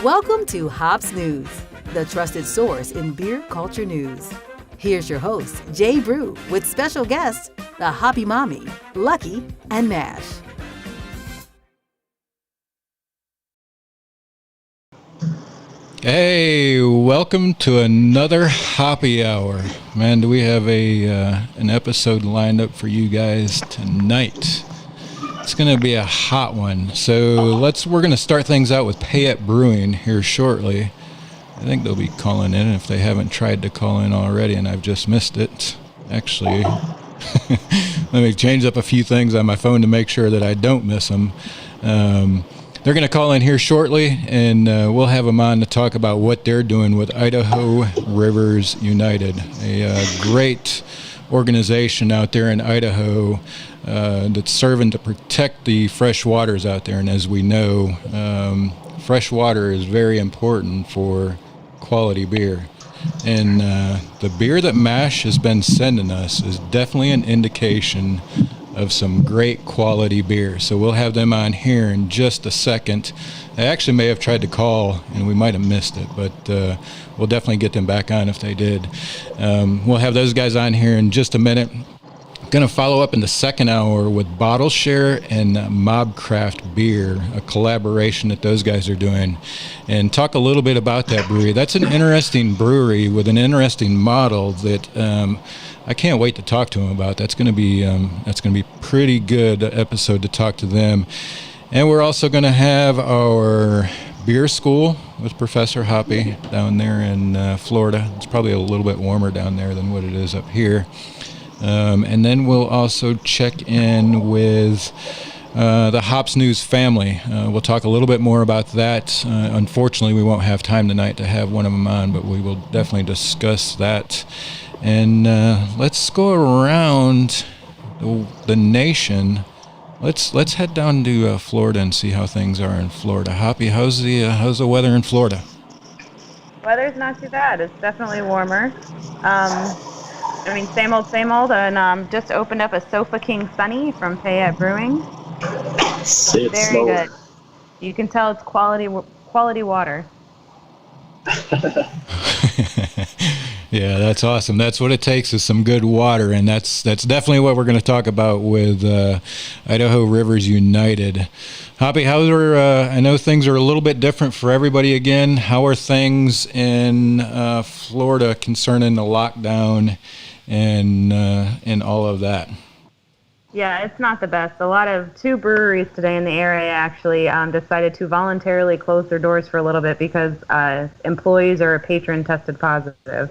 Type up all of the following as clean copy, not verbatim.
Welcome to Hops News, the trusted source in beer culture news. Here's your host, Jay Brew, with special guests, the Hoppy Mommy, Lucky, and Mash. Hey, welcome to another Hoppy Hour. Man, do we have an episode lined up for you guys tonight. It's going to be a hot one. So we're going to start things out with Payette Brewing here shortly. I think they'll be calling in if they haven't tried to call in already and I've just missed it. Actually, let me change up a few things on my phone to make sure that I don't miss them. They're going to call in here shortly, and we'll have them on to talk about what they're doing with Idaho Rivers United, a great organization out there in Idaho that's serving to protect the fresh waters out there. And as we know, fresh water is very important for quality beer. And the beer that MASH has been sending us is definitely an indication of some great quality beer. So we'll have them on here in just a second. I actually may have tried to call and we might have missed it, but we'll definitely get them back on if they did. We'll have those guys on here in just a minute. Going to follow up in the second hour with Bottshare and MobCraft Beer, a collaboration that those guys are doing, and talk a little bit about that brewery. That's an interesting brewery with an interesting model that I can't wait to talk to them about. That's going to be pretty good episode to talk to them. And we're also going to have our beer school with Professor Hoppy down there in Florida. It's probably a little bit warmer down there than what it is up here. And then we'll also check in with the Hops News family. We'll talk a little bit more about that. Unfortunately, we won't have time tonight to have one of them on, but we will definitely discuss that. And let's go around the nation. Let's head down to Florida and see how things are in Florida. Hoppy, how's the weather in Florida? Weather's not too bad. It's definitely warmer. Same old, and just opened up a Sofa King Sunny from Payette Brewing. Very good. You can tell it's quality water. Yeah, that's awesome. That's what it takes, is some good water, and that's definitely what we're going to talk about with Idaho Rivers United. Hoppy, I know things are a little bit different for everybody again. How are things in Florida concerning the lockdown and all of that? Yeah, it's not the best. A lot of two breweries today in the area actually decided to voluntarily close their doors for a little bit because employees or a patron tested positive.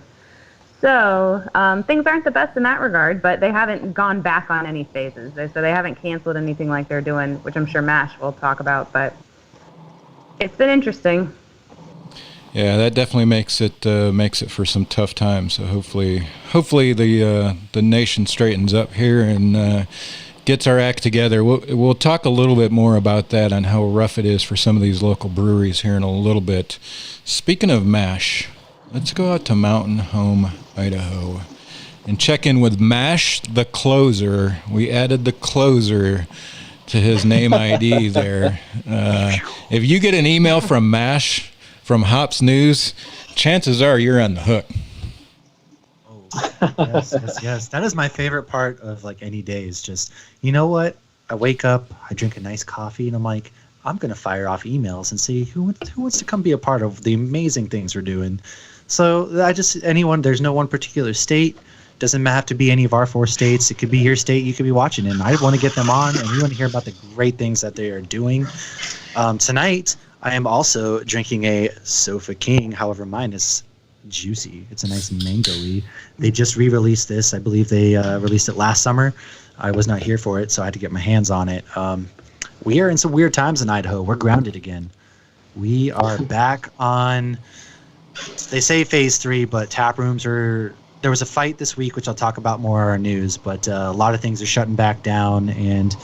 So things aren't the best in that regard, but they haven't gone back on any phases. So they haven't canceled anything like they're doing, which I'm sure MASH will talk about. But it's been interesting. Yeah, that definitely makes it for some tough times. So hopefully the nation straightens up here and gets our act together. We'll talk a little bit more about that on how rough it is for some of these local breweries here in a little bit. Speaking of MASH, let's go out to Mountain Home, Idaho, and check in with MASH, the closer. We added the closer to his name ID there. If you get an email from MASH, from Hops News, chances are you're on the hook. Oh, yes. That is my favorite part of like any day is just, you know what? I wake up, I drink a nice coffee, and I'm like, I'm going to fire off emails and see who wants to come be a part of the amazing things we're doing. So there's no one particular state. Doesn't have to be any of our 4 states. It could be your state you could be watching in. I want to get them on, and we want to hear about the great things that they are doing. Tonight, I am also drinking a Sofa King. However, mine is juicy. It's a nice mango-y. They just re-released this. I believe they released it last summer. I was not here for it, so I had to get my hands on it. We are in some weird times in Idaho. We're grounded again. We are back on, they say phase 3, but tap rooms are, there was a fight this week, which I'll talk about more on our news, but a lot of things are shutting back down, and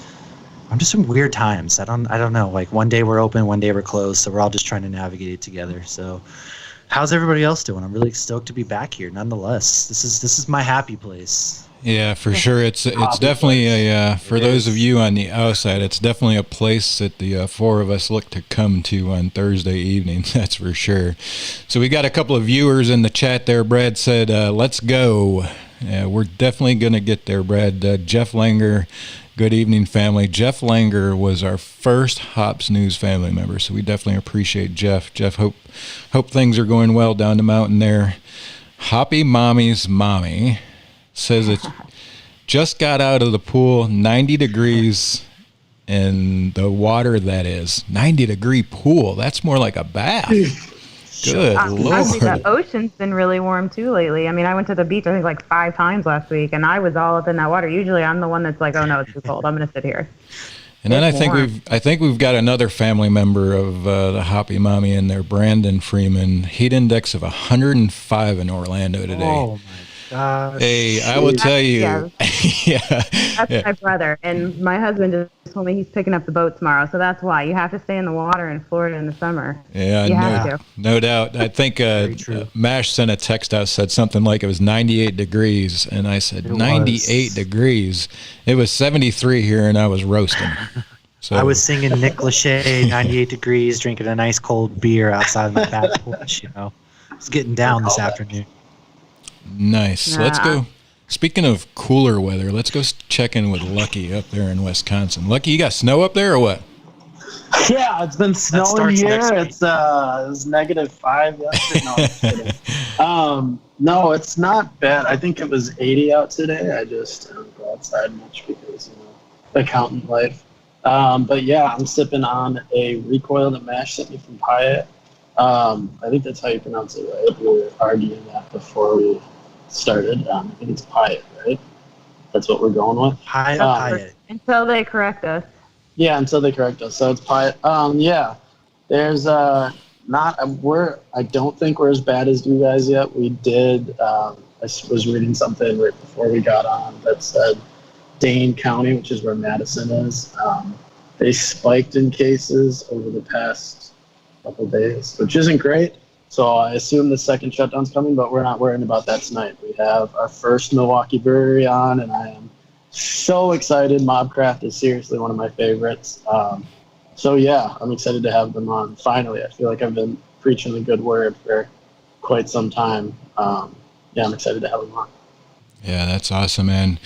I'm just in weird times. I don't know. Like one day we're open, one day we're closed, so we're all just trying to navigate it together. So, how's everybody else doing? I'm really stoked to be back here. Nonetheless, this is my happy place. Yeah, for sure. It's definitely for those of you on the outside, it's definitely a place that the 4 of us look to come to on Thursday evenings. That's for sure. So we got a couple of viewers in the chat there. Brad said, "Let's go." Yeah, we're definitely gonna get there, Brad. Jeff Langer. Good evening, family. Jeff Langer was our first Hops News family member, so we definitely appreciate Jeff. Jeff, hope things are going well down the mountain there. Hoppy Mommy's mommy says it just got out of the pool, 90 degrees in the water, that is. 90-degree pool. That's more like a bath. Good Lord. Actually, the ocean's been really warm too lately. I mean, I went to the beach I think like 5 times last week, and I was all up in that water. Usually, I'm the one that's like, "Oh no, it's too cold. I'm going to sit here." And then I think we've got another family member of the Hoppy Mommy in there, Brandon Freeman. Heat index of 105 in Orlando today. Oh my gosh. Hey, I will tell you. Yeah. That's my brother, and my husband just told me he's picking up the boat tomorrow, so that's why you have to stay in the water in Florida in the summer. Yeah, no doubt. I think Mash sent a text out, said something like it was 98 degrees, and I said 98 degrees. It was 73 here, and I was roasting. So I was singing Nick Lachey, 98 degrees, drinking a nice cold beer outside of my back porch. It's getting down this afternoon. Nice. Let's go. Speaking of cooler weather, let's go check in with Lucky up there in Wisconsin. Lucky, you got snow up there or what? Yeah, it's been snowing here. It's -5 yesterday. No, it's not bad. I think it was 80 out today. I just don't go outside much because accountant life. But yeah, I'm sipping on a recoil that Mash sent me from Payette. I think that's how you pronounce it, right? We were arguing that before we started. I think it's Payette, right? That's what we're going with. Payette. Until they correct us. Yeah, until they correct us. So it's Payette. Yeah, there's I don't think we're as bad as you guys yet. We did. I was reading something right before we got on that said Dane County, which is where Madison is, they spiked in cases over the past couple days, which isn't great. So I assume the second shutdown's coming, but we're not worrying about that tonight. We have our first Milwaukee brewery on, and I am so excited. MobCraft is seriously one of my favorites. So yeah, I'm excited to have them on. Finally, I feel like I've been preaching the good word for quite some time. Yeah, I'm excited to have them on. Yeah, that's awesome, man.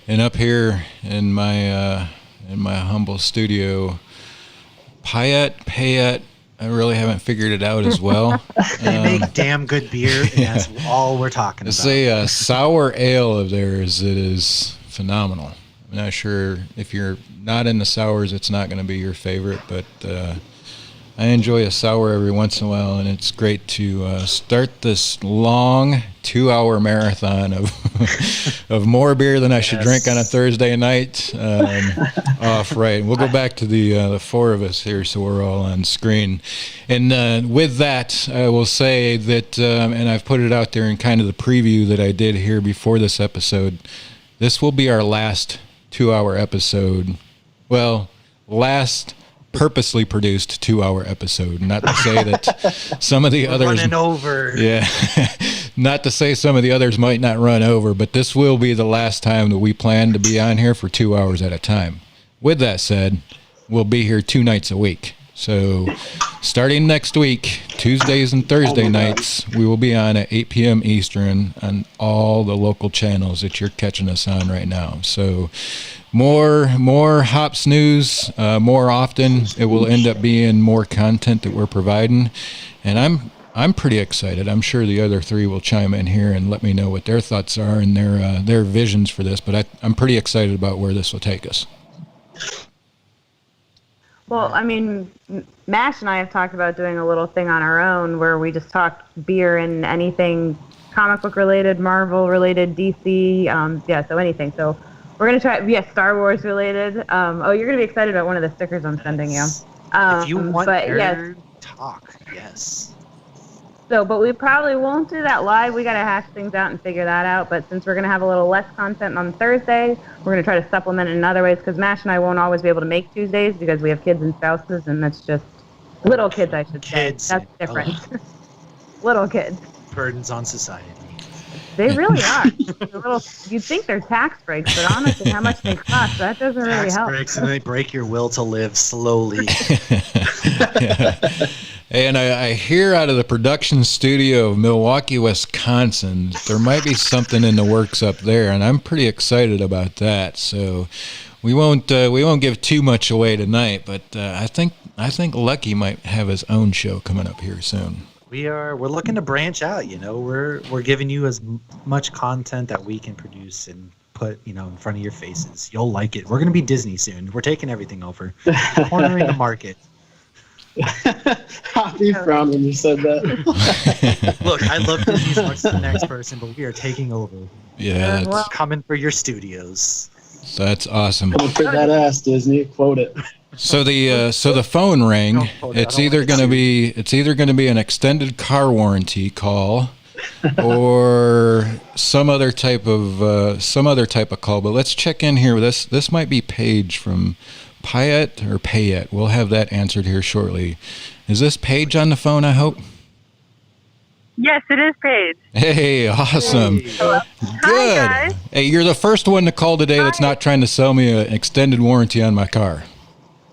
And up here in my humble studio, Payette, I really haven't figured it out as well. They make damn good beer, and that's all we're talking about. It's a sour ale of theirs that is phenomenal. I'm not sure if you're not into sours, it's not going to be your favorite, but I enjoy a sour every once in a while, and it's great to start this long 2-hour marathon of more beer than I should drink on a Thursday night off right. We'll go back to the four of us here so we're all on screen. And with that, I will say that, and I've put it out there in kind of the preview that I did here before this episode, this will be our last 2-hour episode. Well, last purposely produced 2-hour episode. Not to say that some of the others running over. Yeah. Not to say some of the others might not run over, but this will be the last time that we plan to be on here for 2 hours at a time. With that said, we'll be here 2 nights a week. So starting next week, Tuesdays and Thursday nights, we will be on at 8 p.m. Eastern on all the local channels that you're catching us on right now. So more hops news, more often. It will end up being more content that we're providing, and I'm pretty excited. I'm sure the other 3 will chime in here and let me know what their thoughts are and their visions for this. But I'm pretty excited about where this will take us. Well, I mean, Mash and I have talked about doing a little thing on our own where we just talk beer and anything comic book related, Marvel related, DC, so anything. So we're going to try, Star Wars related. You're going to be excited about one of the stickers I'm sending you. If you want nerd talk, yes. So, but we probably won't do that live. We got to hash things out and figure that out. But since we're going to have a little less content on Thursday, we're going to try to supplement it in other ways because Mash and I won't always be able to make Tuesdays because we have kids and spouses, and that's just little kids, I should say. That's different. Little kids. Burdens on society. They really are. You'd think they're tax breaks, but honestly, how much they cost, that doesn't really help. Tax breaks, and they break your will to live slowly. And I hear out of the production studio of Milwaukee, Wisconsin, there might be something in the works up there, and I'm pretty excited about that. So we won't give too much away tonight, but I think Lucky might have his own show coming up here soon. We're looking to branch out. We're giving you as much content that we can produce and put in front of your faces. You'll like it. We're gonna be Disney soon. We're taking everything over, cornering the market. Hoppy frowned when you said that. Look, I love Disney as much as the next person, but we are taking over. Yeah, that's coming for your studios. That's awesome. Coming for that ass, Disney. Quote it. So the phone rang. It's either going to be an extended car warranty call, or some other type of call. But let's check in here with this. This might be Paige from Payette. We'll have that answered here shortly. Is this Paige on the phone, I hope? Yes, it is Paige. Hey, awesome. Hey. Hello. Good. Hi, guys. Hey, you're the first one to call today that's not trying to sell me an extended warranty on my car.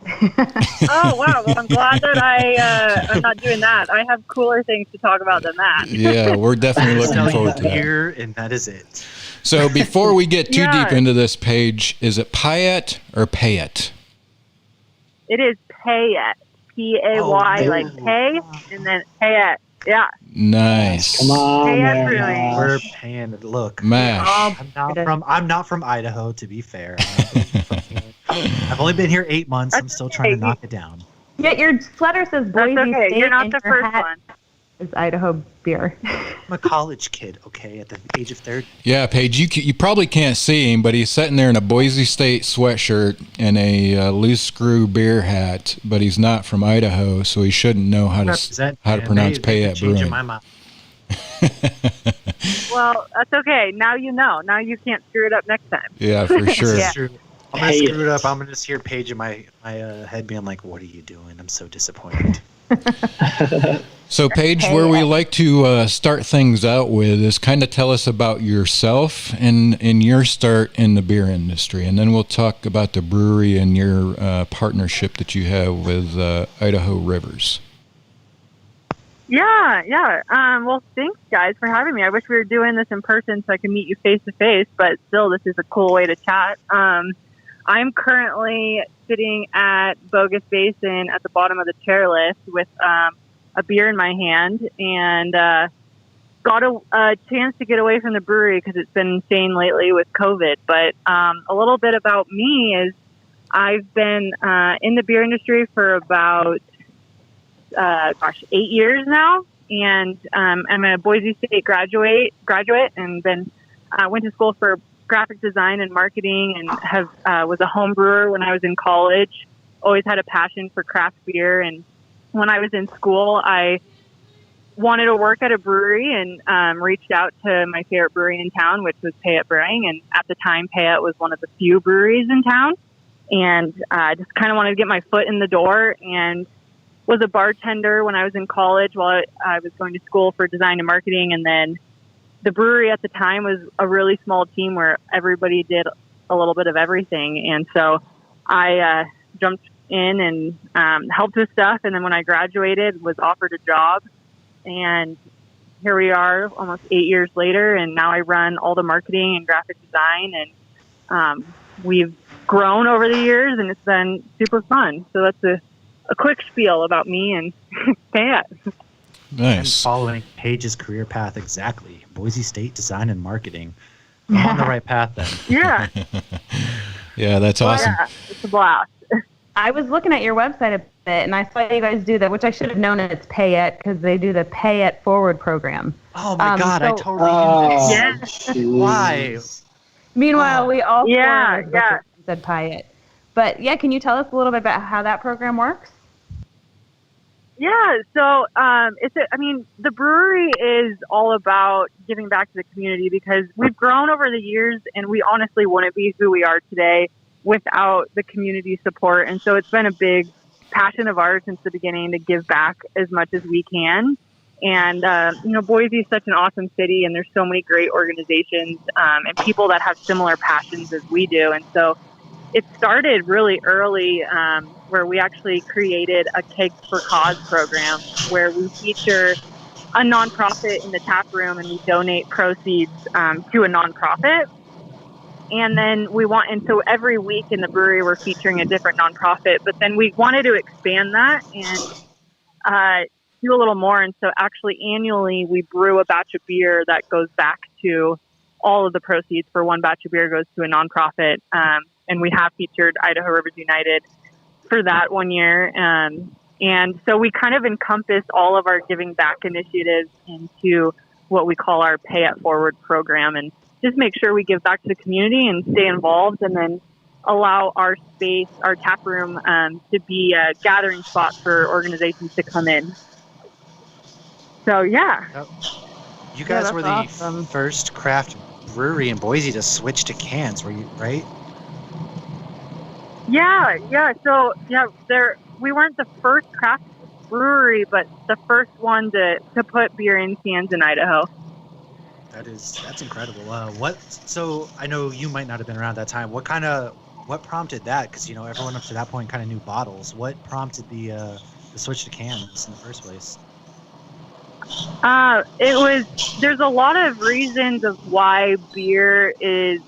Oh, wow. Well, I'm glad that I'm not doing that. I have cooler things to talk about than that. Yeah, we're definitely looking forward to that. Here, and that is it. So before we get too deep into this Page, is it Payette or Payette? It is Payette. P-A-Y, like pay, and then Payette. Yeah. Nice. Come on, Payette Brewing. We're paying it. Look, Mash. I'm not from Idaho, to be fair. I've only been here 8 months. I'm still trying to knock it down. Yet your sweater says Boise That's okay. State. You're not and the your first hat one. is Idaho beer. I'm a college kid, okay, at the age of 30. Yeah, Paige, you probably can't see him, but he's sitting there in a Boise State sweatshirt and a loose screw beer hat, but he's not from Idaho, so he shouldn't know how to pronounce Payette Brewing. My mind. Well, that's okay. Now you know. Now you can't screw it up next time. Yeah, for sure. Yeah. I'm going to screw it up. I'm going to just hear Paige in my head being like, what are you doing? I'm so disappointed. So, Paige, where we like to start things out with is kind of tell us about yourself and your start in the beer industry. And then we'll talk about the brewery and your partnership that you have with Idaho Rivers. Yeah. Well, thanks, guys, for having me. I wish we were doing this in person so I could meet you face to face, but still, this is a cool way to chat. I'm currently sitting at Bogus Basin at the bottom of the chairlift with a beer in my hand, and got a chance to get away from the brewery because it's been insane lately with COVID. But a little bit about me is I've been in the beer industry for about 8 years now, and I'm a Boise State graduate, and went to school for graphic design and marketing, and was a home brewer when I was in college. Always had a passion for craft beer, and when I was in school, I wanted to work at a brewery and reached out to my favorite brewery in town, which was Payette Brewing. And at the time, Payette was one of the few breweries in town, and just kind of wanted to get my foot in the door, and was a bartender when I was in college while I was going to school for design and marketing. And then the brewery at the time was a really small team where everybody did a little bit of everything. And so I jumped in and helped with stuff. And then when I graduated, was offered a job. And here we are almost 8 years later. And now I run all the marketing and graphic design. And we've grown over the years, and it's been super fun. So that's a quick spiel about me and Payette. Nice. I'm following Paige's career path exactly. Boise State Design and Marketing. I'm on the right path then. Yeah. Yeah, that's awesome. Yeah, it's a blast. I was looking at your website a bit, and I saw you guys do that, which I should have known it's Payette because they do the Payette Forward program. Oh my God, I totally knew this. Yeah. Why? Meanwhile, we all Yeah, yeah. said Payette. But yeah, can you tell us a little bit about how that program works? Yeah, so the brewery is all about giving back to the community because we've grown over the years, and we honestly wouldn't be who we are today without the community support. And so it's been a big passion of ours since the beginning to give back as much as we can. And, Boise is such an awesome city, and there's so many great organizations and people that have similar passions as we do. And so it started really early where we actually created a Kegs for Cause program where we feature a nonprofit in the tap room, and we donate proceeds to a nonprofit. And then so every week in the brewery, we're featuring a different nonprofit, but then we wanted to expand that and do a little more. And so actually annually we brew a batch of beer that goes back to all of the proceeds for one batch of beer goes to a nonprofit. And we have featured Idaho Rivers United for that 1 year. And so we kind of encompass all of our giving back initiatives into what we call our Payette Forward program, and just make sure we give back to the community and stay involved, and then allow our space, our tap room, to be a gathering spot for organizations to come in. So, yeah. You guys were the awesome. first craft brewery in Boise to switch to cans, were you, right? Yeah. So, we weren't the first craft brewery, but the first one to put beer in cans in Idaho. That's incredible. So I know you might not have been around that time. What prompted that? Because everyone up to that point kind of knew bottles. What prompted the switch to cans in the first place? There's a lot of reasons of why beer is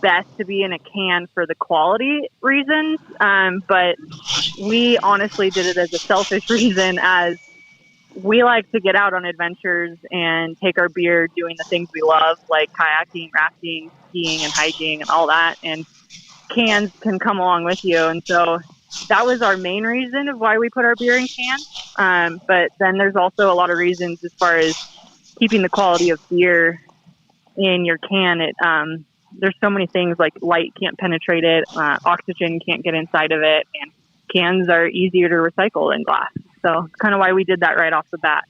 best to be in a can for the quality reasons. But we honestly did it as a selfish reason, as we like to get out on adventures and take our beer doing the things we love, like kayaking, rafting, skiing, and hiking and all that. And cans can come along with you. And so that was our main reason of why we put our beer in cans. But then there's also a lot of reasons as far as keeping the quality of beer in your can. There's so many things, like light can't penetrate it, oxygen can't get inside of it, and cans are easier to recycle than glass. So it's kind of why we did that right off the bat.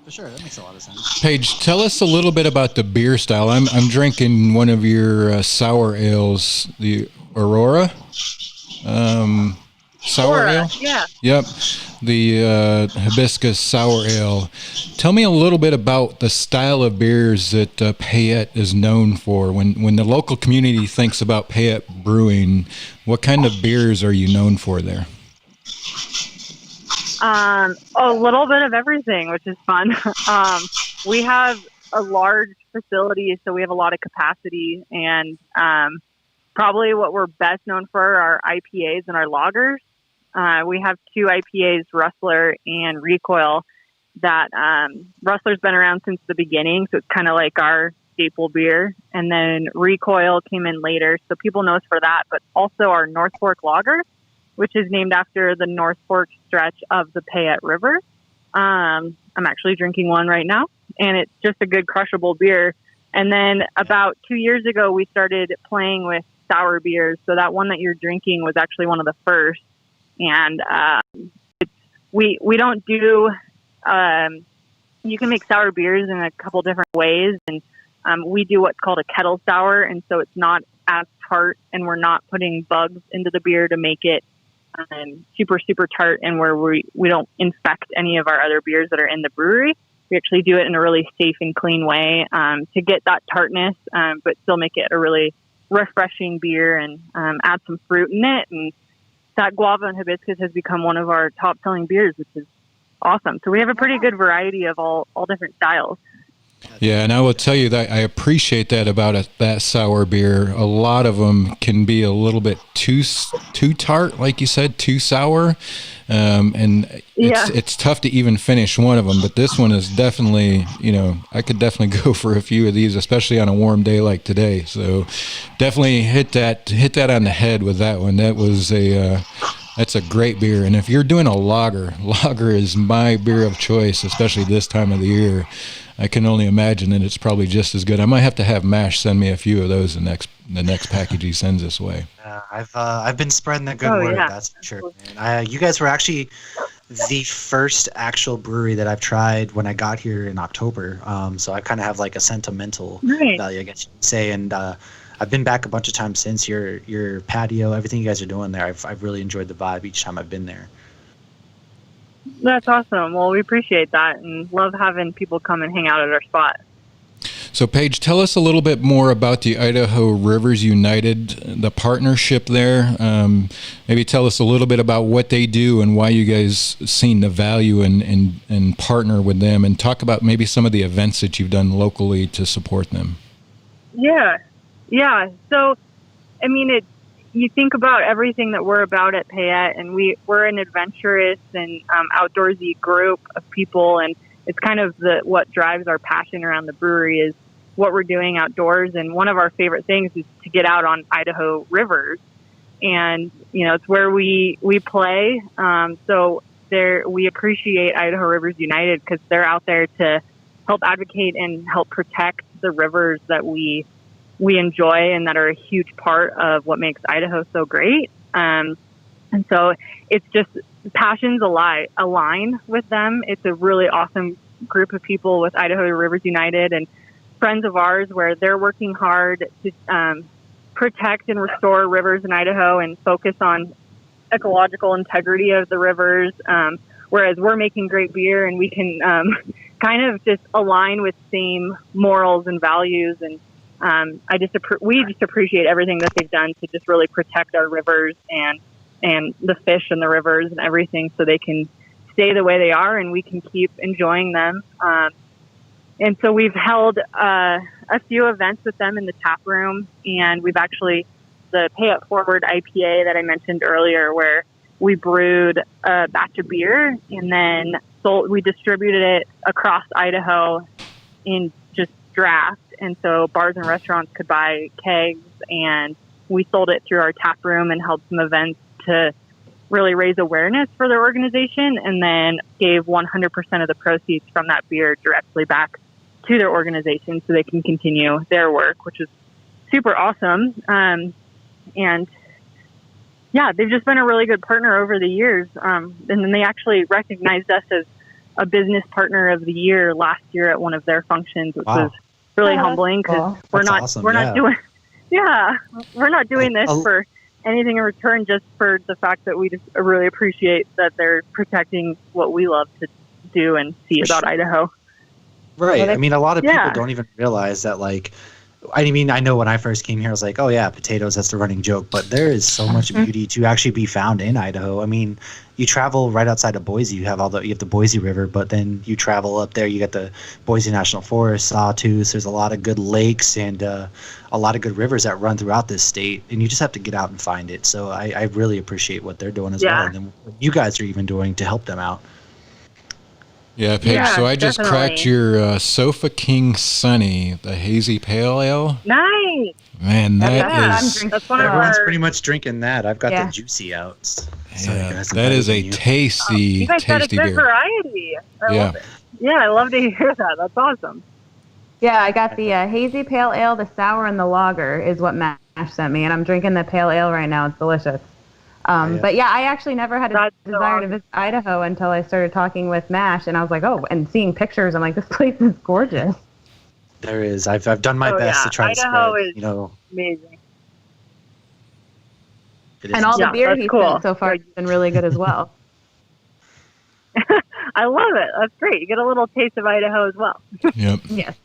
For sure, that makes a lot of sense. Paige, tell us a little bit about the beer style. I'm drinking one of your sour ales, the Aurora sour ale. Yeah. Yep, the hibiscus sour ale. Tell me a little bit about the style of beers that Payette is known for. When the local community thinks about Payette Brewing, what kind of beers are you known for there? A little bit of everything, which is fun. We have a large facility, so we have a lot of capacity, and probably what we're best known for are IPAs and our lagers. We have two IPAs, Rustler and Recoil, that Rustler's been around since the beginning, so it's kind of like our staple beer. And then Recoil came in later, so people know us for that, but also our North Fork Lager, which is named after the North Fork stretch of the Payette River. I'm actually drinking one right now, and it's just a good crushable beer. And then about 2 years ago, we started playing with sour beers. So that one that you're drinking was actually one of the first. And we don't do, you can make sour beers in a couple different ways. And we do what's called a kettle sour. And so it's not as tart, and we're not putting bugs into the beer to make it super, super tart, and where we don't infect any of our other beers that are in the brewery. We actually do it in a really safe and clean way to get that tartness, but still make it a really refreshing beer, and add some fruit in it. And that guava and hibiscus has become one of our top selling beers, which is awesome. So we have a pretty good variety of all different styles. Yeah, and I will tell you that I appreciate that about that sour beer. A lot of them can be a little bit too tart, like you said, too sour, and it's tough to even finish one of them. But this one is definitely, I could definitely go for a few of these, especially on a warm day like today. So definitely hit that on the head with that one. That was that's a great beer. And if you're doing a lager is my beer of choice, especially this time of the year. I can only imagine that it's probably just as good. I might have to have Mash send me a few of those the next package he sends this way. I've been spreading the good word, that's for sure. Man. You guys were actually the first actual brewery that I've tried when I got here in October. So I kind of have like a sentimental value, I guess you could say. And I've been back a bunch of times since. Your patio, everything you guys are doing there, I've really enjoyed the vibe each time I've been there. That's awesome. Well, we appreciate that and love having people come and hang out at our spot. So, Paige, tell us a little bit more about the Idaho Rivers United, the partnership there. Maybe tell us a little bit about what they do and why you guys seen the value and partner with them, and talk about maybe some of the events that you've done locally to support them. Yeah. So, I mean, you think about everything that we're about at Payette, and we're an adventurous and outdoorsy group of people, and it's kind of what drives our passion around the brewery is what we're doing outdoors. And one of our favorite things is to get out on Idaho rivers, and it's where we play. So we appreciate Idaho Rivers United because they're out there to help advocate and help protect the rivers that we enjoy and that are a huge part of what makes Idaho so great. And so it's just passions align with them. It's a really awesome group of people with Idaho Rivers United and friends of ours where they're working hard to protect and restore rivers in Idaho and focus on ecological integrity of the rivers. Whereas we're making great beer and we can kind of just align with same morals and values. And we just appreciate everything that they've done to just really protect our rivers and the fish in the rivers and everything, so they can stay the way they are and we can keep enjoying them. And so we've held a few events with them in the tap room, and we've actually the Pay It Forward IPA that I mentioned earlier, where we brewed a batch of beer and then we distributed it across Idaho in just draft. And so bars and restaurants could buy kegs, and we sold it through our tap room and held some events to really raise awareness for their organization, and then gave 100% of the proceeds from that beer directly back to their organization so they can continue their work, which is super awesome. And yeah, they've just been a really good partner over the years. And then they actually recognized us as a business partner of the year last year at one of their functions, which was really humbling because we're not doing this for anything in return, just for the fact that we just really appreciate that they're protecting what we love to do and see about Idaho. Right. I mean, a lot of people don't even realize that, like, I mean, I know when I first came here, I was like, oh yeah, potatoes, that's the running joke. But there is so much beauty to actually be found in Idaho. I mean, you travel right outside of Boise, you have the Boise River, but then you travel up there, you got the Boise National Forest, Sawtooth. There's a lot of good lakes and a lot of good rivers that run throughout this state, and you just have to get out and find it. So I really appreciate what they're doing as well, and then what you guys are even doing to help them out. Yeah, Paige. Yeah, so I just cracked definitely. your Sofa King Sunny, the hazy pale ale. Nice. Man, Yeah, that I'm is drinking That's one of Everyone's our. pretty much drinking that. I've got Yeah. the juicy out. So yeah, guys, I'm that better is than a you. tasty, You guys got a tasty good beer. variety. I Yeah. love it. Yeah, I love to hear that. That's awesome. Yeah, I got the hazy pale ale, the sour, and the lager is what Mash sent me, and I'm drinking the pale ale right now. It's delicious. Yeah. But yeah, I actually never had a That's so desire to awesome. visit Idaho until I started talking with Mash, and I was like, oh, and seeing pictures, I'm like, this place is gorgeous. There is. I've done my Oh, best yeah. to try Idaho to is- spread. You know, Amazing. it And all the Yeah, beer that's he's cool. sent so far has been really good as well. I love it. That's great. You get a little taste of Idaho as well. Yep. Yes.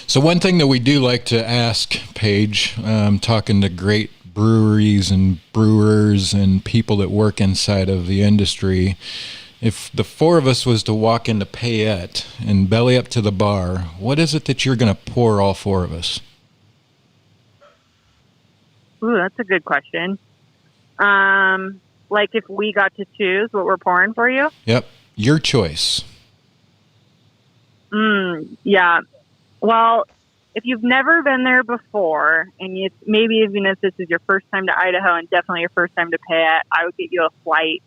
So one thing that we do like to ask, Paige, talking to great breweries and brewers and people that work inside of the industry, if the four of us was to walk into Payette and belly up to the bar, what is it that you're going to pour all four of us? Ooh, that's a good question. Like if we got to choose what we're pouring for you? Yep, your choice. Yeah. Well, if you've never been there before, and maybe even if this is your first time to Idaho and definitely your first time to Payette, I would get you a flight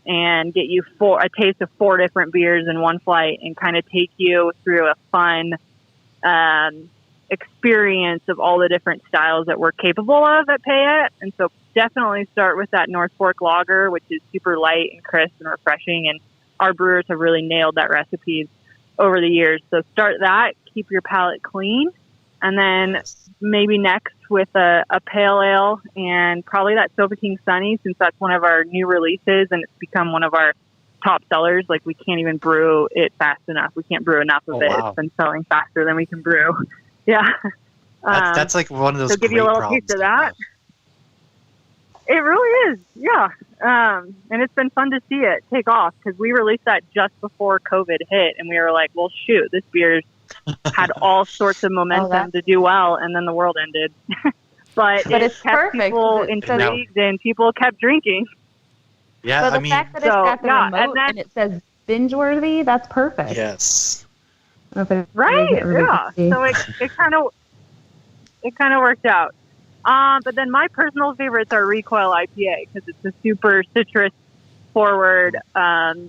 and get you a taste of 4 different beers in one flight and kind of take you through a fun experience of all the different styles that we're capable of at Payette. And so definitely start with that North Fork lager, which is super light and crisp and refreshing. And our brewers have really nailed that recipe over the years. So start that, keep your palate clean, and then maybe next with a pale ale and probably that Sofa King Sunny, since that's one of our new releases and it's become one of our top sellers. Like we can't even brew it fast enough. We can't brew enough of it. Wow. It's been selling faster than we can brew. Yeah. That's like one of those. So give you a great little problems taste of to that. have. It really is, yeah. And it's been fun to see it take off because we released that just before COVID hit, and we were like, well, shoot, this beer's had all sorts of momentum to do well, and then the world ended. but it's kept perfect, people 'cause intrigued, and people kept drinking. Yeah, But the I mean, fact that it's got the yeah, remote and it says binge-worthy, that's perfect. yes. I don't know if Right, everybody yeah. can see. So it kind of worked out. But then my personal favorites are Recoil IPA because it's a super citrus forward,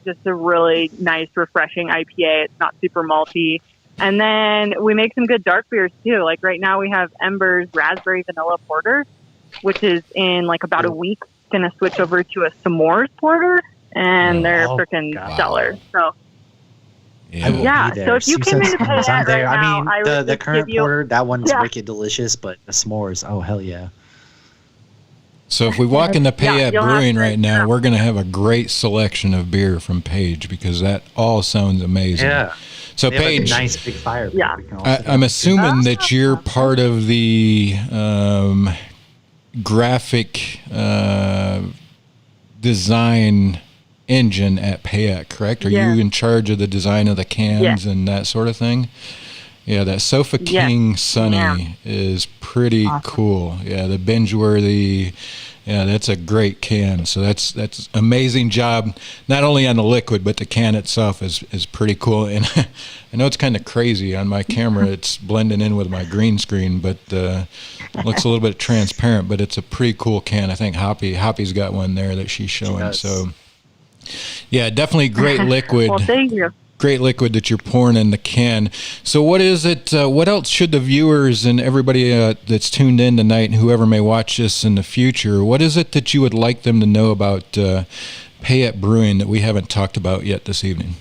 just a really nice, refreshing IPA. It's not super malty. And then we make some good dark beers too. Like right now we have Ember's Raspberry Vanilla Porter, which is in like about a week going to switch over to a s'mores porter, and they're freaking stellar. So Yeah. I will Yeah, be there. so if you came into Payette I'm there. right now, I mean, I would the just current give you- porter, that one's Yeah. wicked delicious, but the s'mores, oh hell yeah. So if we walk into Payette you'll have Brewing to- right now, yeah. we're going to have a great selection of beer from Paige because that all sounds amazing. Yeah. So They have Paige, a nice big fire. pit Yeah. we can also I'm do. assuming that you're part of the graphic design engine at Payette, correct? Are Yeah. you in charge of the design of the cans and that sort of thing? Yeah, that Sofa King Sunny Yeah. is pretty cool. Yeah, the binge-worthy. Yeah, that's a great can. So that's amazing job, not only on the liquid, but the can itself is pretty cool. And I know it's kind of crazy on my camera. It's blending in with my green screen, but it looks a little bit transparent. But it's a pretty cool can. I think Hoppy's got one there that she's showing. does. So yeah, definitely great liquid. Well, thank you. Great liquid that you're pouring in the can. So what is it, what else should the viewers and everybody that's tuned in tonight and whoever may watch this in the future, what is it that you would like them to know about Payette Brewing that we haven't talked about yet this evening?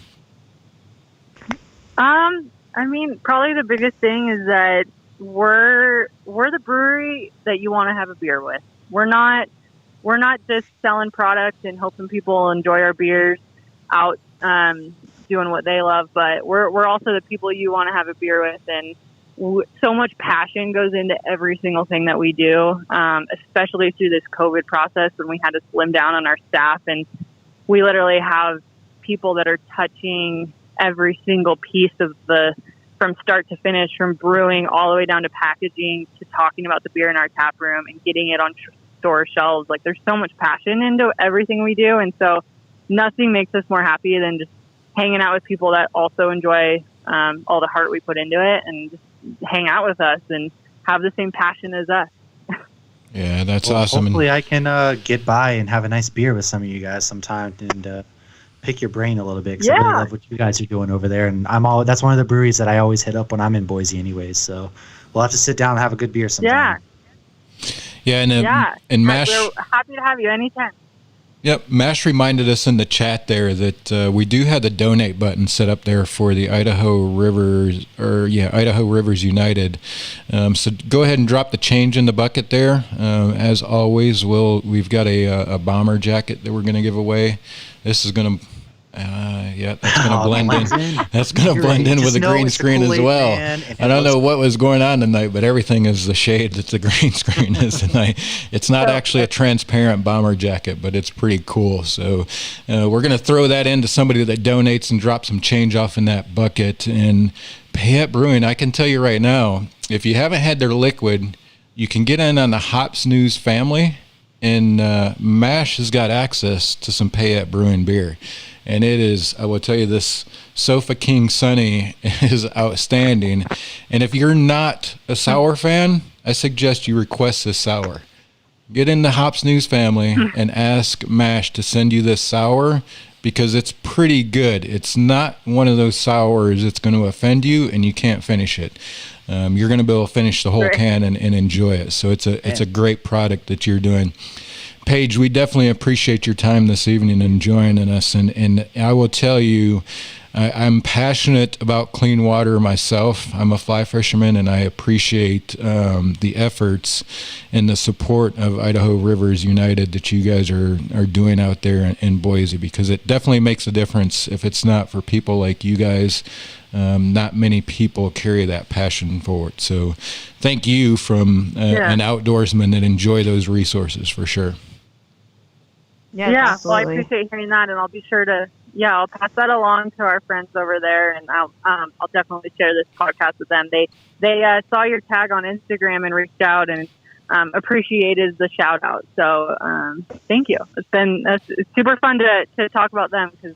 I mean, probably the biggest thing is that we're the brewery that you want to have a beer with. We're not just selling product and hoping people enjoy our beers out doing what they love, but we're also the people you want to have a beer with, and so much passion goes into every single thing that we do, especially through this COVID process when we had to slim down on our staff, and we literally have people that are touching every single piece of from start to finish, from brewing all the way down to packaging to talking about the beer in our tap room and getting it on store shelves. Like there's so much passion into everything we do, and so nothing makes us more happy than just hanging out with people that also enjoy all the heart we put into it, and just hang out with us and have the same passion as us. Yeah, that's awesome. Hopefully I can get by and have a nice beer with some of you guys sometime and pick your brain a little bit, because I really love what you guys are doing over there. And that's one of the breweries that I always hit up when I'm in Boise anyways. So we'll have to sit down and have a good beer sometime. Yeah, and Mash, we're happy to have you anytime. Yep, Mash reminded us in the chat there that we do have the donate button set up there for the Idaho Rivers United. So go ahead and drop the change in the bucket there. As always, we've got a bomber jacket that we're going to give away. This is going to that's going to blend in. That's going to blend in with the green screen as well. I don't know what was going on tonight, but everything is the shade that the green screen is tonight. It's not actually a transparent bomber jacket, but it's pretty cool. So we're going to throw that into somebody that donates and drop some change off in that bucket. And Payette Brewing, I can tell you right now, if you haven't had their liquid, you can get in on the Hops News family, and Mash has got access to some Payette Brewing beer. And it is, I will tell you, this Sofa King Sunny is outstanding. And if you're not a sour fan, I suggest you request this sour. Get in the Hops News family and ask Mash to send you this sour, because it's pretty good. It's not one of those sours that's going to offend you and you can't finish it. You're going to be able to finish the whole can and enjoy it. So it's a great product that you're doing. Paige, we definitely appreciate your time this evening and joining us. And I will tell you, I'm passionate about clean water myself. I'm a fly fisherman, and I appreciate the efforts and the support of Idaho Rivers United that you guys are doing out there in Boise, because it definitely makes a difference. If it's not for people like you guys, not many people carry that passion forward. So thank you from an outdoorsman that enjoy those resources for sure. Yeah, well, I appreciate hearing that, and I'll be sure to, I'll pass that along to our friends over there, and I'll definitely share this podcast with them. They saw your tag on Instagram and reached out and appreciated the shout out. So thank you. It's super fun to talk about them, because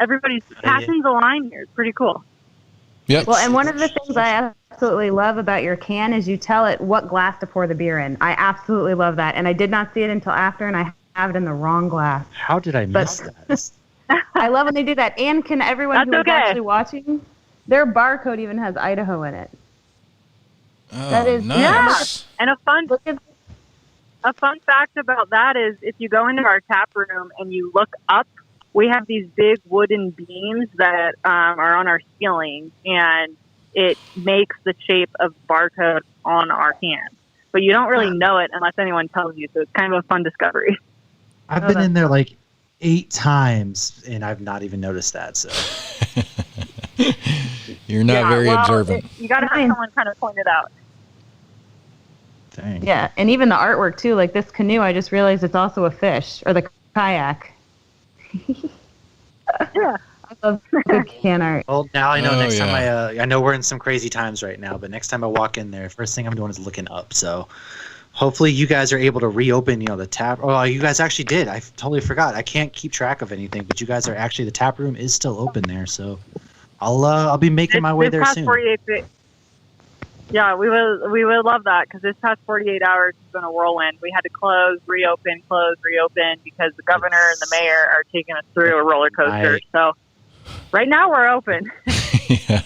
everybody's passions align here. It's pretty cool. Yep. Well, and one of the things I absolutely love about your can is you tell it what glass to pour the beer in. I absolutely love that, and I did not see it until after, and I have it in the wrong glass. How did I miss that? I love when they do that. And can everyone who is actually watching, their barcode even has Idaho in it. Oh, that is nice. And a fun fact about that is, if you go into our tap room and you look up, we have these big wooden beams that are on our ceiling, and it makes the shape of barcode on our can. But you don't really know it unless anyone tells you, so it's kind of a fun discovery. I've been in there like 8 times, and I've not even noticed that. So you're not very observant. You got to have someone kind of point it out. Dang. Yeah, and even the artwork too. Like this canoe, I just realized it's also a fish, or the kayak. Yeah. I love good can art. Well, now I know next time I know we're in some crazy times right now, but next time I walk in there, first thing I'm doing is looking up. So hopefully you guys are able to reopen, the tap. Oh, you guys actually did. I totally forgot. I can't keep track of anything, but you guys are actually, the tap room is still open there. So I'll be making my way there soon. Yeah, we would love that, because this past 48 hours has been a whirlwind. We had to close, reopen, because the governor and the mayor are taking us through a roller coaster. So right now we're open.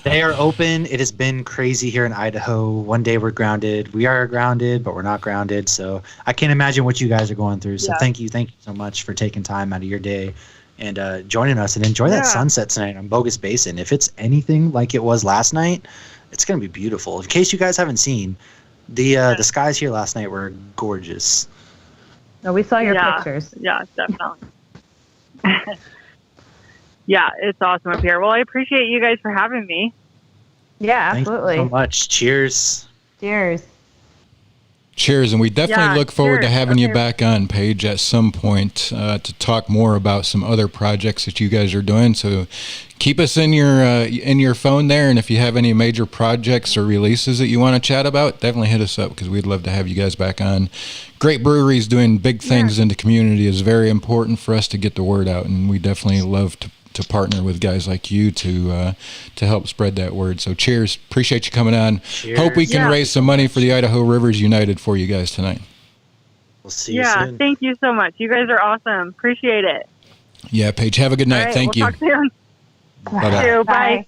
They are open. It has been crazy here in Idaho. One day we're grounded. We are grounded, but we're not grounded. So I can't imagine what you guys are going through. So thank you so much for taking time out of your day and joining us, and enjoy that sunset tonight on Bogus Basin. If it's anything like it was last night, it's going to be beautiful. In case you guys haven't seen, the skies here last night were gorgeous. No, we saw your pictures. Yeah, definitely. Yeah, it's awesome up here. Well, I appreciate you guys for having me. Yeah, absolutely. Thank you so much. Cheers. Cheers. Cheers, and we definitely look forward to having you back on, Paige, at some point to talk more about some other projects that you guys are doing. So keep us in your phone there, and if you have any major projects or releases that you want to chat about, definitely hit us up, because we'd love to have you guys back on. Great breweries doing big things in the community is very important for us to get the word out, and we definitely love partner with guys like you to help spread that word. So cheers. Appreciate you coming on. Cheers. Hope we can raise some money for the Idaho Rivers United for you guys tonight. We'll see you soon. Thank you so much. You guys are awesome. Appreciate it. Yeah, Paige, have a good night. All right, Thank we'll you. Talk soon. Bye-bye. Bye.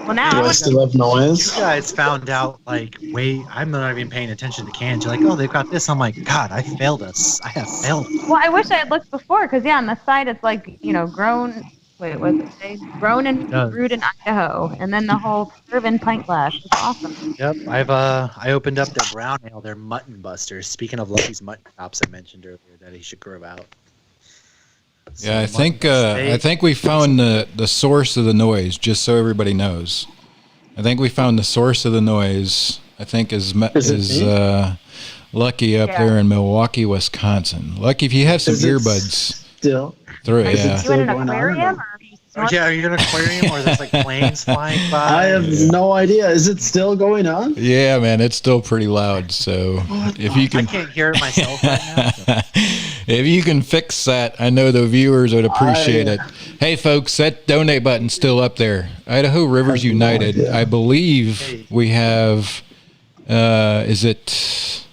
Well, now Do I still have noise? You guys found out, like, I'm not even paying attention to cans. You're like, oh, they've got this. I'm like, God, I failed us. I have failed. Well, I wish I had looked before, because on the side it's like, grown. Wait, what did it say? Grown and brewed in Idaho, and then the whole bourbon pint glass. It's awesome. Yep, I opened up their brown ale, their Mutton Busters. Speaking of Lucky's mutton chops, I mentioned earlier that he should grow out. So Yeah, I think we found the source of the noise. Just so everybody knows, I think we found the source of the noise. I think is Lucky up there in Milwaukee, Wisconsin. Lucky, if you have some earbuds, Still. through it. Yeah. You in an aquarium? Are you in an aquarium or there's like planes flying by? I have no idea. Is it still going on? Yeah, man, it's still pretty loud. So if you can, I can't hear it myself right now. So. if you can fix that, I know the viewers would appreciate it. Hey, folks, that donate button's still up there. Idaho Rivers United. I believe we have. Is it?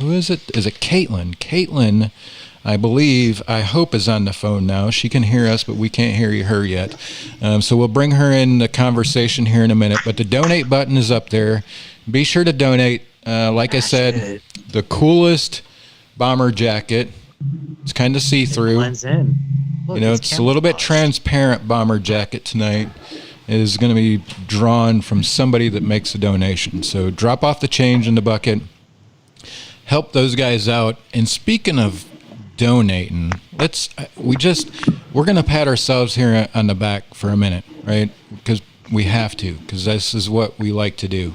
Who is it? Is it Caitlin? Caitlin, I hope is on the phone now. She can hear us, but we can't hear her yet. So we'll bring her in the conversation here in a minute. But the donate button is up there. Be sure to donate. Like I said, the coolest bomber jacket. It's kind of see-through. Blends in. Look, It's a little bit transparent bomber jacket tonight. It is going to be drawn from somebody that makes a donation. So drop off the change in the bucket. Help those guys out. And speaking of donating, we're going to pat ourselves here on the back for a minute, right? Because we have to, because this is what we like to do.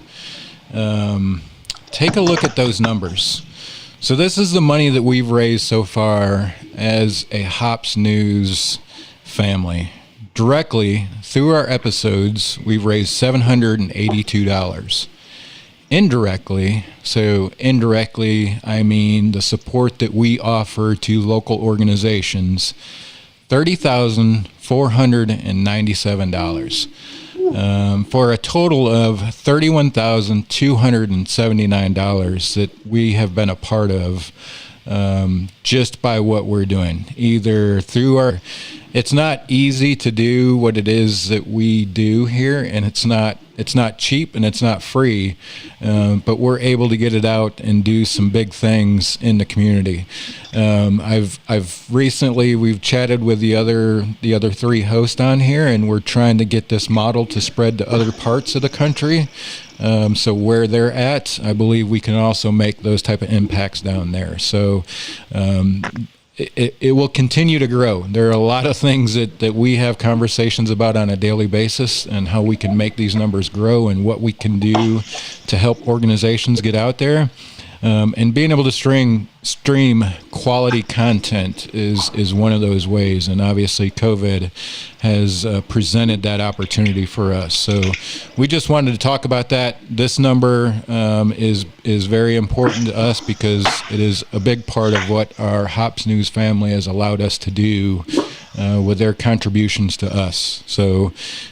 Take a look at those numbers. So this is the money that we've raised so far as a Hops News family. Directly through our episodes, we've raised $782. Indirectly, I mean the support that we offer to local organizations, $30,497. For a total of $31,279 that we have been a part of just by what we're doing. Either through it's not easy to do what it is that we do here, and it's not cheap and it's not free, but we're able to get it out and do some big things in the community. I've recently, we've chatted with the other three hosts on here, and we're trying to get this model to spread to other parts of the country. So where they're at, I believe we can also make those type of impacts down there. So it will continue to grow. There are a lot of things that we have conversations about on a daily basis, and how we can make these numbers grow and what we can do to help organizations get out there. And being able to stream quality content is one of those ways, and obviously COVID has presented that opportunity for us. So we just wanted to talk about that. This number is very important to us because it is a big part of what our Hops News family has allowed us to do with their contributions to us. So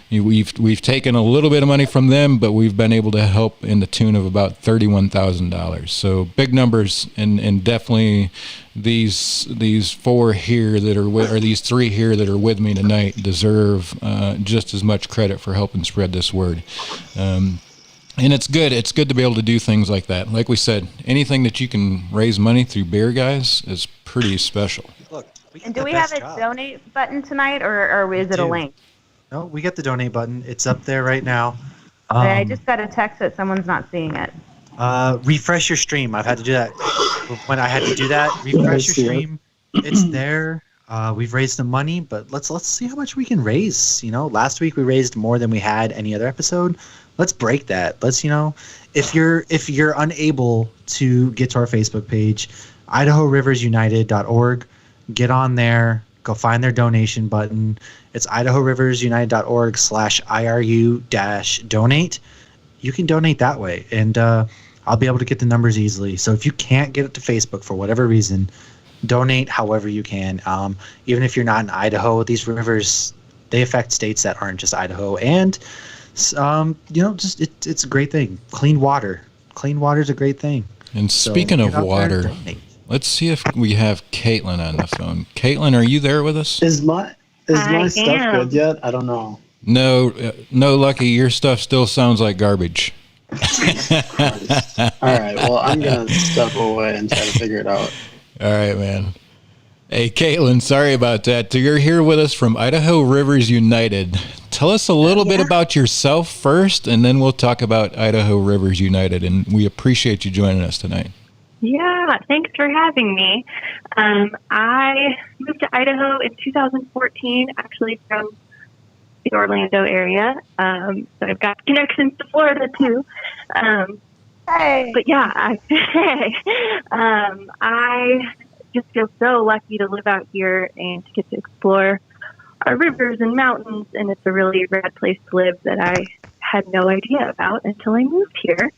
we've taken a little bit of money from them, but we've been able to help in the tune of about $31,000. So big numbers, and definitely these four here that are or these three here that are with me tonight deserve just as much credit for helping spread this word. And it's good. It's good to be able to do things like that. Like we said, anything that you can raise money through beer, guys, is pretty special. Look, And do we have a donate button tonight, or is it a link? No, we get the donate button. It's up there right now. I just got a text that someone's not seeing it. Refresh your stream. I've had to do that. When I had to do that, refresh your stream. It's there. We've raised some money, but let's see how much we can raise. Last week we raised more than we had any other episode. Let's break that. Let's, if you're unable to get to our Facebook page, IdahoRiversUnited.org, get on there. Go find their donation button. It's IdahoRiversUnited.org/IRU-donate. You can donate that way, and I'll be able to get the numbers easily. So if you can't get it to Facebook for whatever reason, donate however you can. Even if you're not in Idaho, these rivers, they affect states that aren't just Idaho. And, just it's a great thing. Clean water is a great thing. And speaking of water, let's see if we have Caitlin on the phone. Caitlin, are you there with us? Is my stuff good yet? I don't know. No, Lucky, your stuff still sounds like garbage. All right, well, I'm going to step away and try to figure it out. All right, man. Hey, Caitlin, sorry about that. You're here with us from Idaho Rivers United. Tell us a little bit about yourself first, and then we'll talk about Idaho Rivers United, and we appreciate you joining us tonight. Yeah, thanks for having me. I moved to Idaho in 2014, actually from the Orlando area. So I've got connections to Florida too. But yeah, I just feel so lucky to live out here and to get to explore our rivers and mountains. And it's a really rad place to live that I had no idea about until I moved here.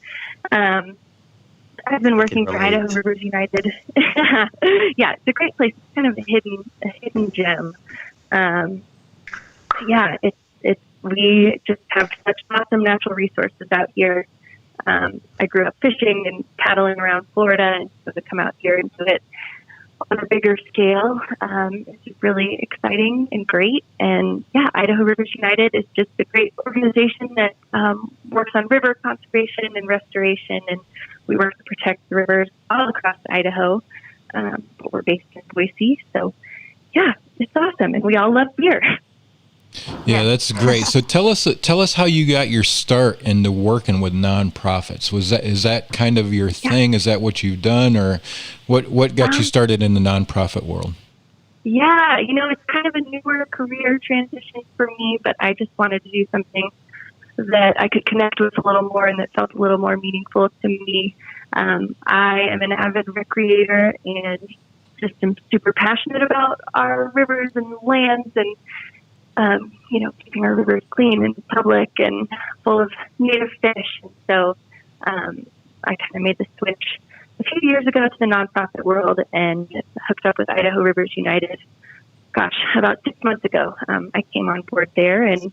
I've been working for Idaho Rivers United. Yeah, it's a great place. It's kind of a hidden gem. We just have such awesome natural resources out here. I grew up fishing and paddling around Florida, and so to come out here and do it on a bigger scale, it's really exciting and great. And yeah, Idaho Rivers United is just a great organization that works on river conservation and restoration, and we work to protect the rivers all across Idaho, but we're based in Boise. So yeah, it's awesome, and we all love beer. Yeah, that's great. So tell us how you got your start into working with nonprofits. Is that kind of your thing? Yeah. Is that what you've done, or what got you started in the nonprofit world? Yeah, it's kind of a newer career transition for me, but I just wanted to do something that I could connect with a little more and that felt a little more meaningful to me. I am an avid recreator and just am super passionate about our rivers and lands and keeping our rivers clean and public and full of native fish. And so I kind of made the switch a few years ago to the nonprofit world and hooked up with Idaho Rivers United. Gosh, about 6 months ago, I came on board there, and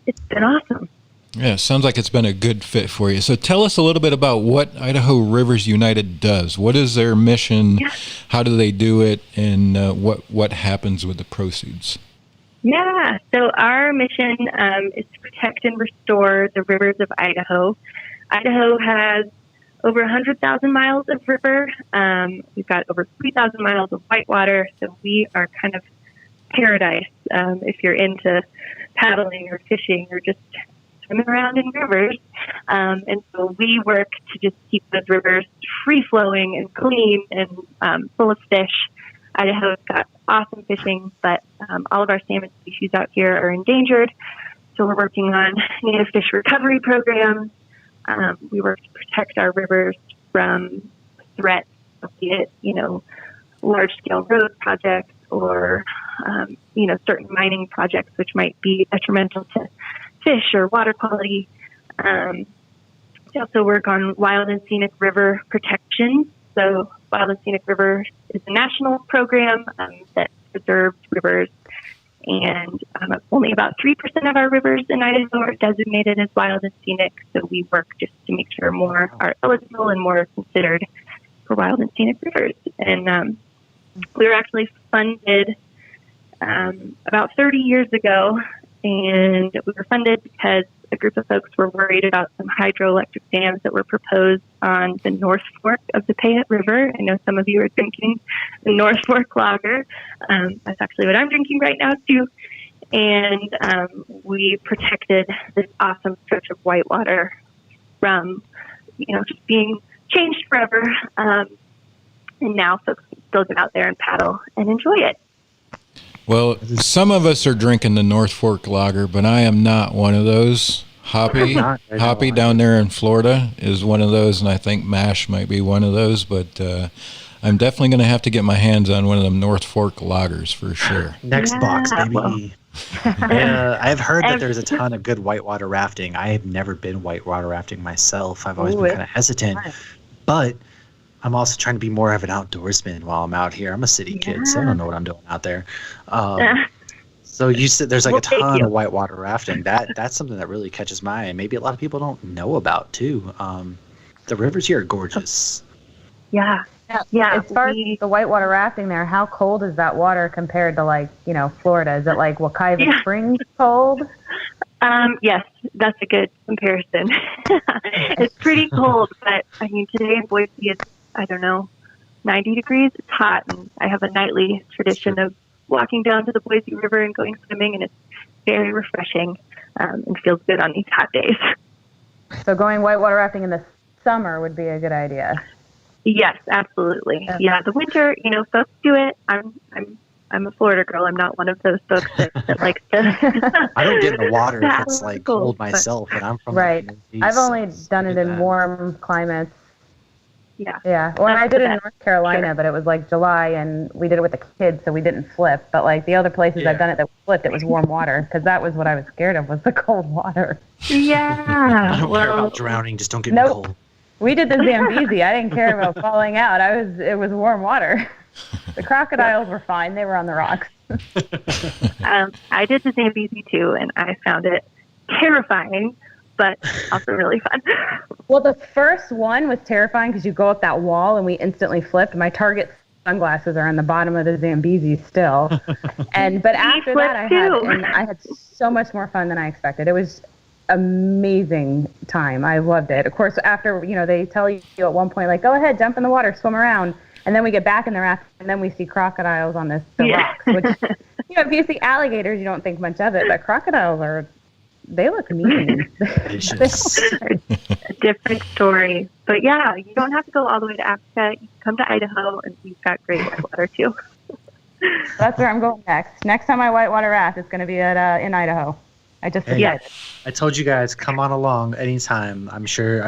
it's been awesome. Yeah, it sounds like it's been a good fit for you. So tell us a little bit about what Idaho Rivers United does. What is their mission? Yeah. How do they do it? And what happens with the proceeds? Yeah, so our mission is to protect and restore the rivers of Idaho. Idaho has over 100,000 miles of river. We've got over 3,000 miles of whitewater, so we are kind of paradise if you're into paddling or fishing or just swimming around in rivers. And so we work to just keep those rivers free-flowing and clean and full of fish. Idaho's got awesome fishing, but all of our salmon species out here are endangered. So we're working on native fish recovery programs. We work to protect our rivers from threats, be it, large-scale road projects or, certain mining projects which might be detrimental to fish or water quality. We also work on wild and scenic river protection. So Wild and Scenic River is a national program that preserves rivers, and only about 3% of our rivers in Idaho are designated as wild and scenic, so we work just to make sure more are eligible and more are considered for wild and scenic rivers. And we were actually funded about 30 years ago, and we were funded because a group of folks were worried about some hydroelectric dams that were proposed on the North Fork of the Payette River. I know some of you are drinking the North Fork lager. That's actually what I'm drinking right now, too. And we protected this awesome stretch of whitewater from, just being changed forever. And now folks can still get out there and paddle and enjoy it. Well, some of us are drinking the North Fork lager, but I am not one of those. Hoppy down there in Florida is one of those, and I think Mash might be one of those, but I'm definitely going to have to get my hands on one of them North Fork lagers for sure. Next box, maybe. Yeah, I've heard that there's a ton of good whitewater rafting. I have never been whitewater rafting myself. I've always been kind of hesitant, but I'm also trying to be more of an outdoorsman while I'm out here. I'm a city kid, so I don't know what I'm doing out there. So you said there's like a ton of whitewater rafting. That's something that really catches my eye, and maybe a lot of people don't know about too. The rivers here are gorgeous. Yeah. As far as the whitewater rafting there, how cold is that water compared to like, Florida? Is it like Wekiva Springs cold? Yes, that's a good comparison. It's pretty cold, but I mean, today in Boise it's, 90 degrees. It's hot, and I have a nightly tradition of walking down to the Boise River and going swimming, and it's very refreshing and feels good on these hot days. So going whitewater rafting in the summer would be a good idea. Yes, absolutely. Yeah, the winter, folks do it. I'm a Florida girl. I'm not one of those folks that likes to. I don't get in the water if it's like cold myself, and I'm from right. the I've only done it in warm climates. Yeah. Yeah. Well, I did it in North Carolina, but it was like July, and we did it with the kids, so we didn't flip. But like the other places I've done it that flipped, it was warm water, because that was what I was scared of, was the cold water. Yeah. I don't care about drowning. Just don't get me cold. We did the Zambezi. I didn't care about falling out. It was warm water. The crocodiles were fine. They were on the rocks. I did the Zambezi too, and I found it terrifying, but also really fun. Well, the first one was terrifying because you go up that wall and we instantly flipped. My Target sunglasses are on the bottom of the Zambezi still. But after that, I had so much more fun than I expected. It was amazing time. I loved it. Of course, after, they tell you at one point, like, go ahead, jump in the water, swim around. And then we get back in the raft, and then we see crocodiles on the rocks. Which, if you see alligators, you don't think much of it. But crocodiles they look mean. Vicious. A different story. But yeah, you don't have to go all the way to Africa. You can come to Idaho, and we've got great whitewater too. That's where I'm going next. Next time I whitewater raft, it's going to be in Idaho. I just decided. I told you guys, come on along anytime. I'm sure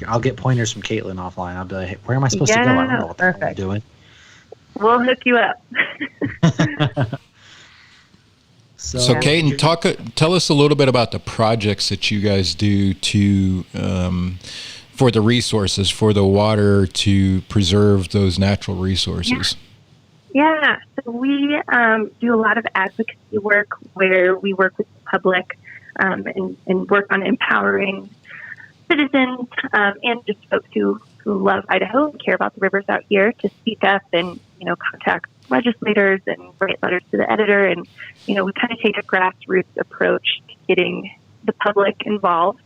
I'll get pointers from Caitlin offline. I'll be like, hey, where am I supposed to go? I don't know what the hell I'm doing. We'll hook you up. So Caitlin, tell us a little bit about the projects that you guys do to for the resources, for the water, to preserve those natural resources. Yeah. So we do a lot of advocacy work where we work with the public and work on empowering citizens and just folks who love Idaho and care about the rivers out here to speak up and, contact legislators and write letters to the editor. And, we kind of take a grassroots approach to getting the public involved.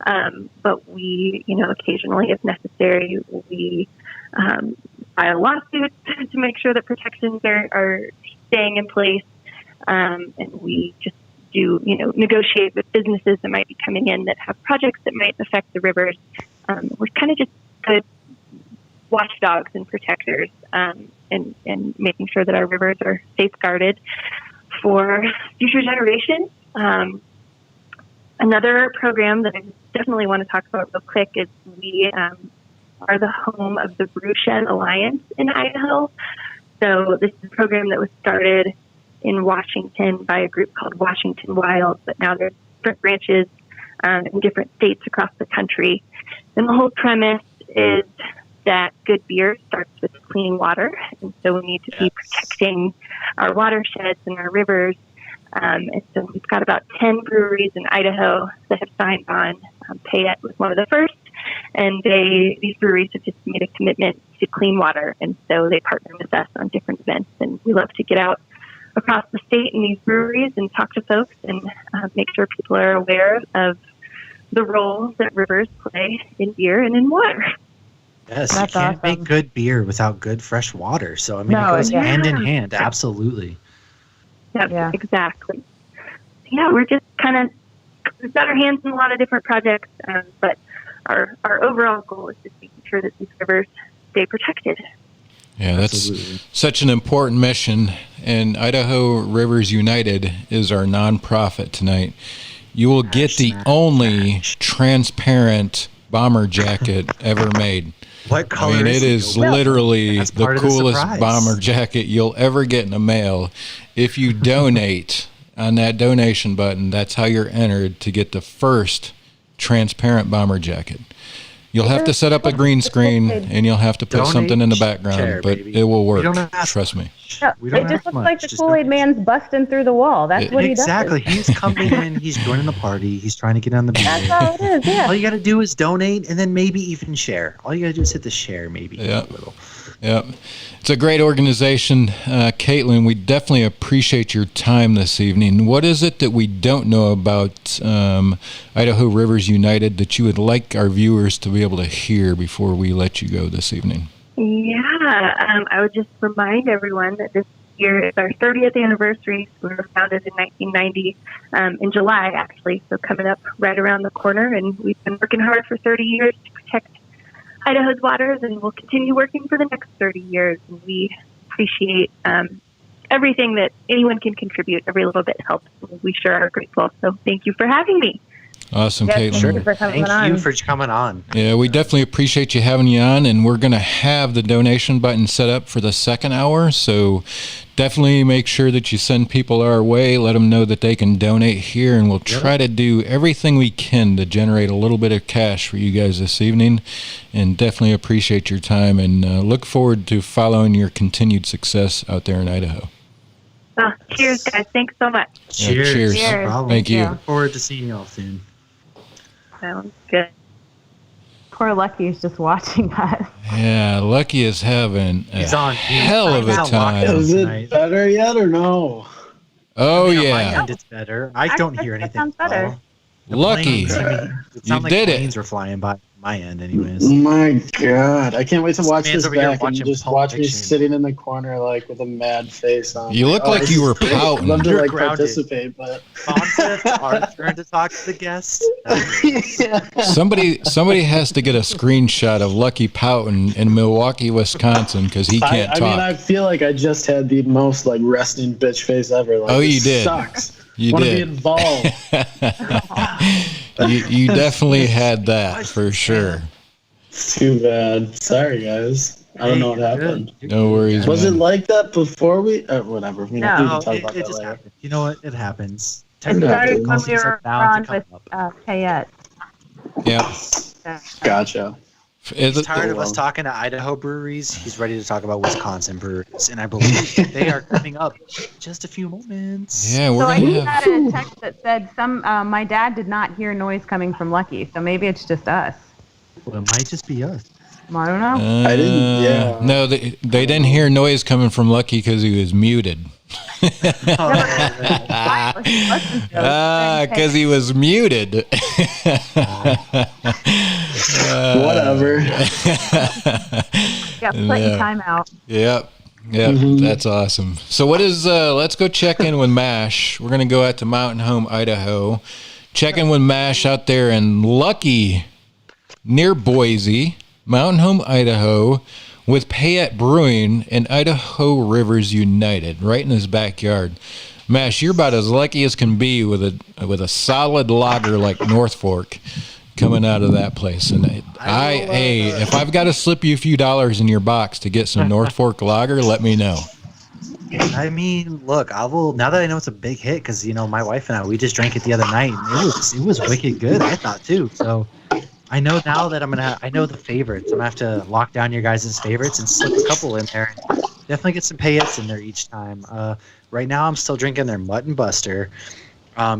But we, occasionally, if necessary, we file lawsuits to make sure that protections are staying in place. And we just do, negotiate with businesses that might be coming in that have projects that might affect the rivers. We're kind of just good watchdogs and protectors, and making sure that our rivers are safeguarded for future generations. Another program that I definitely want to talk about real quick is we are the home of the Brewshed Alliance in Idaho. So this is a program that was started in Washington by a group called Washington Wild, but now there's different branches in different states across the country. And the whole premise is that good beer starts with clean water, and so we need to be protecting our watersheds and our rivers. And so we've got about 10 breweries in Idaho that have signed on. Payette was one of the first, and these breweries have just made a commitment to clean water, and so they partner with us on different events. And we love to get out across the state in these breweries and talk to folks and make sure people are aware of the role that rivers play in beer and in water. Yes, you can't make good beer without good fresh water. So, it goes hand in hand. Absolutely. Yep, exactly. Yeah, we're just we've got our hands in a lot of different projects, but our overall goal is just making sure that these rivers stay protected. Yeah, that's such an important mission. And Idaho Rivers United is our nonprofit tonight. You will get the only transparent bomber jacket ever made. What color it is literally the coolest bomber jacket you'll ever get in the mail. If you donate on that donation button, that's how you're entered to get the first transparent bomber jacket. You'll have to set up a green screen, and you'll have to put Donate, something in the background, share, but baby. it will work. We don't ask Trust me. No, We don't it just ask looks much, like the just Kool-Aid donate. man's busting through the wall. That's what he does. Exactly. He's coming in. He's joining the party. He's trying to get on the beer. That's all it is, yeah. All you got to do is donate, and then maybe even share. All you got to do is hit the share, maybe. Yeah. A little. Yep. It's a great organization. Caitlin, we definitely appreciate your time this evening. What is it that we don't know about Idaho Rivers United that you would like our viewers to be able to hear before we let you go this evening? Yeah, I would just remind everyone that this year is our 30th anniversary. We were founded in 1990, in July, actually, so coming up right around the corner. And we've been working hard for 30 years to protect Idaho's waters, and we'll continue working for the next 30 years. And we appreciate everything that anyone can contribute. Every little bit helps. We sure are grateful. So thank you for having me. Awesome, Yeah, Caitlin. thank you for coming Thank on. you for coming on. Yeah, we definitely appreciate you having you on, and we're going to have the donation button set up for the second hour, so definitely make sure that you send people our way, let them know that they can donate here, and we'll try to do everything we can to generate a little bit of cash for you guys this evening, and definitely appreciate your time, and look forward to following your continued success out there in Idaho. Cheers, guys. Thanks so much. Yeah, Cheers. cheers. No problem. Thank you. Look forward to seeing y'all soon. Sounds good. Poor Lucky's just watching us. Yeah, Lucky is having a He's on. hell of a He's on time. lockdown Is it tonight. better yet or no? Oh, I mean, on my yeah. end, it's better. I don't hear that anything. sounds better. Well, the Lucky. planes, I mean, it sounded like did it. planes were flying by my end, anyways. My God, I can't wait to watch man's this over here back and watching just Pulp watch me Fiction. sitting in the corner like with a mad face on. You look like this you is were great. pouting. I'd love to You're like grounded. participate, but Fonta, it's our turn to talk to the guest. Somebody has to get a screenshot of Lucky pouting in Milwaukee, Wisconsin, because he can't I talk. mean, I feel like I just had the most like resting bitch face ever. Like, Oh, you this did. Sucks. You Want to be did. involved? You definitely had that for sure. Too bad. Sorry, guys. I don't know what Hey, you're happened. good. No worries, Was man. it like that before we? Whatever. We No, can No, talk it about that just later. happened. You know what? It happens. It Technically, started when things we were on with Payette. Yeah. Gotcha. Is He's it- tired of us talking to Idaho breweries. He's ready to talk about Wisconsin breweries, and I believe that they are coming up in just a few moments. yeah, we're So I gonna just have. had a text that said my dad did not hear noise coming from Lucky, so maybe it's just us. Well, it might just be us. I don't know. I didn't- yeah. No, they didn't hear noise coming from Lucky because he was muted. Because he was muted. Whatever. Got put in Yeah. timeout. Yep. That's awesome. So what is, let's go check in with MASH. We're going to go out to Mountain Home, Idaho. Check in with MASH out there in Lucky, near Boise, Mountain Home, Idaho, with Payette Brewing and Idaho Rivers United, right in his backyard. Mash, you're about as lucky as can be with a solid lager like North Fork coming out of that place. And hey, if I've got to slip you a few dollars in your box to get some North Fork lager, let me know. I mean, look, I will. Now that I know it's a big hit, because my wife and I, we just drank it the other night, and it was wicked good. I thought too. So I know now that I know the favorites. I'm gonna have to lock down your guys' favorites and slip a couple in there. And definitely get some Payettes in there each time. Right now, I'm still drinking their Mutton Buster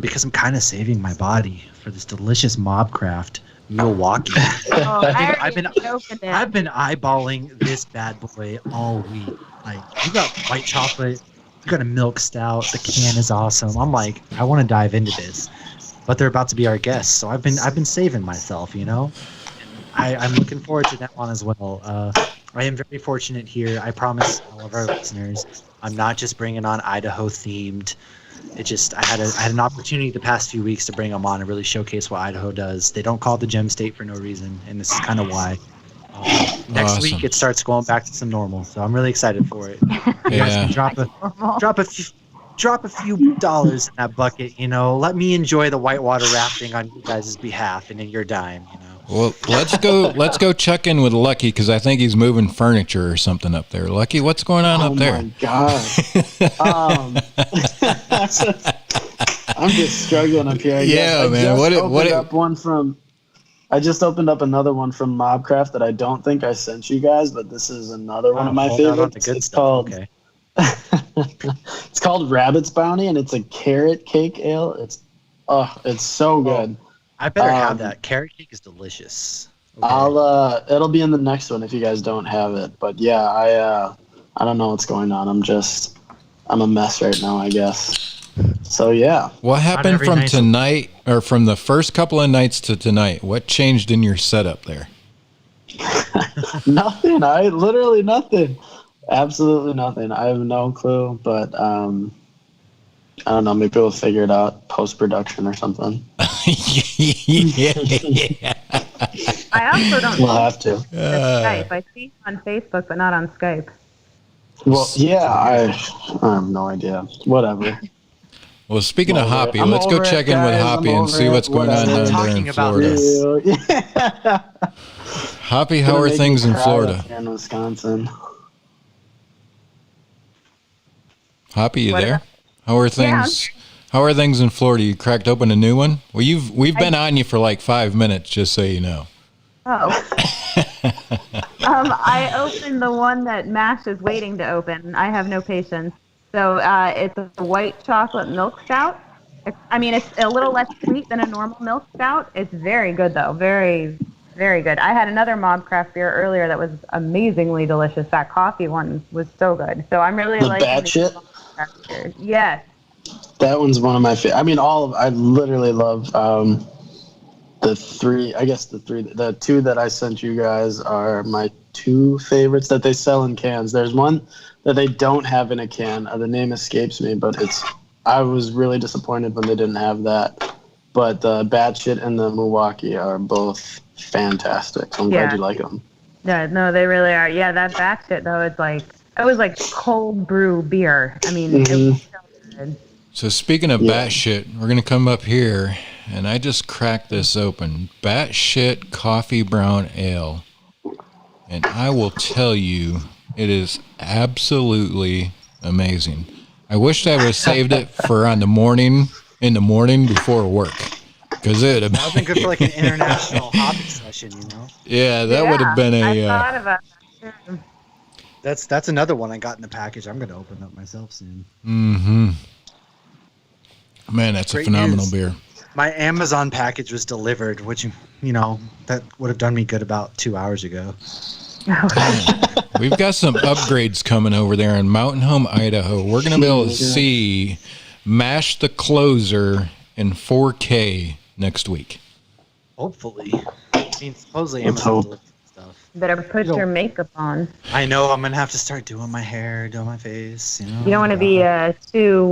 because I'm kind of saving my body for this delicious MobCraft Milwaukee. Oh, I've been eyeballing this bad boy all week. Like, you got white chocolate, you got a milk stout, the can is awesome. I'm like, I want to dive into this, but they're about to be our guests, so I've been saving myself, I'm looking forward to that one as well. I am very fortunate here. I promise all of our listeners, I'm not just bringing on Idaho themed. It just I had an opportunity the past few weeks to bring them on and really showcase what Idaho does. They don't call it the Gem State for no reason, and this is kind of why. Next Awesome. week it starts going back to some normal, so I'm really excited for it. You guys Yeah. can drop a few dollars in that bucket. Let me enjoy the whitewater rafting on you guys' behalf and in your dime. Well, let's go check in with Lucky because I think he's moving furniture or something up there. Lucky, what's going on up there? Oh my God. I'm just struggling up here. I Yeah, guess. I man. just What opened up one from I just opened up another one from MobCraft that I don't think I sent you guys, but this is another one of my favorites. It's called it's called Rabbit's Bounty, and it's a carrot cake ale. It's so good. I better have that. Carrot cake is delicious. Okay. It'll be in the next one if you guys don't have it. But yeah, I don't know what's going on. I'm a mess right now, I guess. So yeah. What happened from tonight, or from the first couple of nights to tonight? What changed in your setup there? Nothing. Literally nothing. Absolutely nothing. I have no clue, but I don't know. Maybe we'll figure it out post-production or something. Yeah. I also don't. We'll have to. Skype. I see on Facebook, but not on Skype. Well, yeah. I have no idea. Whatever. Well, speaking of Hoppy, let's go check in with Hoppy and see what's going on down there in Florida. Yeah. Hoppy, how are things in Florida? In Wisconsin. Hoppy, you there? How are things? Yeah. How are things in Florida? You cracked open a new one? Well, we've been on you for like 5 minutes, just so you know. Oh. I opened the one that Mash is waiting to open. I have no patience. So it's a white chocolate milk stout. It's a little less sweet than a normal milk stout. It's very good, though. Very, very good. I had another MobCraft beer earlier that was amazingly delicious. That coffee one was so good. So I'm really liking bad shit. Yes. That one's one of my favorite. I literally love the two that I sent you guys are my two favorites that they sell in cans. There's one that they don't have in a can. The name escapes me, but I was really disappointed when they didn't have that. But the Batshit and the Milwaukee are both fantastic. I'm glad you like them. Yeah, no, they really are. Yeah, that Batshit though, it was like cold brew beer. It was so good. So speaking of Batshit, we're gonna come up here, and I just cracked this open. Batshit Coffee Brown Ale, and I will tell you, it is absolutely amazing. I wish I would have saved it for in the morning before work, because it would have been good for like an international hobby session, you know. Yeah, that would have been I thought about that too. That's another one I got in the package. I'm going to open up myself soon. Mm-hmm. Man, that's a phenomenal beer. My Amazon package was delivered, which, that would have done me good about 2 hours ago. We've got some upgrades coming over there in Mountain Home, Idaho. We're going to be able to see Mash the Closer in 4K next week. Hopefully. Supposedly Amazon delivers stuff. Better put your makeup on. I know. I'm going to have to start doing my hair, doing my face. You don't want to be too,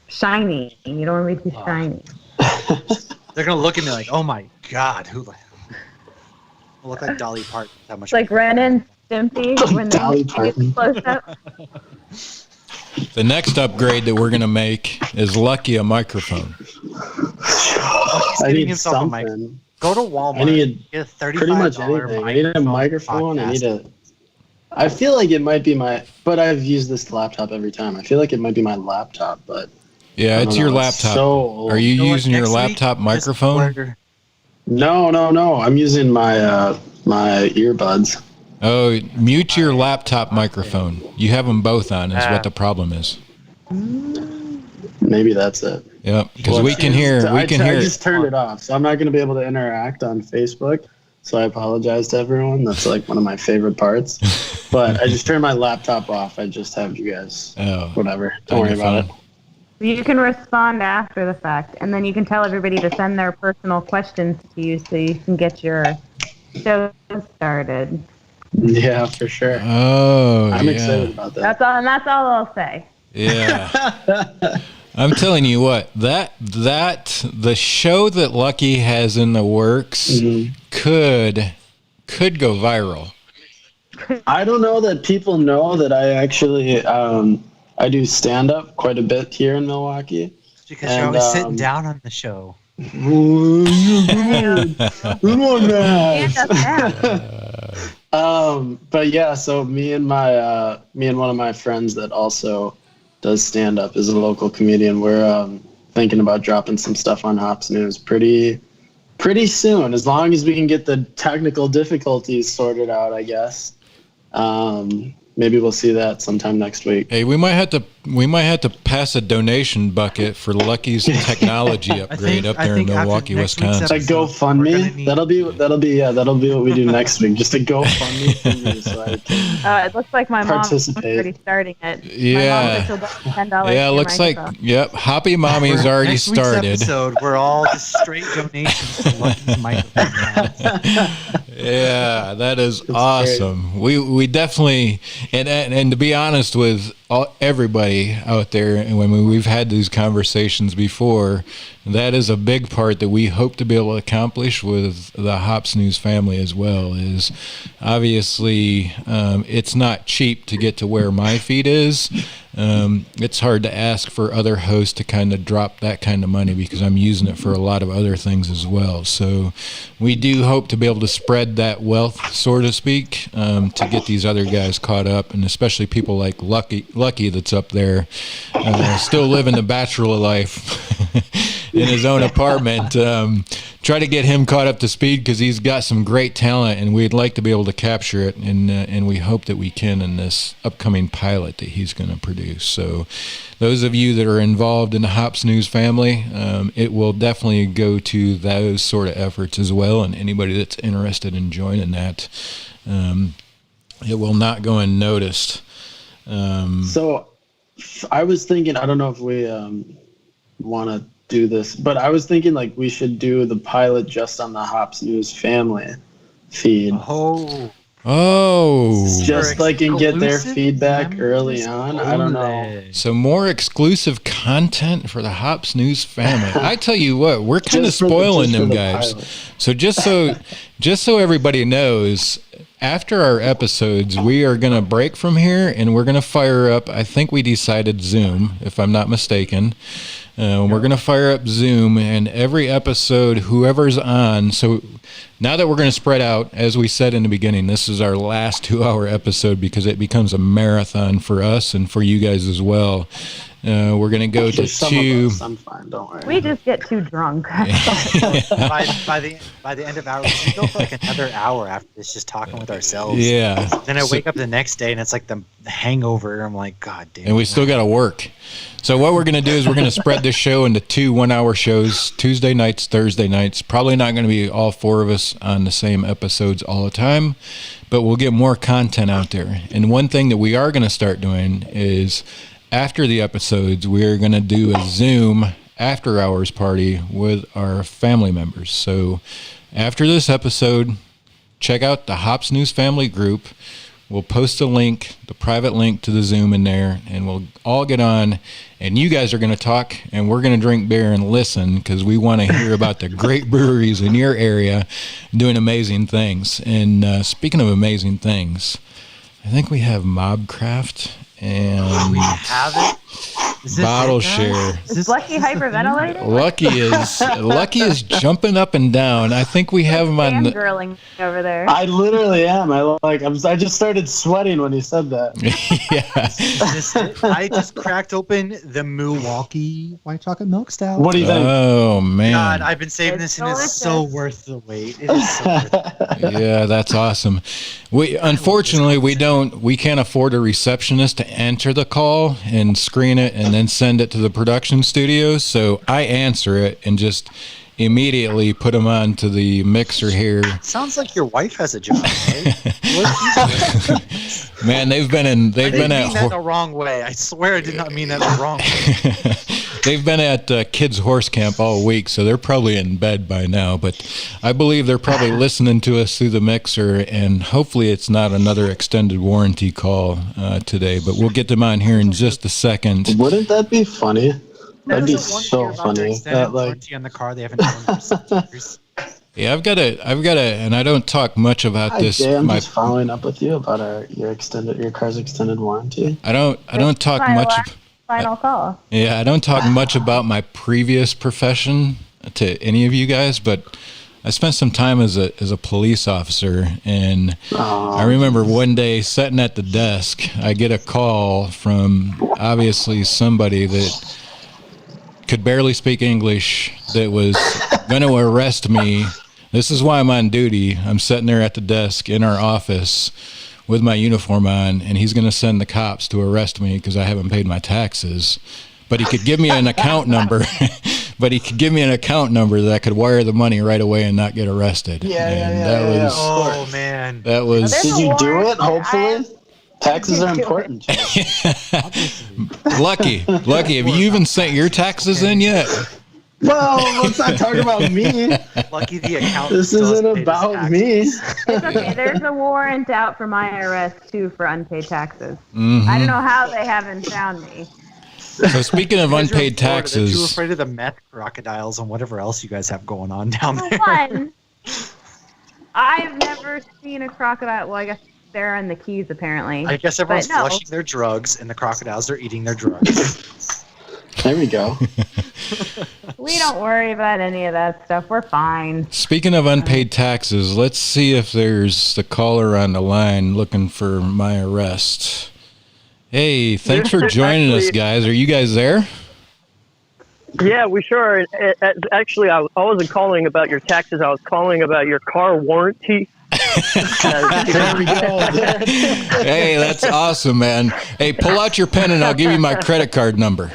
shiny. You don't want to be too shiny. They're going to look at me like, oh my God, who... I'll look like Dolly Parton. How much? Like Ren and Stimpy when they get close up. The next upgrade that we're gonna make is Lucky a microphone. I need something. Go to Walmart. I need get a $35 pretty much anything. I need a microphone. I feel like it might be but I've used this laptop every time. I feel like it might be my laptop, but yeah, it's your laptop. Are you using your laptop microphone? No. I'm using my my earbuds. Oh, mute your laptop microphone. You have them both on is what the problem is. Maybe that's it. Yep, because we can hear. I just turned it off, so I'm not going to be able to interact on Facebook. So I apologize to everyone. That's like one of my favorite parts. But I just turned my laptop off. I just have you guys. Whatever. Don't worry about it. You can respond after the fact, and then you can tell everybody to send their personal questions to you so you can get your show started. Yeah, for sure. Oh, I'm excited about that. That's all I'll say. Yeah. I'm telling you what, the show that Lucky has in the works could go viral. I don't know that people know that I actually I do stand-up quite a bit here in Milwaukee. Because you're always sitting down on the show. But yeah, so me and one of my friends that also does stand-up is a local comedian. We're thinking about dropping some stuff on Hops News pretty Pretty soon, as long as we can get the technical difficulties sorted out, I guess. Maybe we'll see that sometime next week. Hey, we might have to pass a donation bucket for Lucky's technology upgrade up there in Milwaukee, Wisconsin. A GoFundMe. That'll be what we do next week. Just a GoFundMe for me, so I can it looks like my mom's already starting it. Yeah. My mom $10. Yeah, it looks like Hoppy Mommy's already Next week's started. episode, we're all just straight donations to Lucky's microphone. Yeah, that is awesome. We definitely and to be honest with everybody out there, and when we've had these conversations before, that is a big part that we hope to be able to accomplish with the Hops News family as well. Is obviously it's not cheap to get to where my feed is. It's hard to ask for other hosts to kind of drop that kind of money because I'm using it for a lot of other things as well. So we do hope to be able to spread that wealth, so to speak, to get these other guys caught up, and especially people like Lucky that's up there, still living the bachelor life in his own apartment. Try to get him caught up to speed because he's got some great talent, and we'd like to be able to capture it, and we hope that we can in this upcoming pilot that he's going to produce. So those of you that are involved in the Hops News family, it will definitely go to those sort of efforts as well, and anybody that's interested in joining that, it will not go unnoticed. So I was thinking, I don't know if we want to do this, but I was thinking like we should do the pilot just on the Hops News family feed. Just like and get their feedback early on. I don't know. So more exclusive content for the Hops News family. I tell you what, we're kind of spoiling them guys. So just so everybody knows, after our episodes, we are going to break from here and we're going to fire up, I think we decided Zoom, if I'm not mistaken. We're going to fire up Zoom, and every episode, whoever's on, so now that we're going to spread out, as we said in the beginning, this is our last 2-hour episode because it becomes a marathon for us and for you guys as well. We're going to go to 2. I'm fine, don't worry. We just get too drunk. by the end of our, we go for like another hour after this, just talking with ourselves. Yeah. Then I wake up the next day and it's like the hangover. I'm like, God damn. And we still got to work. So what we're going to do is we're going to spread this show into 2 1-hour shows, Tuesday nights, Thursday nights. Probably not going to be all 4 of us on the same episodes all the time, but we'll get more content out there. And one thing that we are going to start doing is after the episodes, we're going to do a Zoom after hours party with our family members. So after this episode, check out the Hops News family group. We'll post a link, the private link to the Zoom in there, and we'll all get on, and you guys are going to talk, and we're going to drink beer and listen because we want to hear about the great breweries in your area doing amazing things. And speaking of amazing things, I think we have MobCraft and we have it. Bottshare. Is Lucky hyperventilating? Lucky is jumping up and down. I think we have him on the girling over there. I literally am. I just started sweating when he said that. Yeah. I just cracked open the Milwaukee white chocolate milk stout. What do you think? Oh man. God, I've been saving this, and it's so worth the wait. It is so worth it. Yeah, that's awesome. Unfortunately we can't afford a receptionist to answer the call and screen it and then send it to the production studio. So I answer it and just immediately put them on to the mixer here. Sounds like your wife has a job, right? Man, they've been at that the wrong way. I swear I did not mean that the wrong way. They've been at kids' horse camp all week, so they're probably in bed by now. But I believe they're probably listening to us through the mixer, and hopefully it's not another extended warranty call today. But we'll get them on here in just a second. Wouldn't that be funny? That'd be so funny. Warranty on the car they haven't owned for years. Yeah, I've got a, and I don't talk much about this. Jay, I'm just following up with you about your car's extended warranty. I don't talk much. Final call. Yeah, I don't talk much about my previous profession to any of you guys, but I spent some time as a police officer, and I remember one day sitting at the desk, I get a call from obviously somebody that could barely speak English that was going to arrest me. This is why I'm on duty. I'm sitting there at the desk in our office with my uniform on, and he's going to send the cops to arrest me because I haven't paid my taxes. But he could give me an account number. But he could give me an account number that I could wire the money right away and not get arrested. Yeah. Oh, man. That was. Did you do it? Hopefully. Taxes are important. Lucky. Have you even sent your taxes in yet? Well, let's not talk about me. Lucky the account. This isn't about me. It's okay. There's a warrant out for my arrest, too, for unpaid taxes. Mm-hmm. I don't know how they haven't found me. So speaking of unpaid taxes, Too afraid of the meth crocodiles and whatever else you guys have going on down For there. one, I've never seen a crocodile. Well, I guess they're in the Keys, apparently. I guess everyone's But no. flushing their drugs, and the crocodiles are eating their drugs. There we go. We don't worry about any of that stuff. We're fine. speaking of unpaid taxes, let's see if there's the caller on the line looking for my arrest. Hey, thanks for joining us, guys. Are you guys there? Yeah, we sure are. Actually, I wasn't calling about your taxes. I was calling about your car warranty. There we go. Hey, that's awesome, man. Hey, pull out your pen and I'll give you my credit card number.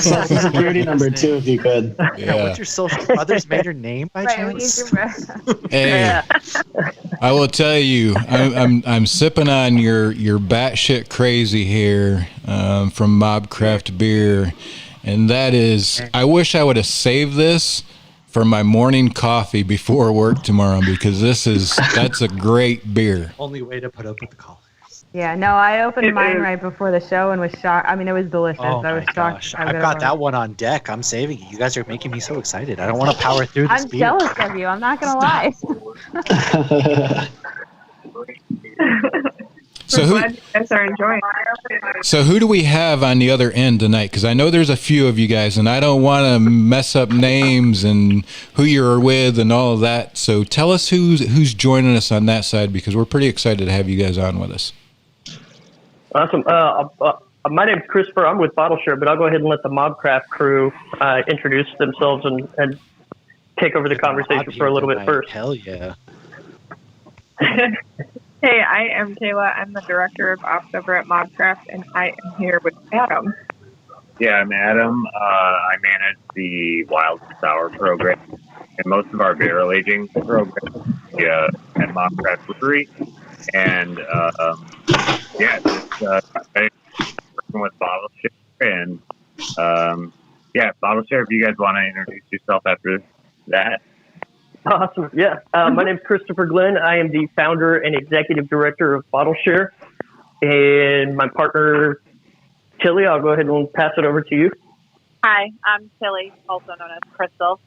Social security number too, if you could. Yeah. What's your social brother's maiden name by Right, we need chance? your Hey, I will tell you, I'm sipping on your batshit crazy here from MobCraft Beer, and that is, I wish I would have saved this for my morning coffee before work tomorrow because that's a great beer. Only way to put up with the call. Yeah, no, I opened mine right before the show and was shocked. I mean, it was delicious. Oh I was my shocked. gosh. I've got that one on deck. I'm saving it. You guys are making me so excited. I don't want to power through this I'm beer. jealous of you. I'm not going to lie. So I'm glad you guys are enjoying. So who do we have on the other end tonight? Because I know there's a few of you guys, and I don't want to mess up names and who you're with and all of that. So tell us who's joining us on that side, because we're pretty excited to have you guys on with us. Awesome. My name's Christopher. I'm with Bottshare, but I'll go ahead and let the MobCraft crew introduce themselves and take over the conversation for a little bit first. Hell yeah. Hey, I am Kayla. I'm the director of ops over at MobCraft, and I am here with Adam. Yeah, I'm Adam. I manage the Wild and Sour program and most of our barrel aging program at MobCraft Brewery. And just working with Bottshare. And Bottshare, if you guys want to introduce yourself after that. Awesome. Yeah. My name's Christopher Glenn. I am the founder and executive director of Bottshare. And my partner, Tilly, I'll go ahead and pass it over to you. Hi, I'm Tilly, also known as Crystal.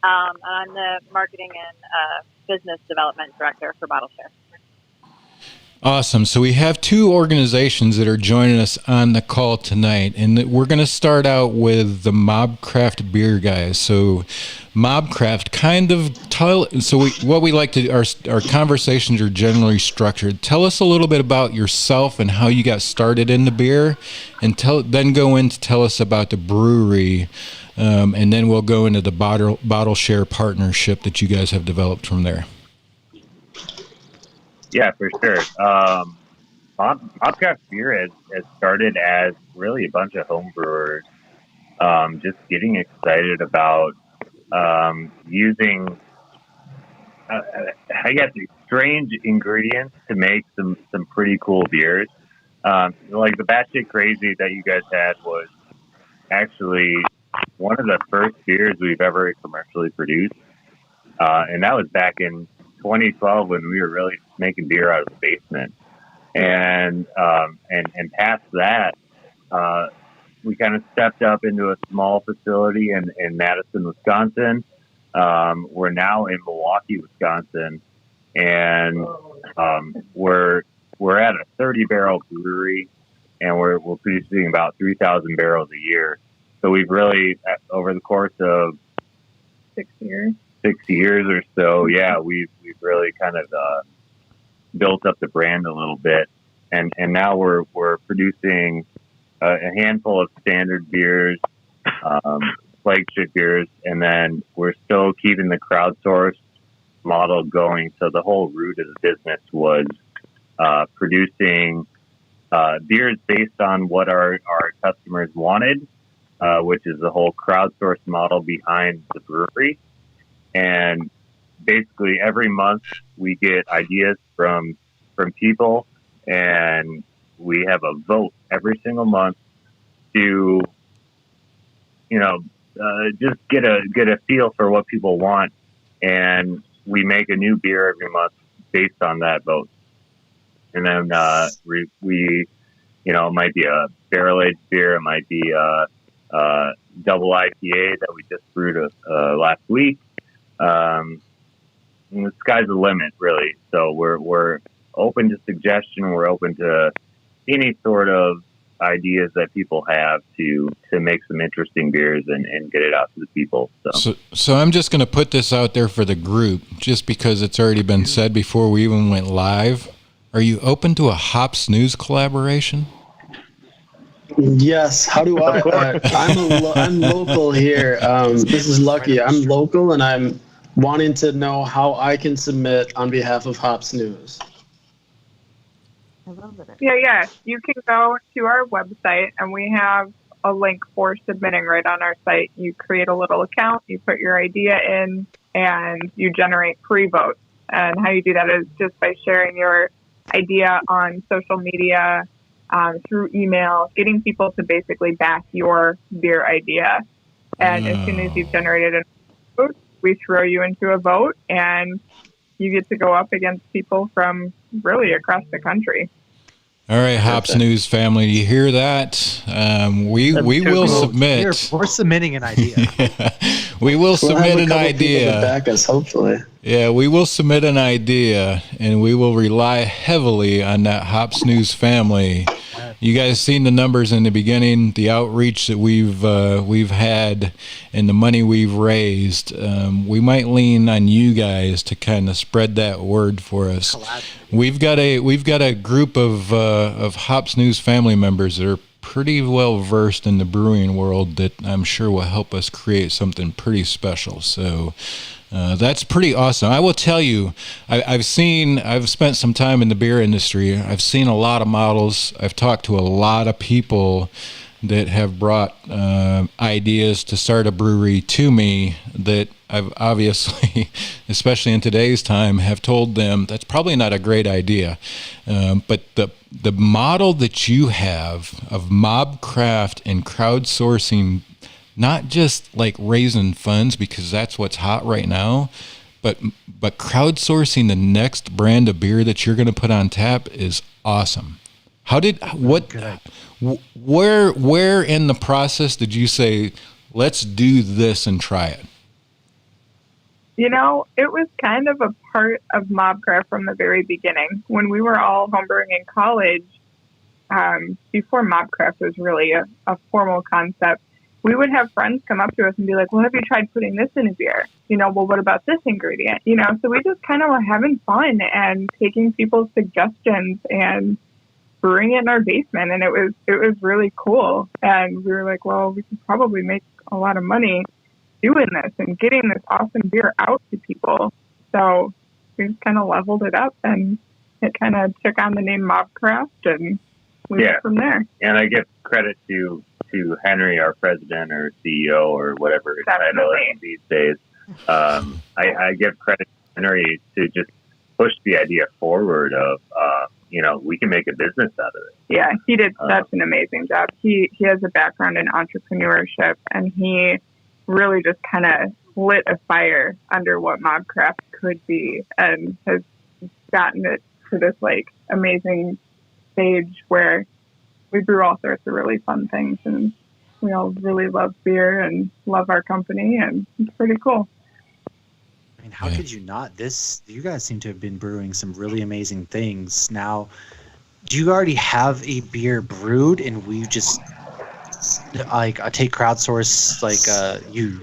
And I'm the marketing and business development director for Bottshare. Awesome. So we have two organizations that are joining us on the call tonight, and we're going to start out with the MobCraft Beer guys. So MobCraft what we like to, our conversations are generally structured. Tell us a little bit about yourself and how you got started in the beer, and then go in to tell us about the brewery, and then we'll go into the Bottshare partnership that you guys have developed from there. Yeah, for sure. MobCraft Beer has started as really a bunch of home brewers just getting excited about using, strange ingredients to make some pretty cool beers. Like the batshit crazy that you guys had was actually one of the first beers we've ever commercially produced, and that was back in 2012 when we were really making beer out of the basement, and past that, we kind of stepped up into a small facility in Madison, Wisconsin. We're now in Milwaukee, Wisconsin, and we're at a 30-barrel brewery, and we're producing about 3,000 barrels a year. So we've really, over the course of 6 years. 6 years or so, we've really kind of built up the brand a little bit, and now we're producing a handful of standard beers, flagship beers, and then we're still keeping the crowdsourced model going. So the whole root of the business was producing beers based on what our customers wanted, which is the whole crowdsourced model behind the brewery. And basically every month we get ideas from people, and we have a vote every single month to, just get a feel for what people want. And we make a new beer every month based on that vote. And then we it might be a barrel-aged beer. It might be a double IPA that we just brewed last week. And the sky's the limit, really. So we're open to suggestion. We're open to any sort of ideas that people have to make some interesting beers and get it out to the people. So I'm just going to put this out there for the group, just because it's already been said before we even went live. Are you open to a Hops News collaboration? Yes. How do I? I'm local here. This is Lucky. I'm local, and I'm wanting to know how I can submit on behalf of Hops News. Yeah. You can go to our website, and we have a link for submitting right on our site. You create a little account, you put your idea in, and you generate pre-votes. And how you do that is just by sharing your idea on social media, through email, getting people to basically back your beer idea. And as soon as you've generated a vote, we throw you into a vote, and you get to go up against people from really across the country. All right, Hops News family, you hear that? We will submit. We're submitting an idea. We will submit an idea. To back us, hopefully. Yeah, we will submit an idea, and we will rely heavily on that Hops News family. You guys seen the numbers in the beginning, the outreach that we've had, and the money we've raised. We might lean on you guys to kind of spread that word for us. We've got a group of Hops News family members that are pretty well versed in the brewing world that I'm sure will help us create something pretty special. So that's pretty awesome. I will tell you, I've spent some time in the beer industry. I've seen a lot of models. I've talked to a lot of people that have brought ideas to start a brewery to me that I've obviously, especially in today's time, have told them that's probably not a great idea. But the model that you have of MobCraft and crowdsourcing, not just like raising funds because that's what's hot right now, but crowdsourcing the next brand of beer that you're going to put on tap is awesome. Where in the process did you say, let's do this and try it? It was kind of a part of MobCraft from the very beginning. When we were all homebrewing in college, before MobCraft was really a formal concept, we would have friends come up to us and be like, well, have you tried putting this in a beer? Well, what about this ingredient? So we just kind of were having fun and taking people's suggestions and brewing it in our basement. And it was really cool. And we were like, well, we could probably make a lot of money doing this and getting this awesome beer out to people. So we just kind of leveled it up, and it kind of took on the name MobCraft, and we went from there. And I give credit to Henry, our president or CEO or whatever his title is these days. I give credit to Henry to just push the idea forward of, we can make a business out of it. Yeah, he did such an amazing job. He has a background in entrepreneurship, and he really just kind of lit a fire under what MobCraft could be, and has gotten it to this amazing stage where we brew all sorts of really fun things, and we all really love beer and love our company, and it's pretty cool. I mean, how could you not? You guys seem to have been brewing some really amazing things. Now, do you already have a beer brewed, and we just take crowdsource, you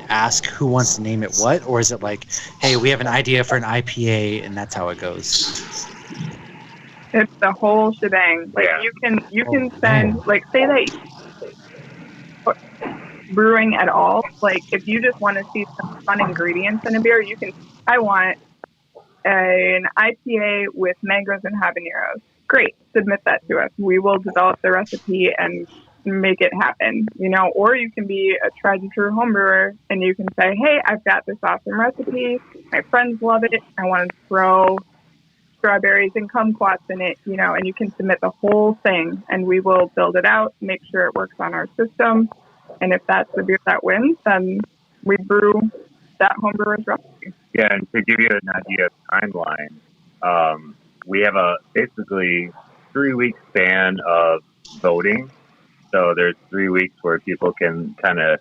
ask who wants to name it what, or is it like, hey, we have an idea for an IPA, and that's how it goes? It's the whole shebang. You can send, say that brewing at all, like if you just want to see some fun ingredients in a beer, you can. I want an IPA with mangoes and habaneros. Great, submit that to us. We will develop the recipe and make it happen, or you can be a tried and true home brewer and you can say, hey, I've got this awesome recipe. My friends love it. I want to throw strawberries and kumquats in it, and you can submit the whole thing and we will build it out, make sure it works on our system. And if that's the beer that wins, then we brew that home brewer's recipe. Yeah, and to give you an idea of timeline, we have a basically 3-week span of voting. So there's 3 weeks where people can kind of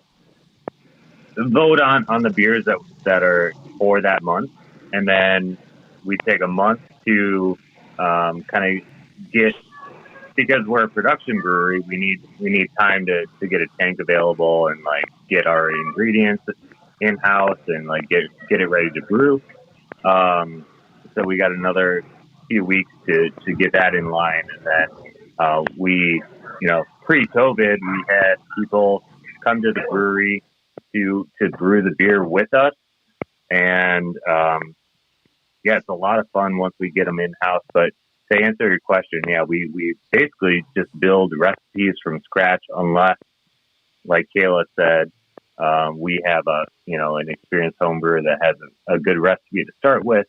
vote on the beers that are for that month. And then we take a month to kind of get, because we're a production brewery, we need time to get a tank available and like get our ingredients in-house and like get it ready to brew. So we got another few weeks to get that in line. And then we, pre-COVID, we had people come to the brewery to brew the beer with us. And it's a lot of fun once we get them in-house. But to answer your question, we basically just build recipes from scratch unless, like Kayla said, we have an experienced home brewer that has a good recipe to start with.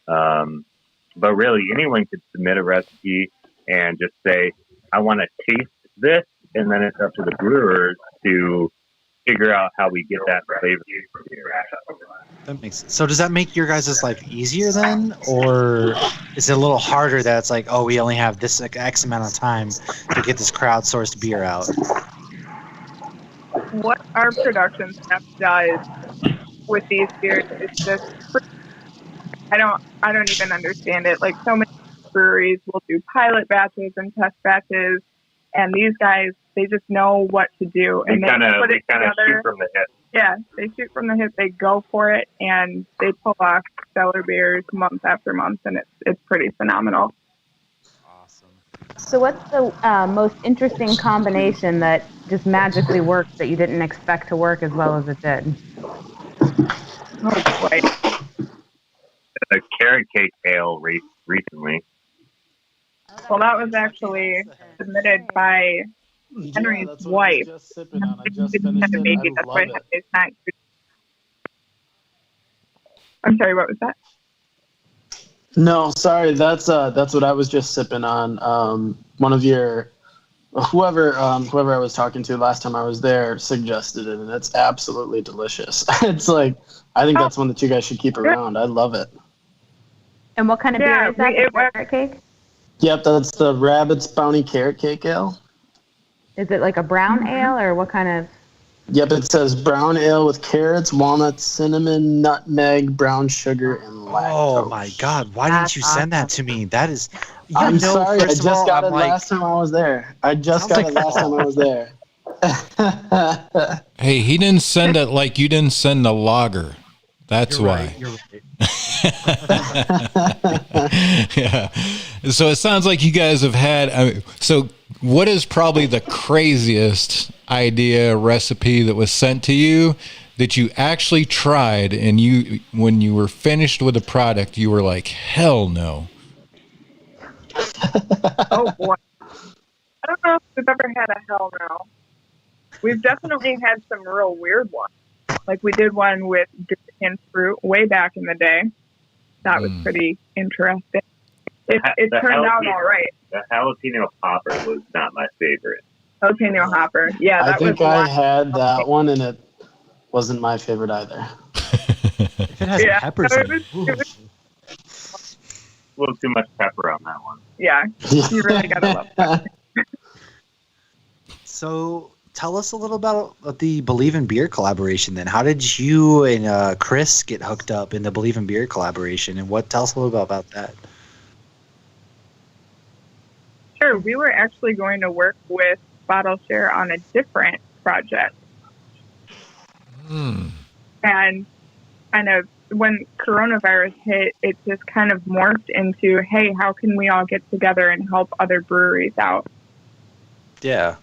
But really, anyone could submit a recipe and just say, I want to taste this, and then it's up to the brewers to figure out how we get that flavor. That makes sense. So does that make your guys' life easier then? Or is it a little harder that it's like, oh, we only have this X amount of time to get this crowdsourced beer out? What our production staff does with these beers is just I don't even understand it. Like so many breweries will do pilot batches and test batches, and these guys, they just know what to do and they put it together. Shoot from the hip. Yeah, they shoot from the hip. They go for it and they pull off stellar beers month after month, and it's pretty phenomenal. So what's the most interesting combination that just magically worked that you didn't expect to work as well as it did? Oh, boy. A carrot cake ale recently. Well, that was actually submitted by Henry's wife. I just finished it. That's why it's not. I'm sorry, what was that? No, sorry. That's what I was just sipping on. One of your whoever I was talking to last time I was there suggested it, and it's absolutely delicious. It's like I think that's one that you guys should keep around. I love it. And what kind of beer is that? Carrot cake? Yep, that's the Rabbit's Bounty Carrot Cake Ale. Is it like a brown ale or what kind of? Yep, it says brown ale with carrots, walnuts, cinnamon, nutmeg, brown sugar, and lactose. Oh my God! Why didn't you send that to me? That is. I'm sorry. I just got it last time I was there. Hey, he didn't send it like you didn't send the lager. That's why. You're right. Yeah. So it sounds like you guys have had. So what is probably the craziest idea recipe that was sent to you that you actually tried and you, when you were finished with the product, you were like, hell no. Oh boy. I don't know if we've ever had a hell no. We've definitely had some real weird ones. Like we did one with and fruit way back in the day. That was pretty interesting. It turned out all right. The jalapeno popper was not my favorite. Jalapeno hopper. Yeah, I think I had that one, and it wasn't my favorite either. If it has peppers in it. It was A little too much pepper on that one. Yeah, you really gotta love that. So tell us a little about the Believe in Beer collaboration then. How did you and Chris get hooked up in the Believe in Beer collaboration, and tell us a little bit about that? Sure, we were actually going to work with Bottshare on a different project. And kind of when coronavirus hit, it just kind of morphed into, hey, how can we all get together and help other breweries out? Yeah.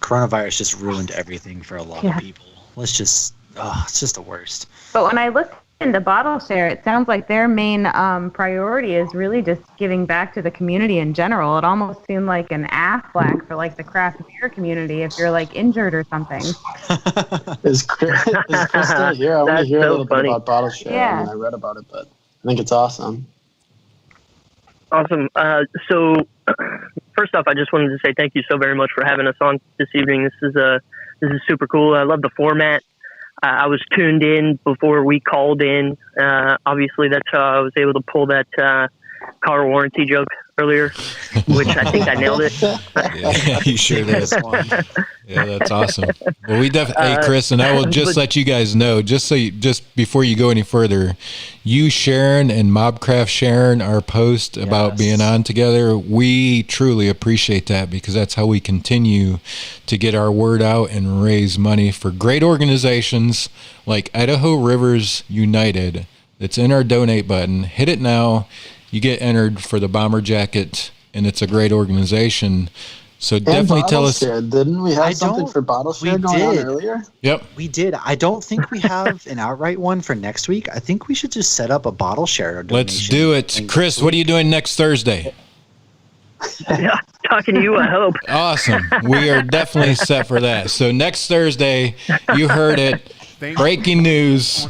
Coronavirus just ruined everything for a lot of people. it's just the worst. But when I looked into Bottshare, it sounds like their main priority is really just giving back to the community in general. It almost seemed like an Aflac for like the craft beer community if you're like injured or something. Is Chris still here? I want to hear a little bit about Bottshare. Yeah. I mean, I read about it, but I think it's awesome. Awesome. So first off, I just wanted to say thank you so very much for having us on this evening. This is super cool. I love the format. I was tuned in before we called in. Obviously, that's how I was able to pull that car warranty joke earlier, which I think I nailed it. Yeah, you sure did. Yeah, that's awesome. Well, hey, Chris, and I will just let you guys know, just before you go any further, you, Sharon, and MobCraft sharing our post about being on together, we truly appreciate that because that's how we continue to get our word out and raise money for great organizations like Idaho Rivers United. It's in our donate button. Hit it now. You get entered for the bomber jacket, and it's a great organization. So definitely tell us. Didn't we have something for Bottshare going on earlier? Yep. We did. I don't think we have an outright one for next week. I think we should just set up a Bottshare donation. Let's do it. Chris, what are you doing next Thursday? Yeah, talking to you, I hope. Awesome. We are definitely set for that. So next Thursday, you heard it. Breaking news.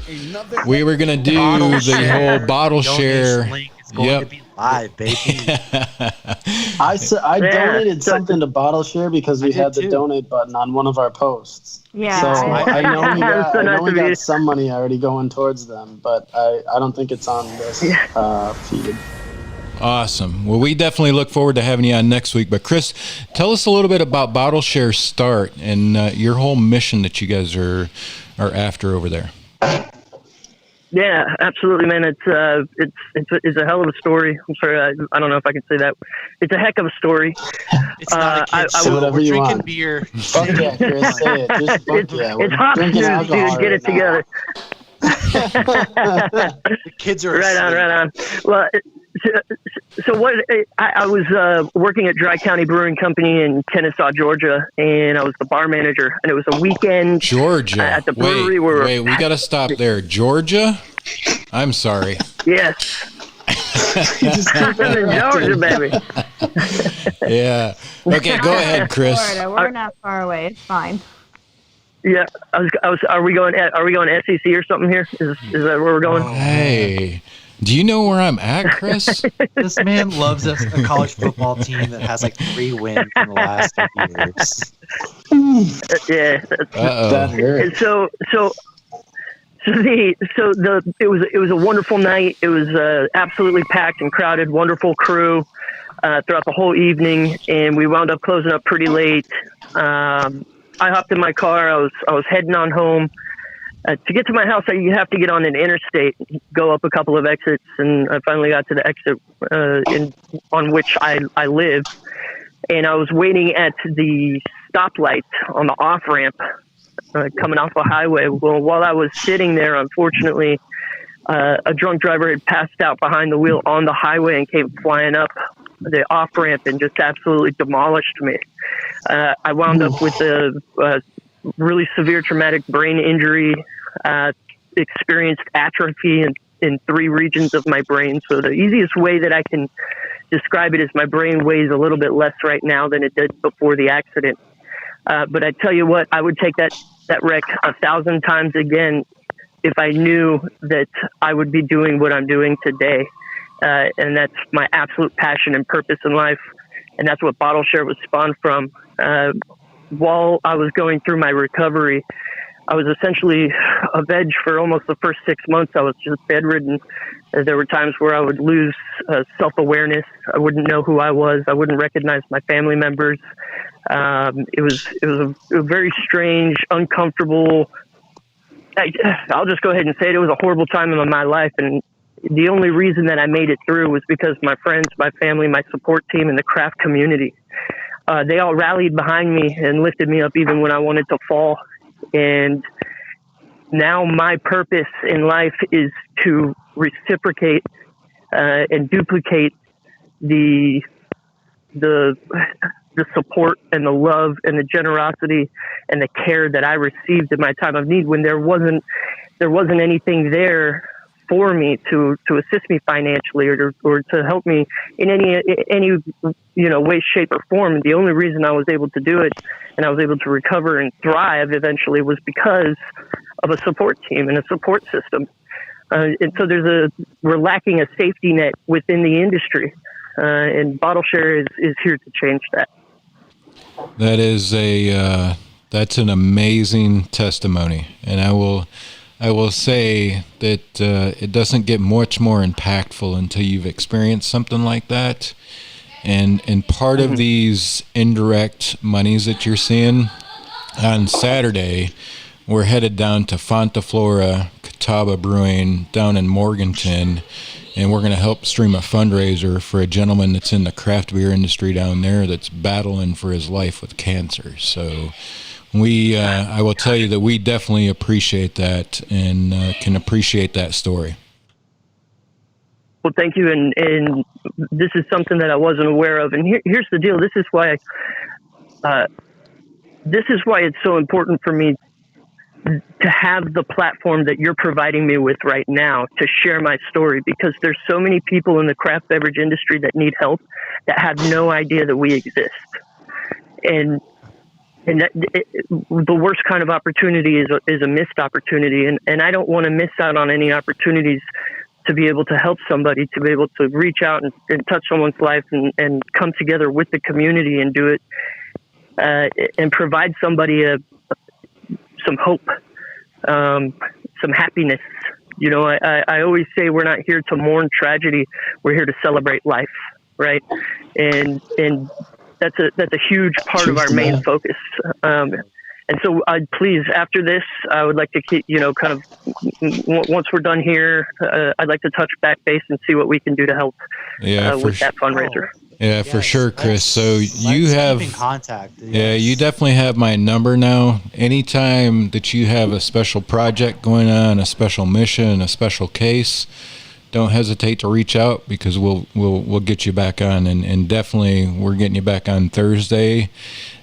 We were going to do the whole Bottshare. Going to be live, baby. I donated something to Bottshare because we had the donate button on one of our posts. Yeah. So I know we got some money already going towards them, but I don't think it's on this feed. Awesome. Well, we definitely look forward to having you on next week. But Chris, tell us a little bit about Bottleshare's start and your whole mission that you guys are after over there. Yeah, absolutely, man. It's a hell of a story. I'm sorry, I don't know if I can say that. It's a heck of a story. It's not a kid's show. Whatever We're you drinking want. Beer. Fuck yeah, Chris, say it. Just fuck yeah. It's hot news, dude. Get it together. The kids are right on. Well, so what? I was working at Dry County Brewing Company in Kennesaw, Georgia, and I was the bar manager. And it was a weekend. Georgia. At the brewery. Wait, we got to stop there. Georgia? I'm sorry. Yes. I'm in Georgia, baby. Yeah. Okay, go ahead, Chris. Florida. We're not far away. It's fine. Yeah, I was. Are we going SEC or something here? Is that where we're going? Hey, do you know where I'm at, Chris? This man loves a college football team that has like 3 wins in the last 2 years. Yeah. That hurt. It was a wonderful night. It was absolutely packed and crowded. Wonderful crew throughout the whole evening, and we wound up closing up pretty late. I hopped in my car. I was heading on home. To get to my house, you have to get on an interstate, go up a couple of exits, and I finally got to the exit on which I live. And I was waiting at the stoplight on the off ramp coming off a highway. Well, while I was sitting there, unfortunately, a drunk driver had passed out behind the wheel on the highway and came flying up the off ramp and just absolutely demolished me. I wound up with a really severe traumatic brain injury, experienced atrophy in 3 regions of my brain. So the easiest way that I can describe it is my brain weighs a little bit less right now than it did before the accident. But I tell you what, I would take that wreck 1,000 times again if I knew that I would be doing what I'm doing today. And that's my absolute passion and purpose in life. And that's what Bottshare was spawned from. While I was going through my recovery, I was essentially a veg for almost the first 6 months. I was just bedridden. There were times where I would lose self-awareness. I wouldn't know who I was. I wouldn't recognize my family members. It was a very strange, uncomfortable. I'll just go ahead and say it. It was a horrible time in my life, and the only reason that I made it through was because my friends, my family, my support team, and the craft community. They all rallied behind me and lifted me up even when I wanted to fall. And now my purpose in life is to reciprocate and duplicate the the support and the love and the generosity and the care that I received in my time of need when there wasn't anything there for me to assist me financially or to help me in any way, shape, or form. And the only reason I was able to do it and I was able to recover and thrive eventually was because of a support team and a support system. And so we're lacking a safety net within the industry, and Bottshare is here to change that. That is that's an amazing testimony, and I will say that it doesn't get much more impactful until you've experienced something like that. And part of these indirect monies that you're seeing, on Saturday, we're headed down to Fonta Flora, Catawba Brewing down in Morganton, and we're going to help stream a fundraiser for a gentleman that's in the craft beer industry down there that's battling for his life with cancer. So I will tell you that we definitely appreciate that and can appreciate that story. Well, thank you. And this is something that I wasn't aware of. And here's the deal. This is why it's so important for me to have the platform that you're providing me with right now to share my story, because there's so many people in the craft beverage industry that need help that have no idea that we exist. And the worst kind of opportunity is a missed opportunity. And I don't want to miss out on any opportunities to be able to help somebody, to be able to reach out and touch someone's life and come together with the community and do it, and provide somebody some hope, some happiness. I always say we're not here to mourn tragedy. We're here to celebrate life. Right. And that's a huge part of our main focus. And so please, after this, I would like to keep, kind of once we're done here, I'd like to touch back base and see what we can do to help with that fundraiser. Yeah, for sure, Chris. So you have contact. Yes. Yeah, you definitely have my number now. Anytime that you have a special project going on, a special mission, a special case, don't hesitate to reach out, because we'll get you back on, and definitely we're getting you back on Thursday.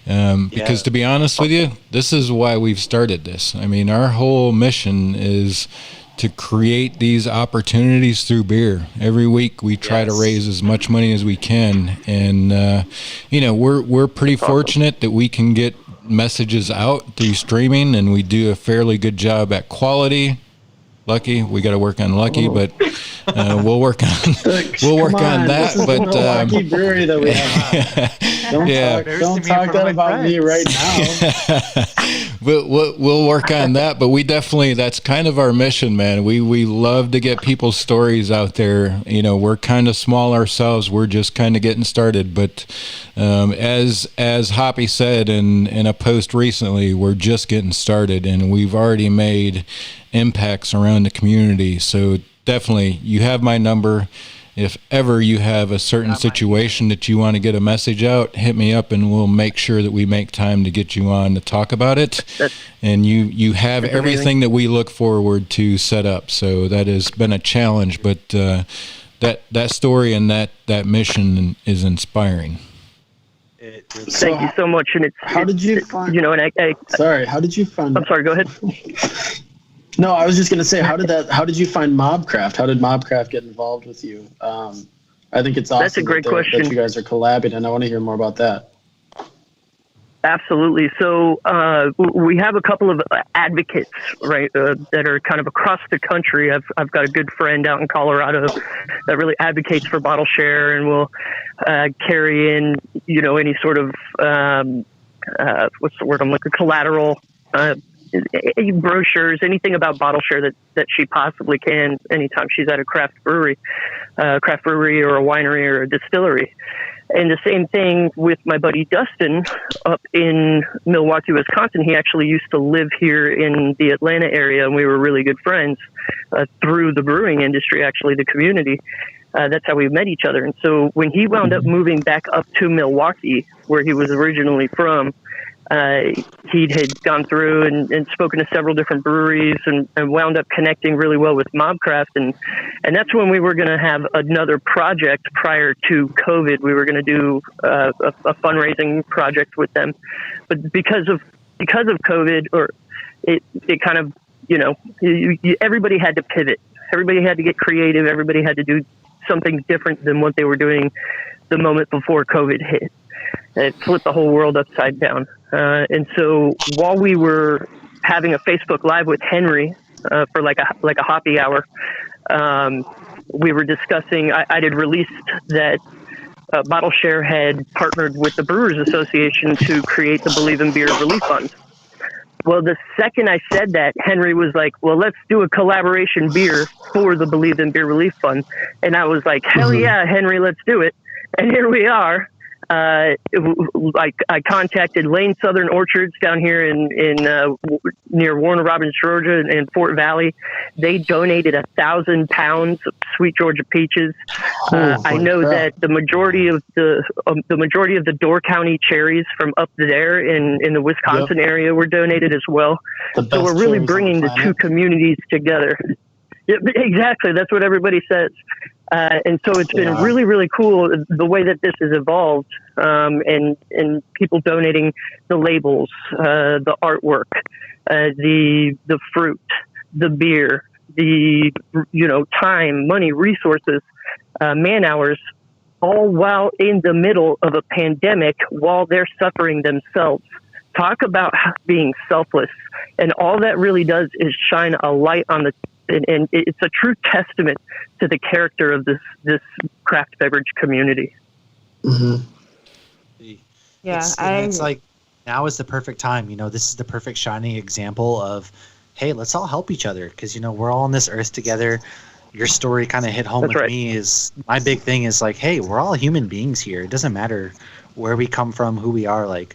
Because to be honest with you, this is why we've started this. I mean, our whole mission is to create these opportunities through beer. Every week we try to raise as much money as we can, and we're pretty fortunate that we can get messages out through streaming, and we do a fairly good job at quality. Lucky, we got to work on Lucky, but we'll work on that. This is but Lucky brewery that we have. Don't talk that about me right now. We'll work on that, but we definitely, that's kind of our mission, man. We love to get people's stories out there. We're kind of small ourselves. We're just kind of getting started, but as Hoppy said in a post recently, we're just getting started, and we've already made impacts around the community. So definitely, you have my number. If ever you have a certain situation that you want to get a message out, hit me up, and we'll make sure that we make time to get you on to talk about it. And you have everything that we look forward to set up. So that has been a challenge, but that story and that mission is inspiring. Thank you so much. And how did you find? How did you find? I'm sorry. Go ahead. No, I was just going to say, how did you find MobCraft? How did MobCraft get involved with you? I think it's awesome. That's a great question. That you guys are collabing, and I want to hear more about that. Absolutely. So we have a couple of advocates, right, that are kind of across the country. I've got a good friend out in Colorado that really advocates for Bottshare and will carry in, any sort of what's the word I'm looking, collateral. Brochures, anything about Bottshare that she possibly can anytime she's at a craft brewery or a winery or a distillery. And the same thing with my buddy Dustin up in Milwaukee, Wisconsin. He actually used to live here in the Atlanta area, and we were really good friends through the brewing industry, actually, the community. That's how we met each other. And so when he wound up moving back up to Milwaukee, where he was originally from, He had gone through and spoken to several different breweries and wound up connecting really well with MobCraft. And that's when we were going to have another project prior to COVID. We were going to do a fundraising project with them. But because of COVID, or it kind of, everybody had to pivot. Everybody had to get creative. Everybody had to do something different than what they were doing the moment before COVID hit. It flipped the whole world upside down. And so while we were having a Facebook Live with Henry for like a Hoppy Hour, we were discussing. I had released that Bottshare had partnered with the Brewers Association to create the Believe in Beer Relief Fund. Well, the second I said that, Henry was like, well, let's do a collaboration beer for the Believe in Beer Relief Fund. And I was like, hell yeah, Henry, let's do it. And here we are. I contacted Lane Southern Orchards down here in near Warner Robins, Georgia, in Fort Valley. They donated 1,000 pounds of sweet Georgia peaches. I know that the majority of the Door County cherries from up there in the Wisconsin area were donated as well. So we're really bringing the two communities together. Yeah, exactly. That's what everybody says. And so it's been really, really cool the way that this has evolved, and people donating the labels, the artwork, the fruit, the beer, the time, money, resources, man hours, all while in the middle of a pandemic, while they're suffering themselves. Talk about being selfless, and all that really does is shine a light on the. And it's a true testament to the character of this craft beverage community. Mm-hmm. Yeah, it's like now is the perfect time. This is the perfect shining example of, hey, let's all help each other because we're all on this earth together. Your story kind of hit home with me. Is my big thing is like, hey, we're all human beings here. It doesn't matter where we come from, who we are. Like,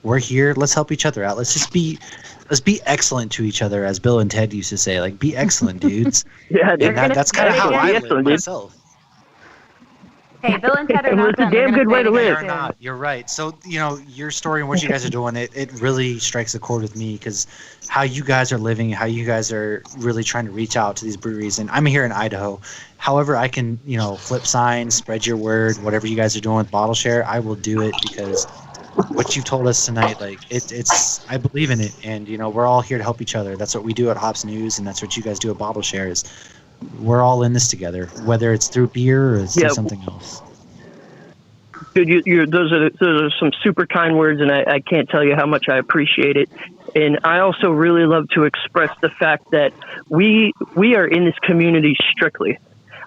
we're here. Let's help each other out. Let's be excellent to each other, as Bill and Ted used to say. Like, be excellent, dudes. Yeah, and that's kind of how I live myself. Hey, Bill and Ted are not done. It's a damn good way to live. Not. You're right. So, your story and what you guys are doing, it really strikes a chord with me because how you guys are living, how you guys are really trying to reach out to these breweries. And I'm here in Idaho. However, I can, flip signs, spread your word, whatever you guys are doing with Bottleshare, I will do it because what you told us tonight, like it's I believe in it, and we're all here to help each other. That's what we do at Hops News, and that's what you guys do at Bottleshare. Is we're all in this together, whether it's through beer or through something else. Dude, those are some super kind words, and I can't tell you how much I appreciate it. And I also really love to express the fact that we are in this community strictly.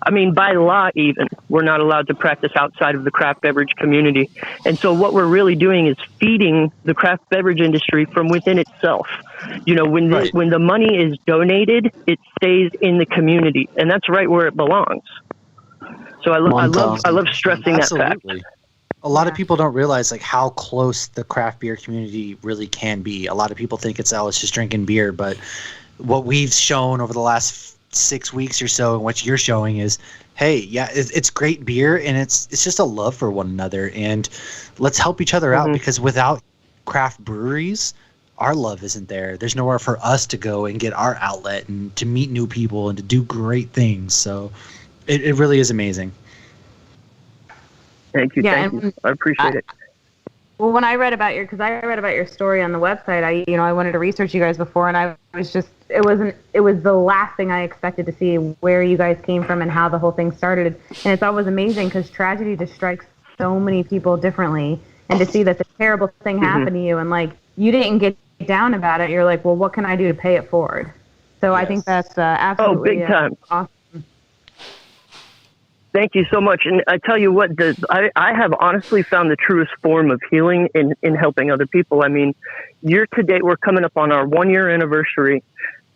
I mean, by law, even, we're not allowed to practice outside of the craft beverage community. And so what we're really doing is feeding the craft beverage industry from within itself. When the money is donated, it stays in the community, and that's right where it belongs. So I love stressing that fact. A lot of people don't realize like how close the craft beer community really can be. A lot of people think it's just drinking beer, but what we've shown over the last 6 weeks or so and what you're showing is, hey, yeah, it's great beer, and it's just a love for one another, and let's help each other out because without craft breweries, our love isn't there. There's nowhere for us to go and get our outlet and to meet new people and to do great things. So it really is amazing. Thank you. I appreciate it. Well, when I read about your story on the website, I wanted to research you guys before, and I was just, it was the last thing I expected to see where you guys came from and how the whole thing started. And it's always amazing because tragedy just strikes so many people differently, and to see that the terrible thing happened to you and like you didn't get down about it, you're like, well, what can I do to pay it forward? So I think that's absolutely big time. Awesome. Thank you so much. And I tell you what, I have honestly found the truest form of healing in helping other people. I mean, year to date, we're coming up on our 1-year anniversary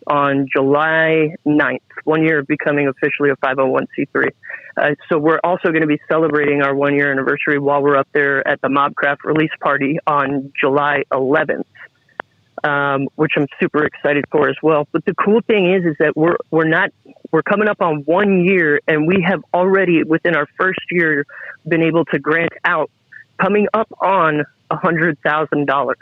on July 9th, 1 year of becoming officially a 501c3. So we're also going to be celebrating our 1-year anniversary while we're up there at the MobCraft release party on July 11th. Which I'm super excited for as well. But the cool thing is that we're coming up on 1 year, and we have already within our first year been able to grant out coming up on $100,000.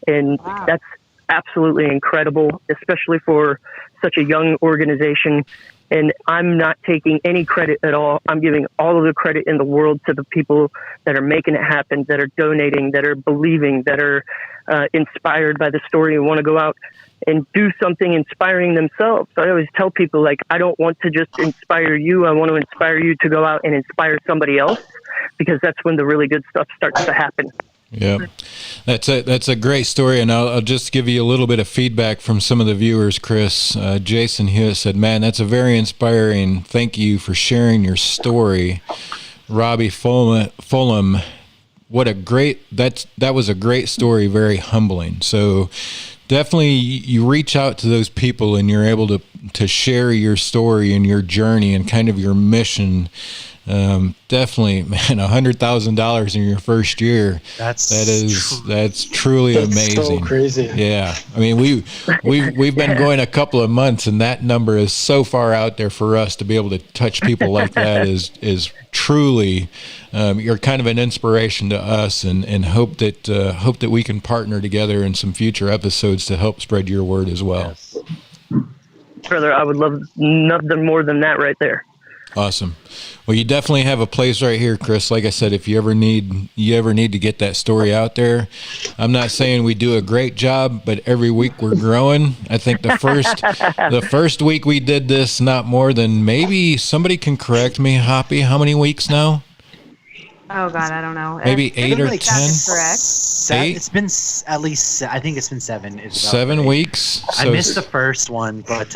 And that's absolutely incredible, especially for such a young organization. And I'm not taking any credit at all. I'm giving all of the credit in the world to the people that are making it happen, that are donating, that are believing, that are inspired by the story and want to go out and do something inspiring themselves. So I always tell people, like, I don't want to just inspire you. I want to inspire you to go out and inspire somebody else, because that's when the really good stuff starts to happen. Yeah, that's a great story, and I'll just give you a little bit of feedback from some of the viewers. Chris, Jason Hewitt said, "Man, that's a very inspiring. Thank you for sharing your story." Robbie Fulham, what a great that was a great story, very humbling. So definitely, you reach out to those people, and you're able to share your story and your journey and kind of your mission. Definitely, man, $100,000 in your first year. That's truly amazing. So crazy. Yeah, I mean, we've been going a couple of months, and that number is so far out there for us to be able to touch people like that is truly. You're kind of an inspiration to us, and hope that we can partner together in some future episodes to help spread your word as well. Yes. Brother, I would love nothing more than that right there. Awesome. Well, you definitely have a place right here, Chris. Like I said, if you ever need to get that story out there, I'm not saying we do a great job, but every week we're growing. I think the first week we did this, not more than, maybe somebody can correct me, Hoppy, how many weeks now? Oh God, I don't know. Maybe 8 or 10. Correct. It's been at least, I think it's been 7. 7 weeks. So I missed the first one, but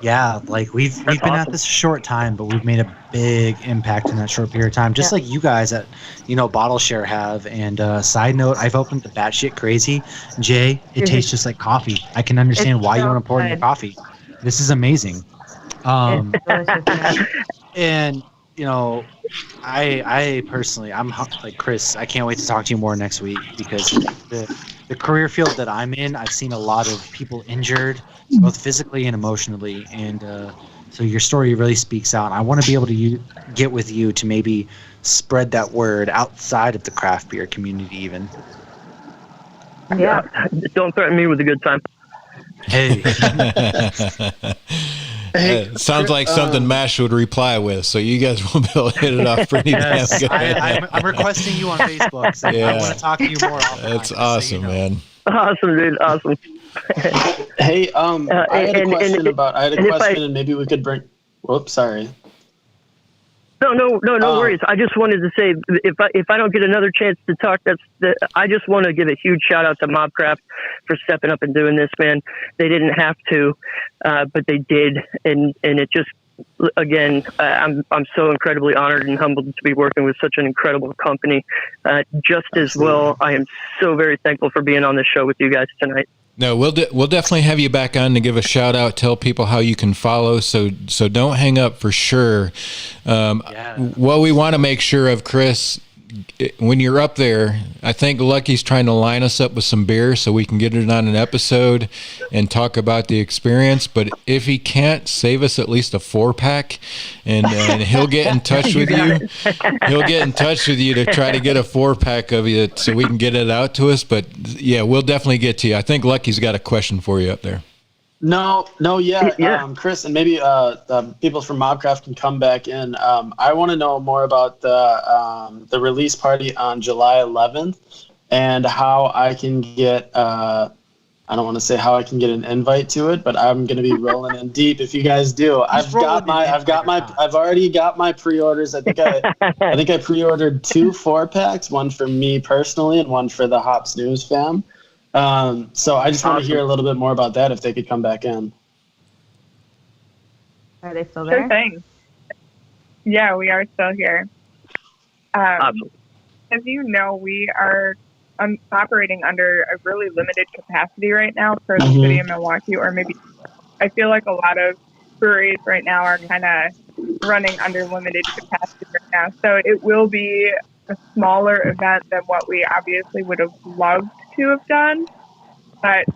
yeah, like we've been at this a short time, but we've made a big impact in that short period of time, just like you guys at Bottshare have. And side note, I've opened the Batshit Crazy. Jay, it tastes just like coffee. I can understand why you want to pour it in your coffee. This is amazing. And I personally, I'm like Chris, I can't wait to talk to you more next week, because the career field that I'm in, I've seen a lot of people injured, both physically and emotionally, and so your story really speaks out. I want to be able to get with you to maybe spread that word outside of the craft beer community even. Yeah, don't threaten me with a good time. Hey. Sounds like something Mash would reply with, so you guys will be able to hit it off pretty damn good. I'm requesting you on Facebook, so I want to talk to you more. That's awesome, man. Awesome, dude. Awesome. Hey, I had a question, and maybe we could bring. Whoops, sorry. No worries. I just wanted to say, if I don't get another chance to talk, I just want to give a huge shout out to MobCraft for stepping up and doing this, man. They didn't have to, but they did, and it just, again, I'm so incredibly honored and humbled to be working with such an incredible company. Just as well, I am so very thankful for being on this show with you guys tonight. No, we'll definitely have you back on to give a shout out, tell people how you can follow. So don't hang up for sure. What we want to make sure of, Chris, when you're up there, I think Lucky's trying to line us up with some beer so we can get it on an episode and talk about the experience. But if he can't, save us at least a 4-pack, and he'll get in touch with you. He'll get in touch with you to try to get a 4-pack of you so we can get it out to us. But yeah, we'll definitely get to you. I think Lucky's got a question for you up there. No, yeah. Chris, and maybe people from MobCraft can come back in. I want to know more about the release party on July 11th and how I can get. I don't want to say how I can get an invite to it, but I'm going to be rolling in deep if you guys do. I've already got my pre-orders. I think I pre-ordered 2 4-packs, one for me personally and one for the Hops News fam. So I just want to hear a little bit more about that if they could come back in. Are they still there? Sure thing. Yeah, we are still here. Awesome. As you know, we are operating under a really limited capacity right now for the city of Milwaukee, or maybe I feel like a lot of breweries right now are kind of running under limited capacity right now. So it will be a smaller event than what we obviously would have loved to have done, but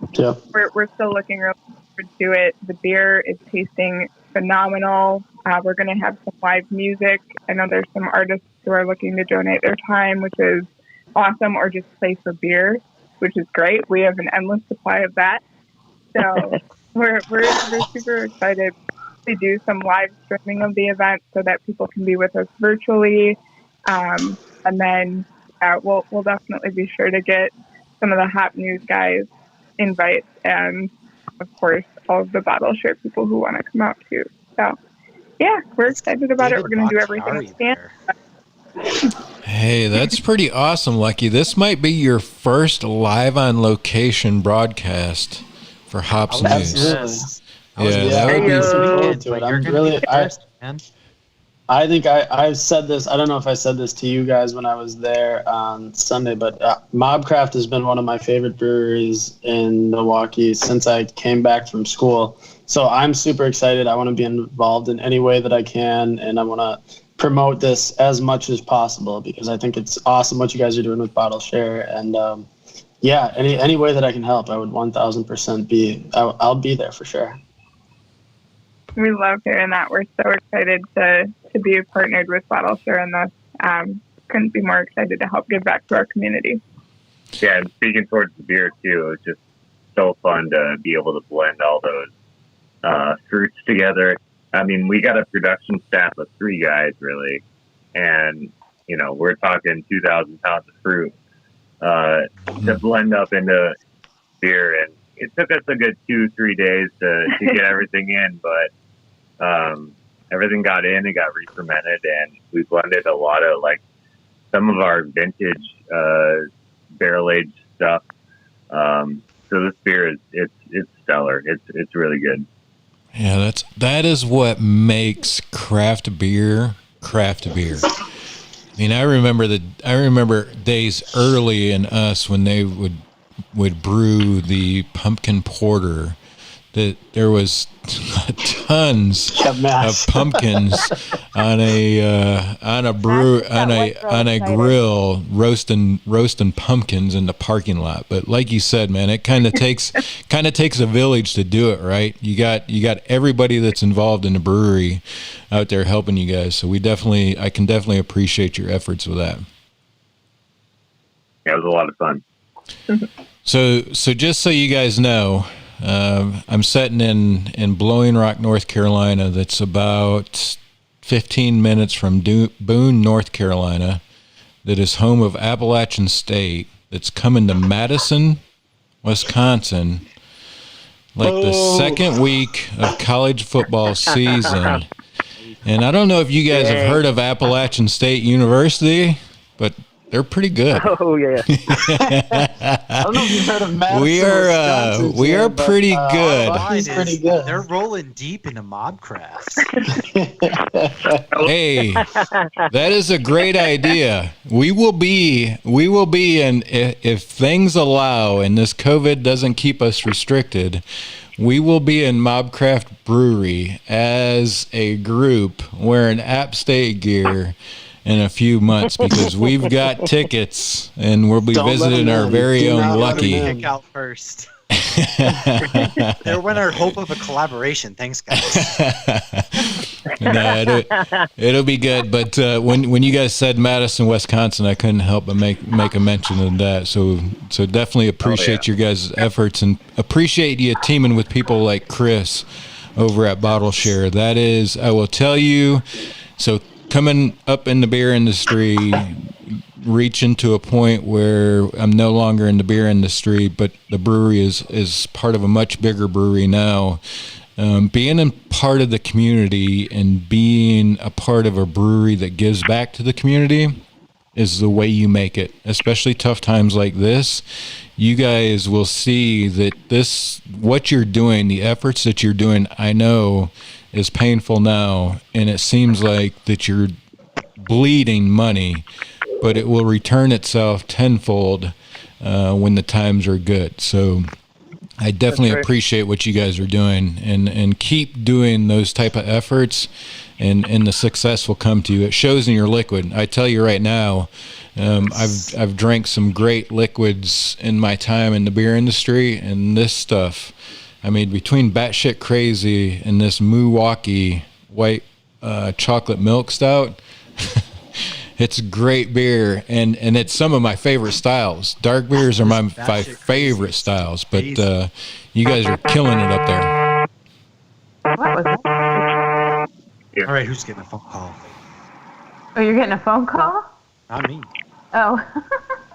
we're still looking really forward to it. The beer is tasting phenomenal. We're going to have some live music. I know there's some artists who are looking to donate their time, which is awesome, or just play for beer. which is great. We have an endless supply of that. So we're super excited to do some live streaming of the event so that people can be with us virtually. And then we'll definitely be sure to get some of the Hop News guys invites, and of course all of the Bottleshare people who want to come out too. So yeah, we're excited about it. We're going to do everything we can. Hey, that's pretty awesome, Lucky. This might be your first live on location broadcast for Hops News. Absolutely. That would be forward to it. I'm really I think I've said this. I don't know if I said this to you guys when I was there on Sunday, but MobCraft has been one of my favorite breweries in Milwaukee since I came back from school. So I'm super excited. I want to be involved in any way that I can, and I want to promote this as much as possible because I think it's awesome what you guys are doing with Bottshare. And any way that I can help, I would 1,000% I'll be there for sure. We love hearing that. We're so excited to be partnered with Bottshare in this. Couldn't be more excited to help give back to our community. Yeah, and speaking towards the beer too, it's just so fun to be able to blend all those fruits together. I mean, we got a production staff of 3 guys really, and we're talking 2,000 pounds of fruit to blend up into beer, and it took us a good 2-3 days to get everything in, but everything got in, it got re-fermented, and we blended a lot of some of our vintage barrel aged stuff. So this beer is it's stellar. It's really good. Yeah, that is what makes craft beer. I mean, I remember days early in us when they would brew the pumpkin porter, that there was tons of pumpkins on a grill roasting pumpkins in the parking lot. But like you said, man, it kind of takes a village to do it, right? You got everybody that's involved in the brewery out there helping you guys. So I can definitely appreciate your efforts with that. Yeah, it was a lot of fun. So just so you guys know, I'm sitting in Blowing Rock, North Carolina. That's about 15 minutes from Boone, North Carolina. That is home of Appalachian State. That's coming to Madison, Wisconsin, the second week of college football season. And I don't know if you guys have heard of Appalachian State University, but they're pretty good. Oh yeah. I don't know if you've heard of Madison. We are pretty good. He's pretty good. They're rolling deep into MobCraft. Hey, that is a great idea. We will be, and if things allow, and this COVID doesn't keep us restricted, we will be in MobCraft Brewery as a group wearing App State gear in a few months because we've got tickets and we'll be visiting our very own Lucky. Pick out first. They're winner hope of a collaboration. Thanks, guys. No, it'll be good. But when you guys said Madison, Wisconsin, I couldn't help but make a mention of that. So definitely appreciate your guys' efforts and appreciate you teaming with people like Chris over at Bottshare. That is, I will tell you. So coming up in the beer industry, reaching to a point where I'm no longer in the beer industry, but the brewery is part of a much bigger brewery now. Being a part of the community and being a part of a brewery that gives back to the community is the way you make it, especially tough times like this. You guys will see that what you're doing, the efforts that you're doing, I know is painful now, and it seems like that you're bleeding money, but it will return itself tenfold when the times are good. So I definitely appreciate what you guys are doing, and keep doing those type of efforts, and the success will come to you. It shows in your liquid. I tell you right now, I've drank some great liquids in my time in the beer industry, and this stuff, I mean, between Batshit Crazy and this Milwaukee white chocolate milk stout, It's great beer, and it's some of my favorite styles. Dark beers are my favorite styles, but you guys are killing it up there. What was that? All right, who's getting a phone call? Oh, you're getting a phone call? Not me. Oh.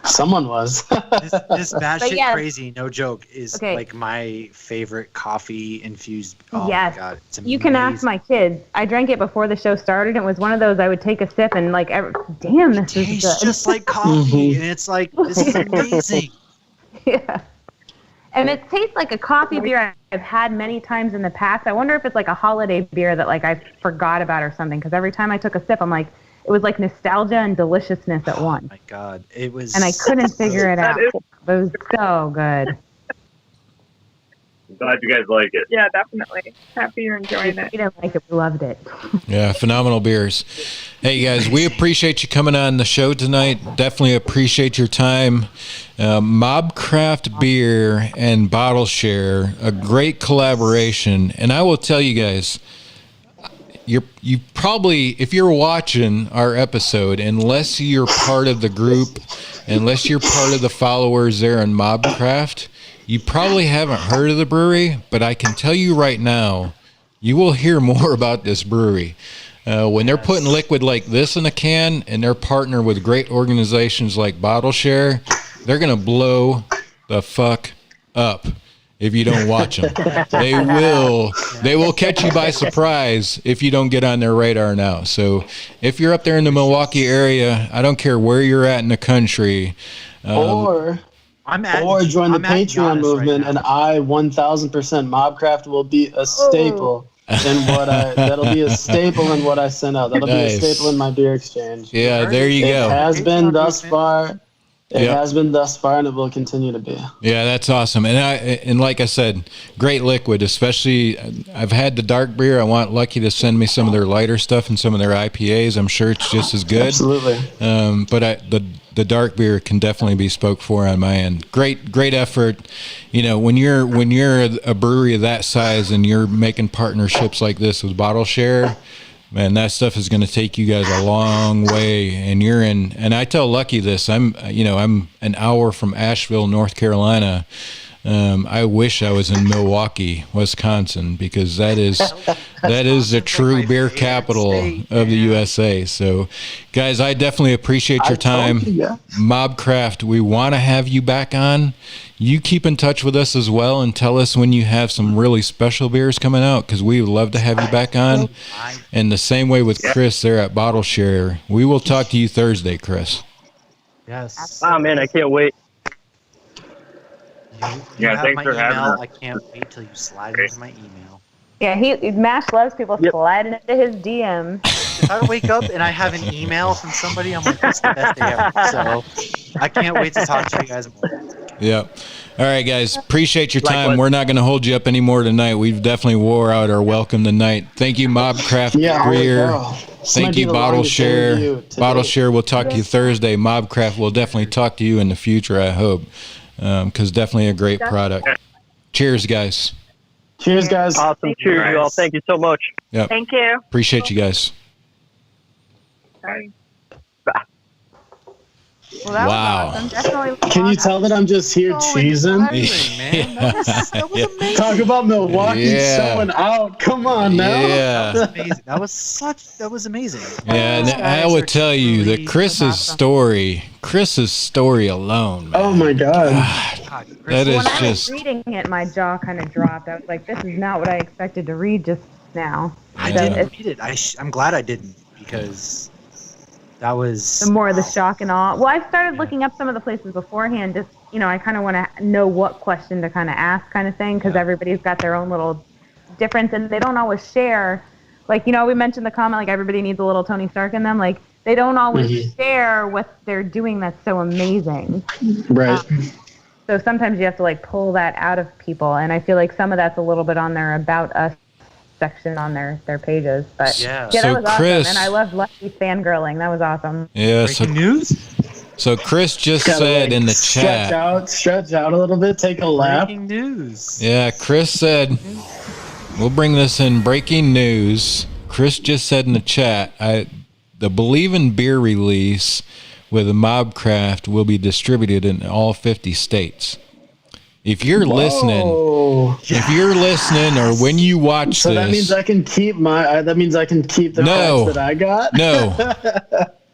Someone was. This batshit yes. crazy, no joke, is like my favorite coffee infused. Oh yes. my god, it's amazing. You can ask my kids. I drank it before the show started. It was one of those I would take a sip and like, damn, this is good. It's just like coffee, and it's like, this is amazing. Yeah. And it tastes like a coffee beer I've had many times in the past. I wonder if it's like a holiday beer that like I forgot about or something, because every time I took a sip, I'm like, it was like nostalgia and deliciousness at once. Oh my god, it was. And I couldn't figure it out. It was so good. I'm glad you guys like it. Yeah, definitely. Happy you're enjoying it. We didn't like it. We loved it. Yeah, phenomenal beers. Hey, guys, we appreciate you coming on the show tonight. Definitely appreciate your time. MobCraft Beer and Bottleshare, a great collaboration. And I will tell you guys, you probably, if you're watching our episode, unless you're part of the group, unless you're part of the followers there in MobCraft, you probably haven't heard of the brewery, but I can tell you right now, you will hear more about this brewery. When they're putting liquid like this in a can and they're partnered with great organizations like Bottleshare, they're going to blow the fuck up if you don't watch them. They will catch you by surprise if you don't get on their radar now. So if you're up there in the Milwaukee area, I don't care where you're at in the country. Or join the Patreon movement, and 1,000% MobCraft will be a staple in what that'll be a staple in what I send out. That'll be a staple in my beer exchange. Yeah, there you go. It has been thus far. It has been thus far, and it will continue to be. Yeah, that's awesome. And like I said, great liquid. Especially, I've had the dark beer. I want Lucky to send me some of their lighter stuff and some of their IPAs. I'm sure it's just as good. Absolutely. But the dark beer can definitely be spoke for on my end. Great effort. You know, when you're a brewery of that size and you're making partnerships like this with Bottleshare, man, that stuff is going to take you guys a long way. And you're in, and I tell Lucky this, I'm an hour from Asheville, North Carolina. I wish I was in Milwaukee, Wisconsin, because that is the true beer capital of the USA. So, guys, I definitely appreciate your time. MobCraft, we want to have you back on. You keep in touch with us as well and tell us when you have some really special beers coming out, because we would love to have you back on. And the same way with Chris there at Bottleshare. We will talk to you Thursday, Chris. Yes. Oh, man, I can't wait. You have thanks my for having email. us. I can't wait till you slide into my email. Yeah, Mash loves people sliding into his DM. If I wake up and I have an email from somebody, I'm like, that's the best day ever. So I can't wait to talk to you guys more. Yeah. All right, guys. Appreciate your time. Likewise. We're not going to hold you up anymore tonight. We've definitely wore out our welcome tonight. Thank you, MobCraft Beer. Thank you, Bottleshare. Bottleshare, we'll talk to you Thursday. MobCraft will definitely talk to you in the future, I hope, because definitely a great product. Cheers, guys. Cheers, guys. Awesome. Cheers, you all. Thank you so much. Yep. Thank you. Appreciate you guys. Sorry. Well, that Wow. was awesome. Definitely. Can you tell that I'm just here cheesing? Man. That was amazing. Talk about Milwaukee showing out. Come on now. Yeah. That was amazing. That was amazing. Yeah, and I would tell you that Chris's story alone, man. Oh my God. That is When I was just. reading it, my jaw kind of dropped. I was like, this is not what I expected to read just now. I So didn't it's read it. I'm glad I didn't, because that was. the more of the shock and awe. Well, I started looking up some of the places beforehand. Just, I kind of want to know what question to kind of ask, kind of thing, because everybody's got their own little difference, and they don't always share. Like, we mentioned the comment, like, everybody needs a little Tony Stark in them. Like, they don't always share what they're doing that's so amazing. Right. So sometimes you have to, like, pull that out of people, and I feel like some of that's a little bit on their About Us section on their pages. But So that was Chris- awesome, and I loved Lucky fangirling. That was awesome. Yeah. Breaking news? So Chris just Gotta, said like, in the stretch chat. Stretch out a little bit, take a lap. Breaking news. Yeah, Chris said, we'll bring this in breaking news. Chris just said in the chat, the Believe in Beer release with MobCraft will be distributed in all 50 states. If you're listening, or when you watch so this, that means I can keep the cards that I got.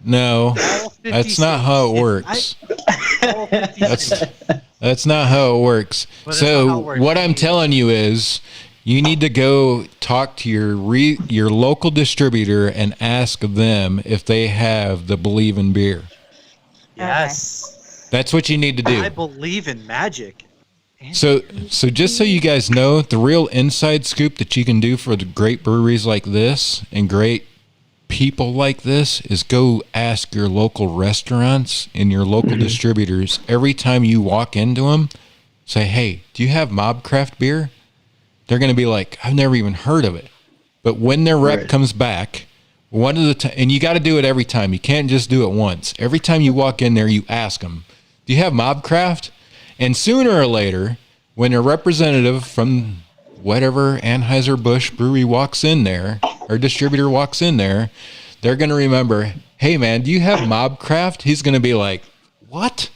No, that's not how it works. That's not how it works. So what I'm telling you is, you need to go talk to your local distributor and ask them if they have the Believe in Beer. Yes. That's what you need to do. I believe in magic. So just so you guys know, the real inside scoop that you can do for the great breweries like this and great people like this is go ask your local restaurants and your local distributors every time you walk into them, say, hey, do you have MobCraft beer? They're going to be like, I've never even heard of it. But when their rep comes back, one of the and you got to do it every time. You can't just do it once. Every time you walk in there, you ask them, do you have MobCraft? And sooner or later, when a representative from whatever Anheuser-Busch brewery walks in there, or distributor walks in there, they're going to remember, hey, man, do you have MobCraft? He's going to be like, what?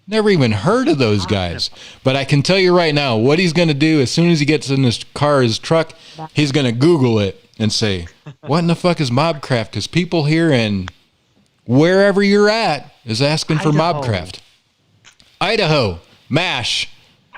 Never even heard of those guys. But I can tell you right now, what he's going to do as soon as he gets in his car, his truck, he's going to Google it and say, what in the fuck is MobCraft? Because people here in wherever you're at is asking for MobCraft. Idaho, MASH.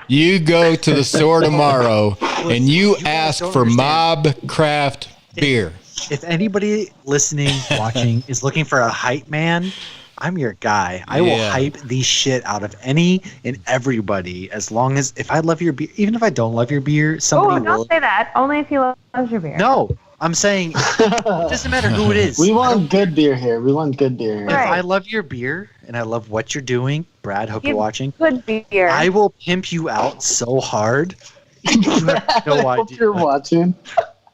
You go to the store tomorrow and you ask for MobCraft beer. If anybody listening, watching is looking for a hype man, I'm your guy. I will hype the shit out of any and everybody as long as if I love your beer, even if I don't love your beer, somebody will. Don't say that. Only if he loves your beer. No, I'm saying it doesn't matter who it is. We want good beer here. If I love your beer and I love what you're doing, Brad, hope you're watching. Good beer. I will pimp you out so hard. You have no idea. I hope you're watching.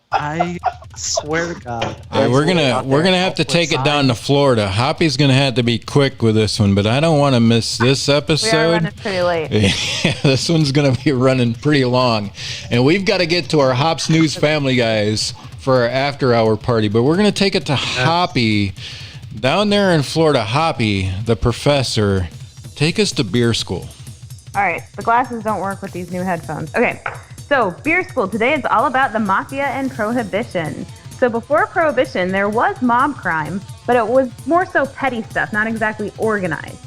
I swear to God. Right, we're gonna have to take it down to Florida. Hoppy's gonna have to be quick with this one, but I don't want to miss this episode. We are running pretty late. Yeah, this one's gonna be running pretty long, and we've got to get to our Hops News family guys for our after-hour party. But we're gonna take it to Hoppy down there in Florida. Hoppy, the professor, take us to beer school. All right, the glasses don't work with these new headphones. Okay. So, beer school today is all about the Mafia and Prohibition. So before Prohibition, there was mob crime, but it was more so petty stuff, not exactly organized.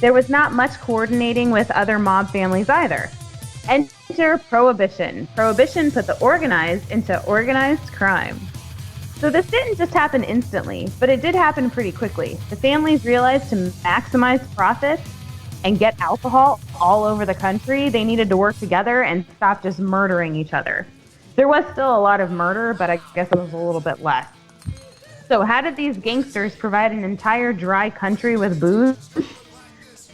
There was not much coordinating with other mob families either. Enter Prohibition. Prohibition put the organized into organized crime. So this didn't just happen instantly, but it did happen pretty quickly. The families realized to maximize profits and get alcohol all over the country, they needed to work together and stop just murdering each other. There was still a lot of murder, but I guess it was a little bit less. So how did these gangsters provide an entire dry country with booze?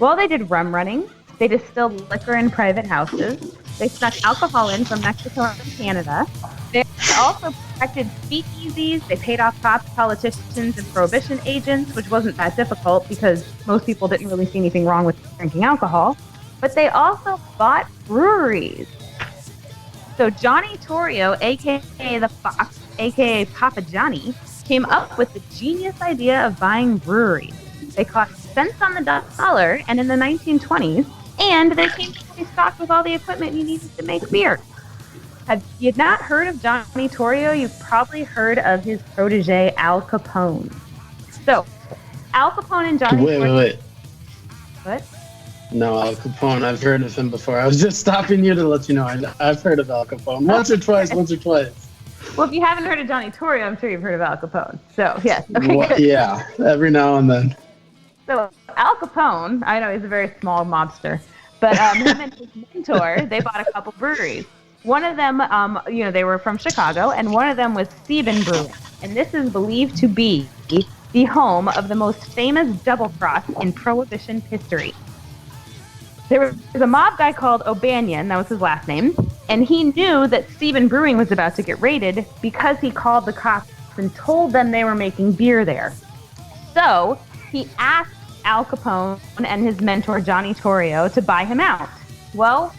Well, they did rum running. They distilled liquor in private houses. They snuck alcohol in from Mexico and Canada. They also protected speakeasies. They paid off cops, politicians, and prohibition agents, which wasn't that difficult because most people didn't really see anything wrong with drinking alcohol. But they also bought breweries. So Johnny Torrio, a.k.a. the Fox, a.k.a. Papa Johnny, came up with the genius idea of buying breweries. They cost cents on the dollar, and in the 1920s, and they came stocked with all the equipment you needed to make beer. Have you not heard of Johnny Torrio? You've probably heard of his protege, Al Capone. So, Al Capone and Johnny Torrio... Wait. What? No, Al Capone. I've heard of him before. I was just stopping you to let you know. I've heard of Al Capone. Once or twice. Well, if you haven't heard of Johnny Torrio, I'm sure you've heard of Al Capone. So, yes. Okay, well, yeah, every now and then. So, Al Capone, I know he's a very small mobster, but him and his mentor, they bought a couple breweries. One of them, they were from Chicago, and one of them was Sebin Brewing. And this is believed to be the home of the most famous double cross in Prohibition history. There was a mob guy called O'Banion, that was his last name, and he knew that Sebin Brewing was about to get raided because he called the cops and told them they were making beer there. So he asked Al Capone and his mentor Johnny Torrio to buy him out. Well,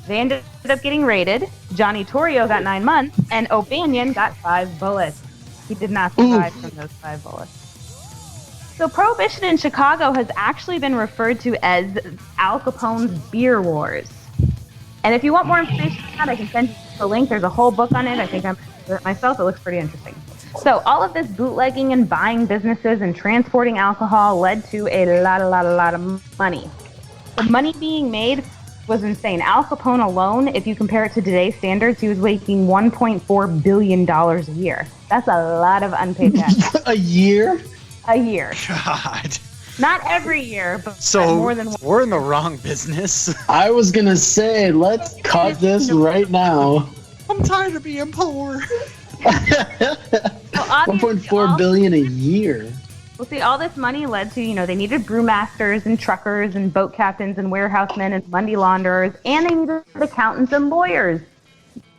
they ended up getting raided. Johnny Torrio got 9 months, and O'Banion got 5 bullets. He did not survive from those 5 bullets. So Prohibition in Chicago has actually been referred to as Al Capone's Beer Wars. And if you want more information on that, I can send you the link. There's a whole book on it. I think I'm reading it myself. It looks pretty interesting. So all of this bootlegging and buying businesses and transporting alcohol led to a lot of money. The money being made was insane. Al Capone alone, if you compare it to today's standards, he was making $1.4 billion a year. That's a lot of unpaid tax. A year? A year. God. Not every year, but So more than one. we're in the wrong business. I was going to say, let's cut this right now. I'm tired of being poor. $1.4 billion a year. Well, see, all this money led to, they needed brewmasters and truckers and boat captains and warehousemen and money launderers, and they needed accountants and lawyers.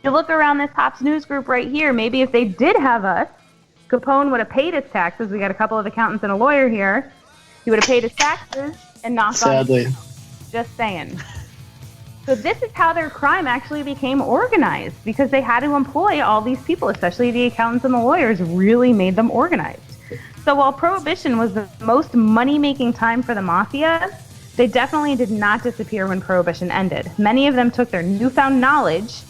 You look around this Hops News group right here, maybe if they did have us, Capone would have paid his taxes. We got a couple of accountants and a lawyer here. He would have paid his taxes and knocked on his. Just saying. So this is how their crime actually became organized, because they had to employ all these people, especially the accountants and the lawyers, really made them organized. So while Prohibition was the most money-making time for the Mafia, they definitely did not disappear when Prohibition ended. Many of them took their newfound knowledge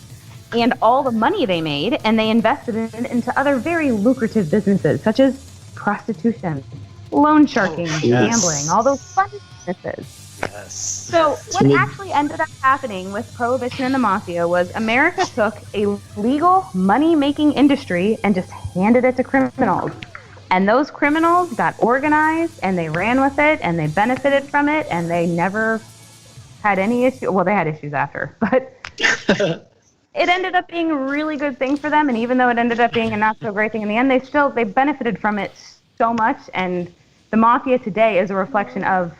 and all the money they made, and they invested it into other very lucrative businesses, such as prostitution, loan sharking, gambling, all those fun businesses. Yes. So what actually ended up happening with Prohibition and the Mafia was America took a legal money-making industry and just handed it to criminals. And those criminals got organized, and they ran with it, and they benefited from it, and they never had any issue. Well, they had issues after, but it ended up being a really good thing for them. And even though it ended up being a not so great thing in the end, they benefited from it so much. And the Mafia today is a reflection of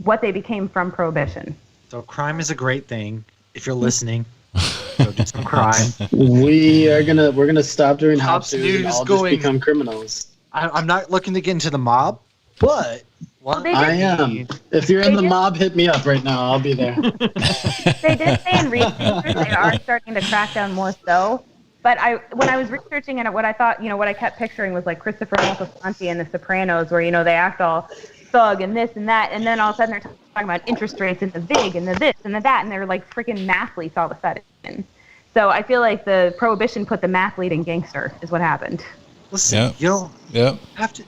what they became from Prohibition. So crime is a great thing. If you're listening, go do some crime. We're gonna stop doing Hops News and News all going- just become criminals. I'm not looking to get into the mob, but I am. If you're in the mob, hit me up right now. I'll be there. They did say in recent years they are starting to crack down more so. But when I was researching it, what I thought, what I kept picturing was like Christopher Moltisanti and The Sopranos, where, they act all thug and this and that, and then all of a sudden they're talking about interest rates and the VIG and the this and the that, and they're like freaking mathletes all of a sudden. So I feel like the Prohibition put the mathlete in gangster is what happened. Listen, you don't have to.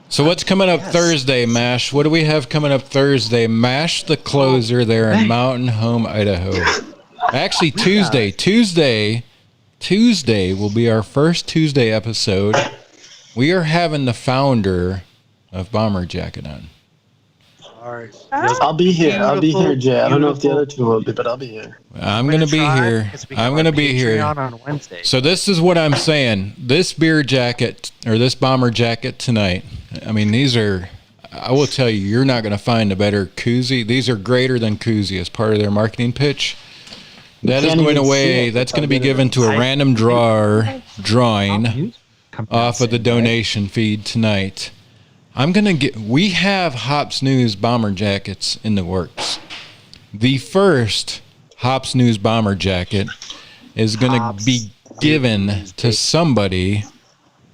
So what's coming up Thursday, Mash? What do we have coming up Thursday? Mash the Closer there in Mountain Home, Idaho. Actually, Tuesday will be our first Tuesday episode. We are having the founder of Bomber Jacket on. I'll be here, Jay. I don't know if the other two will be, but I'll be here. I'm going to be here. I'm going to be here. On Wednesday. So this is what I'm saying. This beer jacket, or this bomber jacket tonight, I mean, I will tell you, you're not going to find a better koozie. These are greater than koozie as part of their marketing pitch. That is going away. That's going to be given to a random drawing off of the donation feed tonight. We have Hops News bomber jackets in the works. The first Hops News bomber jacket is going to be given to somebody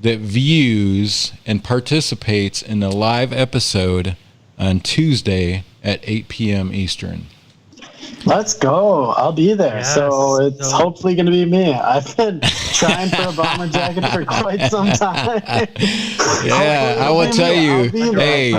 that views and participates in the live episode on Tuesday at 8 p.m. Eastern. Let's go. I'll be there. Yes, so it's hopefully going to be me. I've been trying for a bomber jacket for quite some time. Yeah, I will tell you. Hey,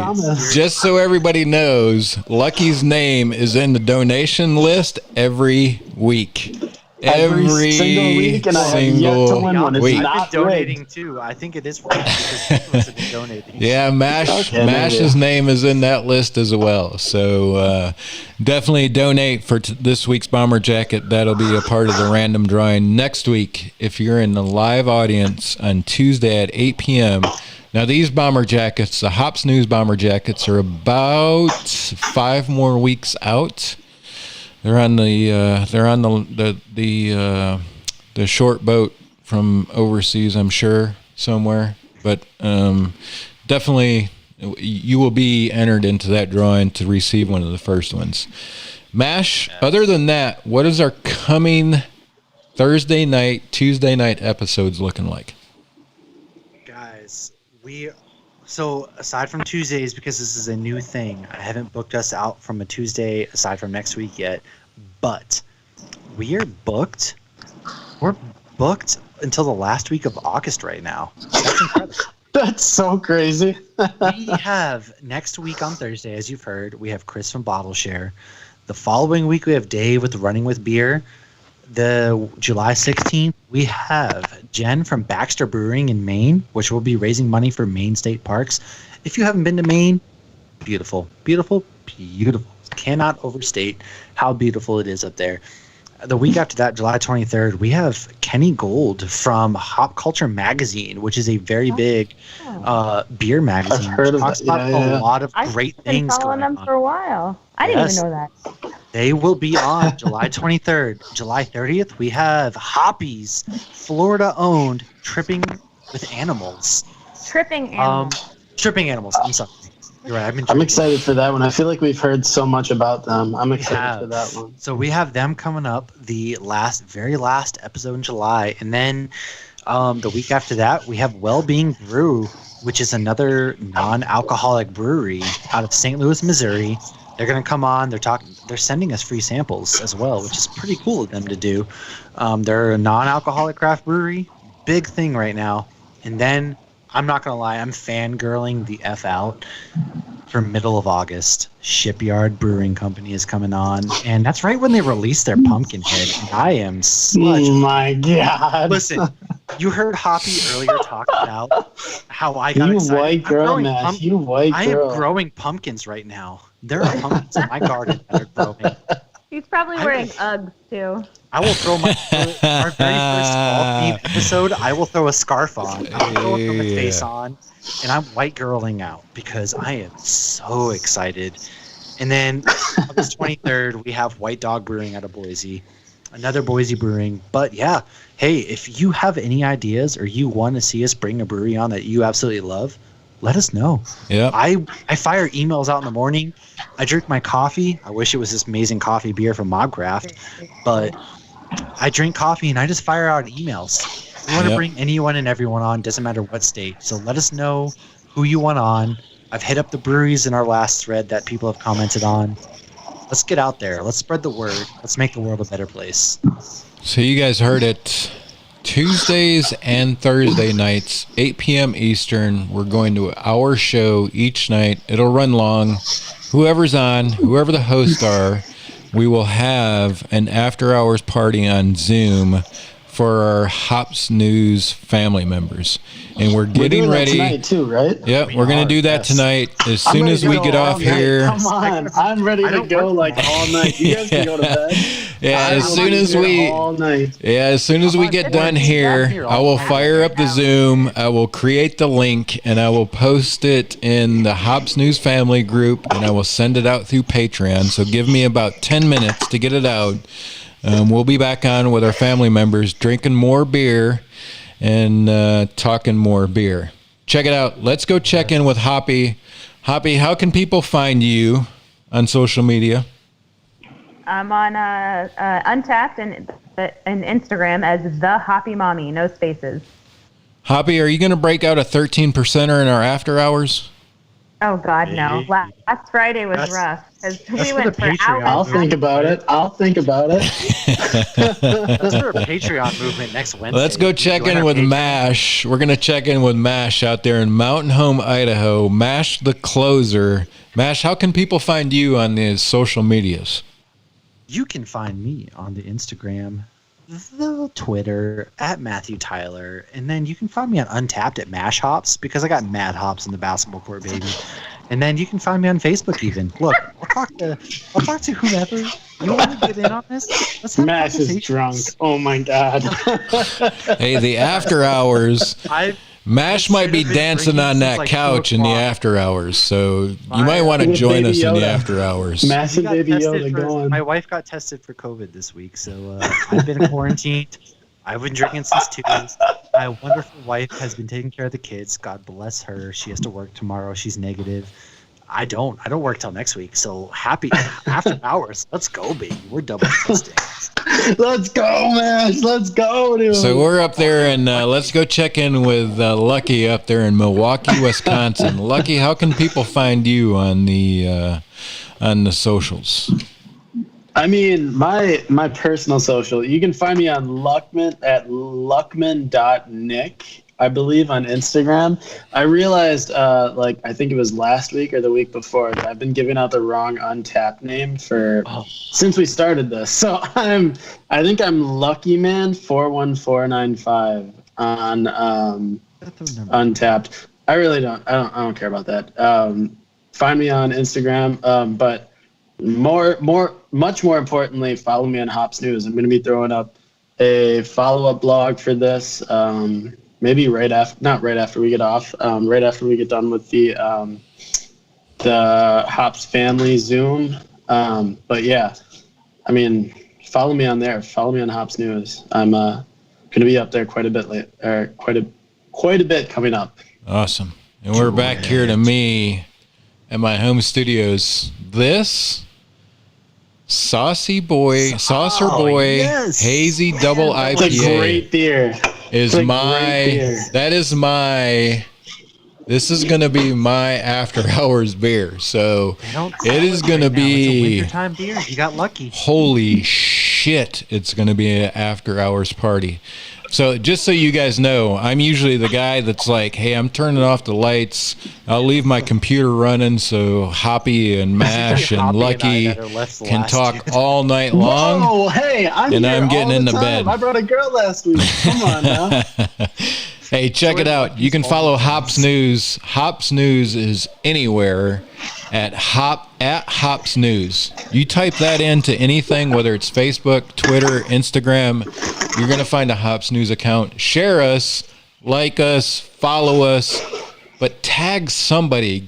just so everybody knows, Lucky's name is in the donation list every week. Every single week, and I have yet to win one. It's not donating too. I think it is right because people have been donating. Yeah, Mash's name is in that list as well. So definitely donate for this week's bomber jacket. That'll be a part of the random drawing next week. If you're in the live audience on Tuesday at 8 p.m. Now these bomber jackets, the Hops News bomber jackets, are about 5 more weeks out. They're on the short boat from overseas, I'm sure, somewhere. But definitely, you will be entered into that drawing to receive one of the first ones. Mash. Other than that, what is our coming Thursday night, Tuesday night episodes looking like? Guys, we So aside from Tuesdays, because this is a new thing, I haven't booked us out from a Tuesday aside from next week yet. But we are booked. We're booked until the last week of August right now. That's incredible. That's so crazy. We have next week on Thursday, as you've heard, we have Chris from Bottshare. The following week, we have Dave with Running with Beer. The July 16th, we have Jen from Baxter Brewing in Maine, which will be raising money for Maine State Parks. If you haven't been to Maine, beautiful, beautiful, beautiful. Cannot overstate how beautiful it is up there. The week after that, July 23rd, we have Kenny Gold from Hop Culture Magazine, which is a very big beer magazine. I've heard of Talks that. about a lot of great I've been things following going them on. for a while. I didn't Yes. even know that. They will be on July 23rd. July 30th, we have Hoppy's Florida-owned Tripping with Animals. Tripping animals. Tripping Animals. I'm sorry. You're right. I'm excited for that one. I feel like we've heard so much about them. I'm excited for that one. So we have them coming up the very last episode in July. And then the week after that, we have Wellbeing Brew, which is another non-alcoholic brewery out of St. Louis, Missouri. They're going to come on. They're sending us free samples as well, which is pretty cool of them to do. They're a non-alcoholic craft brewery. Big thing right now. And then, I'm not going to lie, I'm fangirling the F out for middle of August. Shipyard Brewing Company is coming on. And that's right when they release their Pumpkinhead. And I am such... Oh my God. Listen, you heard Hoppy earlier talk about how I got excited. White girl, man. You white girl. I am growing pumpkins right now. There are pumpkins in my garden that are growing. He's probably wearing Uggs, too. I will throw our very first fall-themed episode, I will throw a scarf on. I'll throw a face on, and I'm white girling out because I am so excited. And then August 23rd, we have White Dog Brewing out of Boise. Another Boise brewing. But yeah, hey, if you have any ideas or you want to see us bring a brewery on that you absolutely love, let us know. Yeah. I fire emails out in the morning. I drink my coffee. I wish it was this amazing coffee beer from MobCraft, but I drink coffee and I just fire out emails. We want to bring anyone and everyone on, doesn't matter what state. So let us know who you want on. I've hit up the breweries in our last thread that people have commented on. Let's get out there. Let's spread the word. Let's make the world a better place. So you guys heard it. Tuesdays and Thursday nights, 8 p.m. Eastern. We're going to our show each night. It'll run long. Whoever's on, whoever the hosts are, we will have an after-hours party on Zoom for our Hops News family members. And we're getting ready. Tonight too, right? Yep, we're going to do that tonight. As soon as we get off here. Come on, I'm ready to go like all night. You guys can go to bed. Yeah, as soon as we get done here, I will fire up the Zoom. I will create the link and I will post it in the Hops News family group and I will send it out through Patreon. So give me about 10 minutes to get it out. We'll be back on with our family members, drinking more beer and talking more beer. Check it out. Let's go check in with Hoppy. Hoppy, how can people find you on social media? I'm on Untapped and Instagram as The Hoppy Mommy, no spaces. Hoppy, are you going to break out a 13%er in our after hours? Oh, God, no. Last Friday was rough because we went for hours. I'll think about it. That's for a Patreon movement next Wednesday. Let's go check in with MASH. We're going to check in with MASH out there in Mountain Home, Idaho. MASH the closer. MASH, how can people find you on the social medias? You can find me on the Instagram, the Twitter, at Matthew Tyler, and then you can find me on Untapped at Mash Hops because I got mad hops in the basketball court, baby. And then you can find me on Facebook even. Look, I'll talk to whoever. You want to get in on this? Let's have Mash is drunk. Oh my God. Hey, the after hours. MASH might be dancing on that couch in the after hours, so you might want to join us in the after hours. MASH and Baby Yoda going. My wife got tested for COVID this week, so I've been quarantined. I've been drinking since Tuesday. My wonderful wife has been taking care of the kids. God bless her. She has to work tomorrow. She's negative. I don't work till next week, so happy after hours. Let's go, baby. We're double testing. Let's go, man. Let's go, dude. So we're up there, and let's go check in with Lucky up there in Milwaukee, Wisconsin. Lucky, how can people find you on the socials? I mean, my personal social, you can find me on Luckman at luckman.nick, I believe, on Instagram. I realized, I think it was last week or the week before, that I've been giving out the wrong Untapped name since we started this. So I think I'm Lucky Man 41495 on Untapped. I really don't. I don't care about that. Find me on Instagram, but much more importantly, follow me on Hops News. I'm going to be throwing up a follow-up blog for this, maybe not right after we get off, right after we get done with the Hops family Zoom. But yeah, I mean, follow me on there. Follow me on Hops News. I'm going to be up there quite a bit coming up. Awesome. And we're back here to me at my home studios. This Saucer Boy, yes. Hazy Double IPA. It's a great beer. This is going to be my after hours beer. So it is going to be it's a wintertime beer. You got lucky. Holy shit. It's going to be an after hours party. So just so you guys know, I'm usually the guy that's like, hey, I'm turning off the lights. I'll leave my computer running so Hoppy and Mash and Lucky can talk all night long. Oh, hey, I'm getting into bed. I brought a girl last week. Come on now. Hey, check it out. You can follow Hops News. Hops News is anywhere at Hops News. You type that into anything, whether it's Facebook, Twitter, Instagram, you're going to find a Hops News account. Share us, like us, follow us, but tag somebody.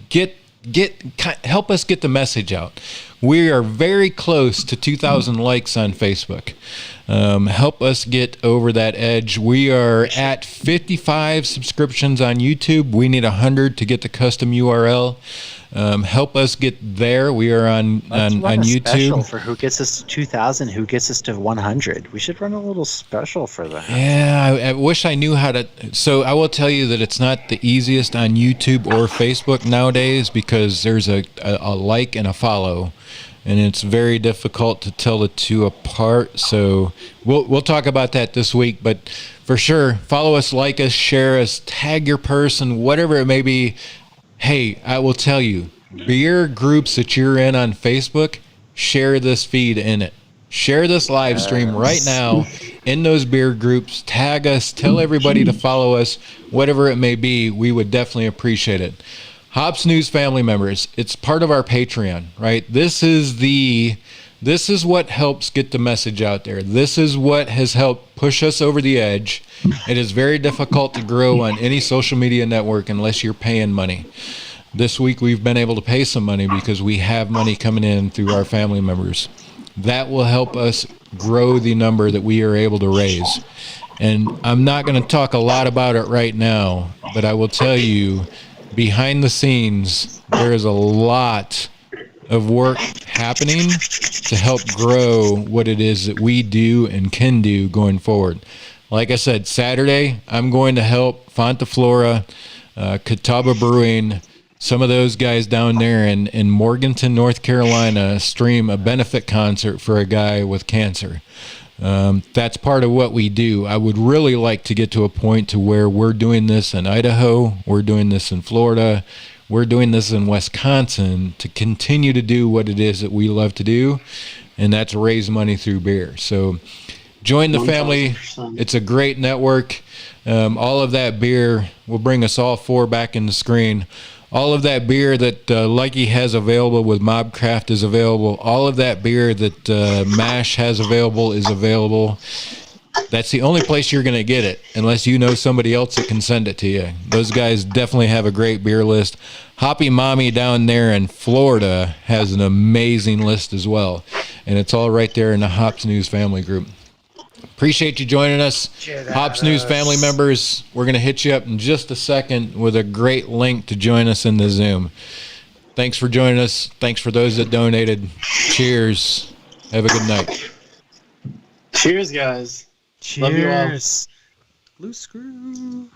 Help us get the message out. We are very close to 2,000 likes on Facebook. Help us get over that edge. We are at 55 subscriptions on YouTube. We need 100 to get the custom URL. Help us get there. We are on YouTube. Special for who gets us to 2,000, who gets us to 100. We should run a little special for that. Yeah, I wish I knew how to. So I will tell you that it's not the easiest on YouTube or Facebook nowadays because there's a like and a follow. And it's very difficult to tell the two apart. So we'll talk about that this week. But for sure, follow us, like us, share us, tag your person, whatever it may be. Hey, I will tell you, beer groups that you're in on Facebook, share this feed in it. Share this live stream right now in those beer groups. Tag us, tell everybody to follow us, whatever it may be. We would definitely appreciate it. Hops News family members, it's part of our Patreon, right? This is what helps get the message out there. This is what has helped push us over the edge. It is very difficult to grow on any social media network unless you're paying money. This week we've been able to pay some money because we have money coming in through our family members. That will help us grow the number that we are able to raise. And I'm not going to talk a lot about it right now, but I will tell you, behind the scenes, there is a lot of work happening to help grow what it is that we do and can do going forward. Like I said, Saturday, I'm going to help Fonta Flora, Catawba Brewing, some of those guys down there in Morganton, North Carolina, stream a benefit concert for a guy with cancer. That's part of what we do. I would really like to get to a point to where we're doing this in Idaho, we're doing this in Florida, we're doing this in Wisconsin to continue to do what it is that we love to do, and that's raise money through beer. So join the family. It's a great network. All of that beer will bring us all four back in the screen. All of that beer that Lucky has available with MobCraft is available. All of that beer that MASH has available is available. That's the only place you're going to get it, unless you know somebody else that can send it to you. Those guys definitely have a great beer list. Hoppy Mommy down there in Florida has an amazing list as well. And it's all right there in the Hops News family group. Appreciate you joining us. Hops News family members, we're going to hit you up in just a second with a great link to join us in the Zoom. Thanks for joining us. Thanks for those that donated. Cheers. Have a good night. Cheers, guys. Cheers. Love you all. Loose screw.